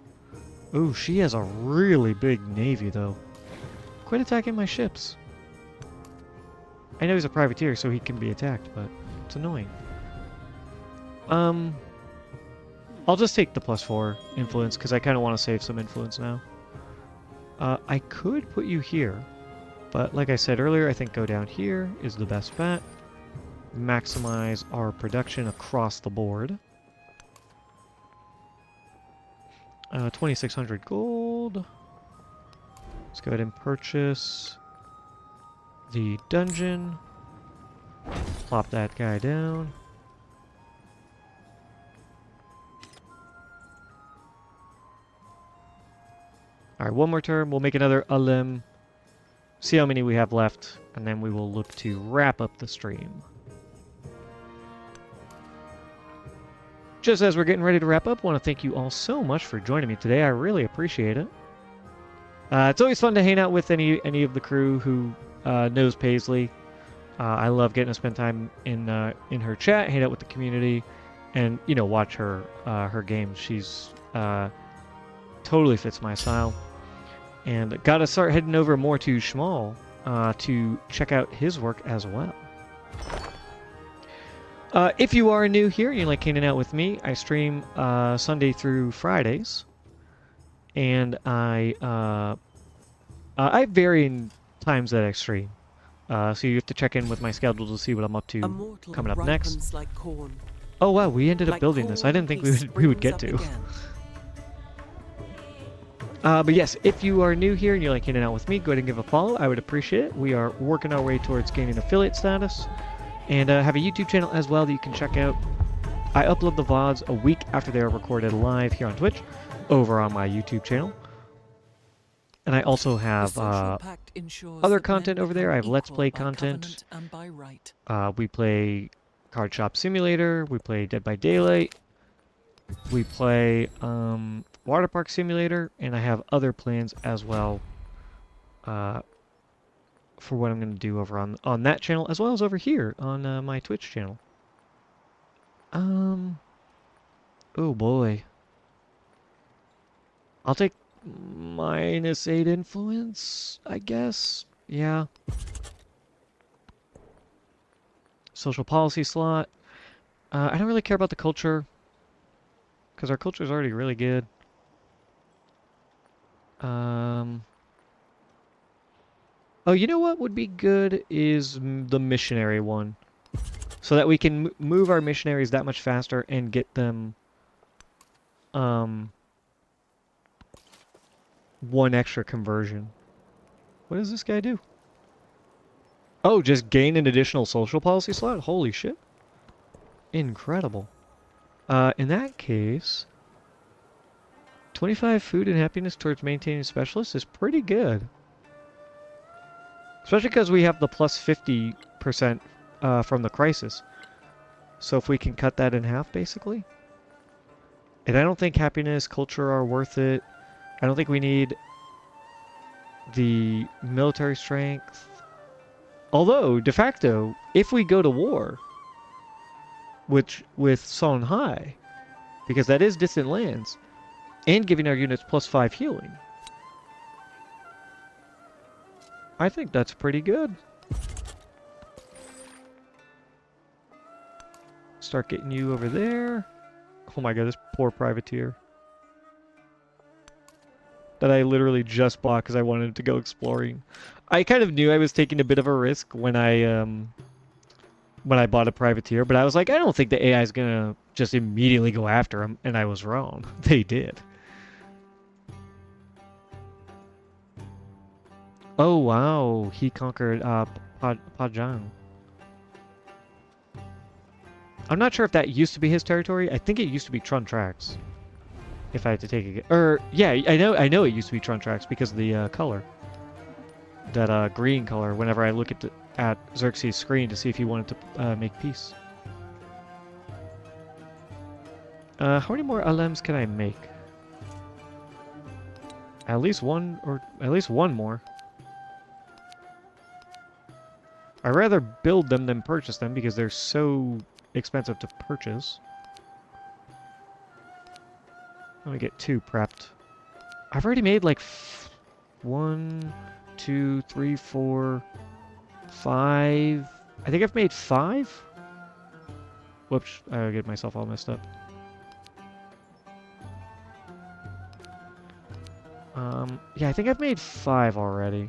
Ooh, she has a really big navy, though. Quit attacking my ships. I know he's a privateer, so he can be attacked, but it's annoying. I'll just take the +4 influence, because I kind of want to save some influence now. I could put you here. But like I said earlier, I think go down here is the best bet. Maximize our production across the board. 2,600 gold. Let's go ahead and purchase the dungeon. plop that guy down. Alright, one more turn. We'll make another Alim. See how many we have left, and then we will look to wrap up the stream. Just as we're getting ready to wrap up, I want to thank you all so much for joining me today. I really appreciate it. It's always fun to hang out with any of the crew who knows Paisley. I love getting to spend time in her chat, hang out with the community, and watch her her games. She's totally fits my style. And got to start heading over more to Schmal to check out his work as well. If you are new here, you like hanging out with me, I stream Sunday through Fridays. And I have varying times that I stream. So you have to check in with my schedule to see what I'm up to coming up next. Like corn. Oh wow, we ended up building this. I didn't think we would get to. But yes, if you are new here and you like hanging out with me, go ahead and give a follow. I would appreciate it. We are working our way towards gaining affiliate status. And have a YouTube channel as well that you can check out. I upload the VODs a week after they are recorded live here on Twitch over on my YouTube channel. And I also have other content over there. I have Let's Play content. We play Card Shop Simulator. We play Dead by Daylight. We play Water Park Simulator. And I have other plans as well for what I'm going to do over on that channel, as well as over here on my Twitch channel. Oh boy. I'll take -8 influence, I guess. Yeah. Social policy slot. I don't really care about the culture, because our culture is already really good. Oh, you know what would be good is the missionary one. So that we can move our missionaries that much faster and get them one extra conversion. What does this guy do? Oh, just gain an additional social policy slot? Holy shit. Incredible. In that case, 25 food and happiness towards maintaining specialists is pretty good. Especially because we have the plus 50% from the crisis. So if we can cut that in half, basically. And I don't think happiness, culture are worth it. I don't think we need the military strength. Although, de facto, if we go to war with Songhai, because that is distant lands, and giving our units +5 healing, I think that's pretty good. Start getting you over there. Oh my god, this poor privateer. That I literally just bought because I wanted to go exploring. I kind of knew I was taking a bit of a risk when I bought a privateer, but I was like, I don't think the AI is gonna just immediately go after him, and I was wrong. They did. Oh wow, he conquered Pajang. I'm not sure if that used to be his territory. I think it used to be Trun Trax. If I had to take it, yeah, I know it used to be Trun Trax because of the color, that green color. Whenever I look at Xerxes' screen to see if he wanted to make peace. How many more alems can I make? At least one more. I'd rather build them than purchase them because they're so expensive to purchase. Let me get 2 prepped. I've already made like 1, 2, 3, 4, 5. I think I've made 5. Whoops, I get myself all messed up. Yeah, I think I've made 5 already.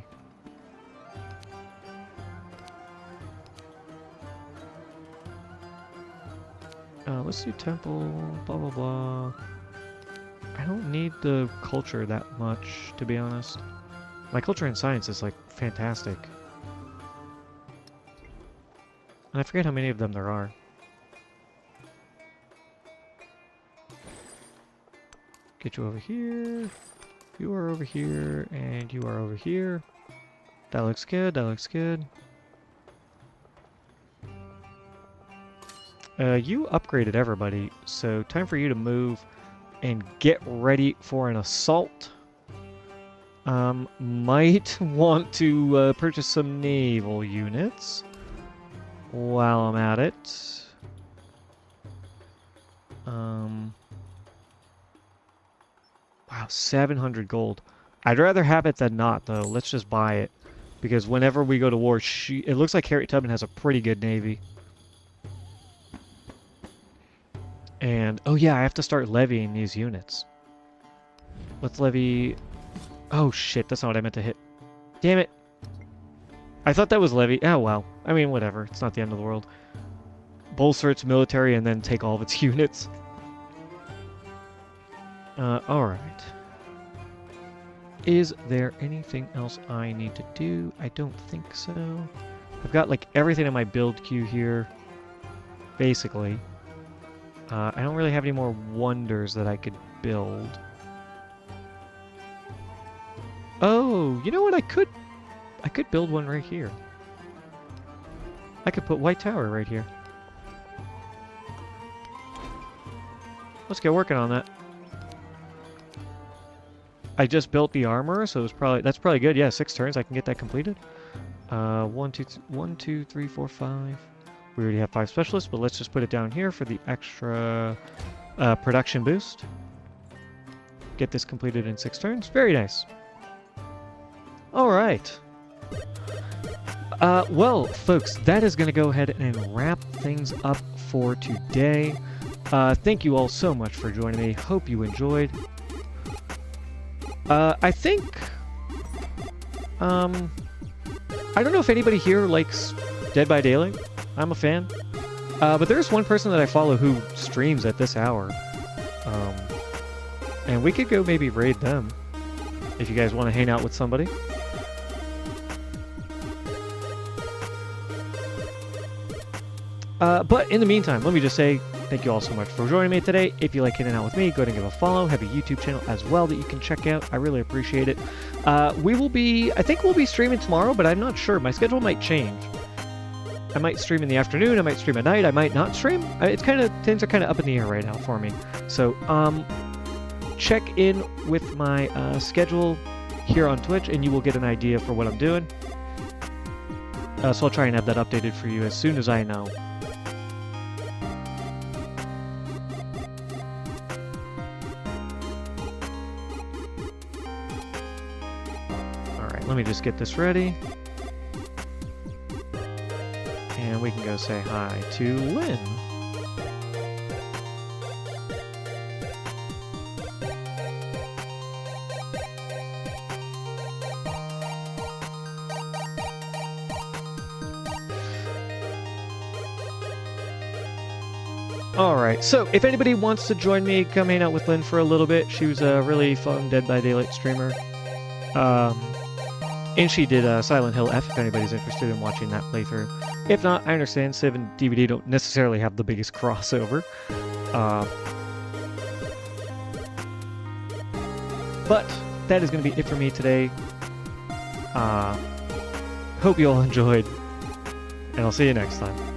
Let's do temple, blah blah blah. I don't need the culture that much, to be honest. My culture and science is like fantastic. And I forget how many of them there are. Get you over here. You are over here, and you are over here. That looks good, that looks good. You upgraded everybody, so time for you to move and get ready for an assault. Might want to purchase some naval units while I'm at it. Wow, 700 gold. I'd rather have it than not, though. Let's just buy it. Because whenever we go to war, it looks like Harriet Tubman has a pretty good navy. And, oh yeah, I have to start levying these units. Let's levy... Oh shit, that's not what I meant to hit. Damn it. I thought that was levy. Oh well. I mean, whatever. It's not the end of the world. Bolster its military and then take all of its units. Alright. Is there anything else I need to do? I don't think so. I've got like everything in my build queue here. Basically. I don't really have any more wonders that I could build. Oh, you know what? I could build one right here. I could put White Tower right here. Let's get working on that. I just built the armor, so that's probably good. Yeah, 6 turns. I can get that completed. 1, 2, 3, 4, 5. We already have 5 specialists, but let's just put it down here for the extra production boost. Get this completed in 6 turns. Very nice. All right. Well, folks, that is going to go ahead and wrap things up for today. Thank you all so much for joining me. Hope you enjoyed. I think... I don't know if anybody here likes Dead by Daylight. I'm a fan. But there's one person that I follow who streams at this hour. And we could go maybe raid them if you guys want to hang out with somebody. But in the meantime, let me just say thank you all so much for joining me today. If you like hanging out with me, go ahead and give a follow. I have a YouTube channel as well that you can check out. I really appreciate it. I think we'll be streaming tomorrow, but I'm not sure. My schedule might change. I might stream in the afternoon. I might stream at night. I might not stream. Things are kind of up in the air right now for me. So, check in with my schedule here on Twitch, and you will get an idea for what I'm doing. So I'll try and have that updated for you as soon as I know. Alright, let me just get this ready. And we can go say hi to Lynn. Alright, so if anybody wants to join me, come hang out with Lynn for a little bit. She was a really fun Dead by Daylight streamer. And she did Silent Hill F if anybody's interested in watching that playthrough. If not, I understand Civ and DVD don't necessarily have the biggest crossover. But that is going to be it for me today. Hope you all enjoyed, and I'll see you next time.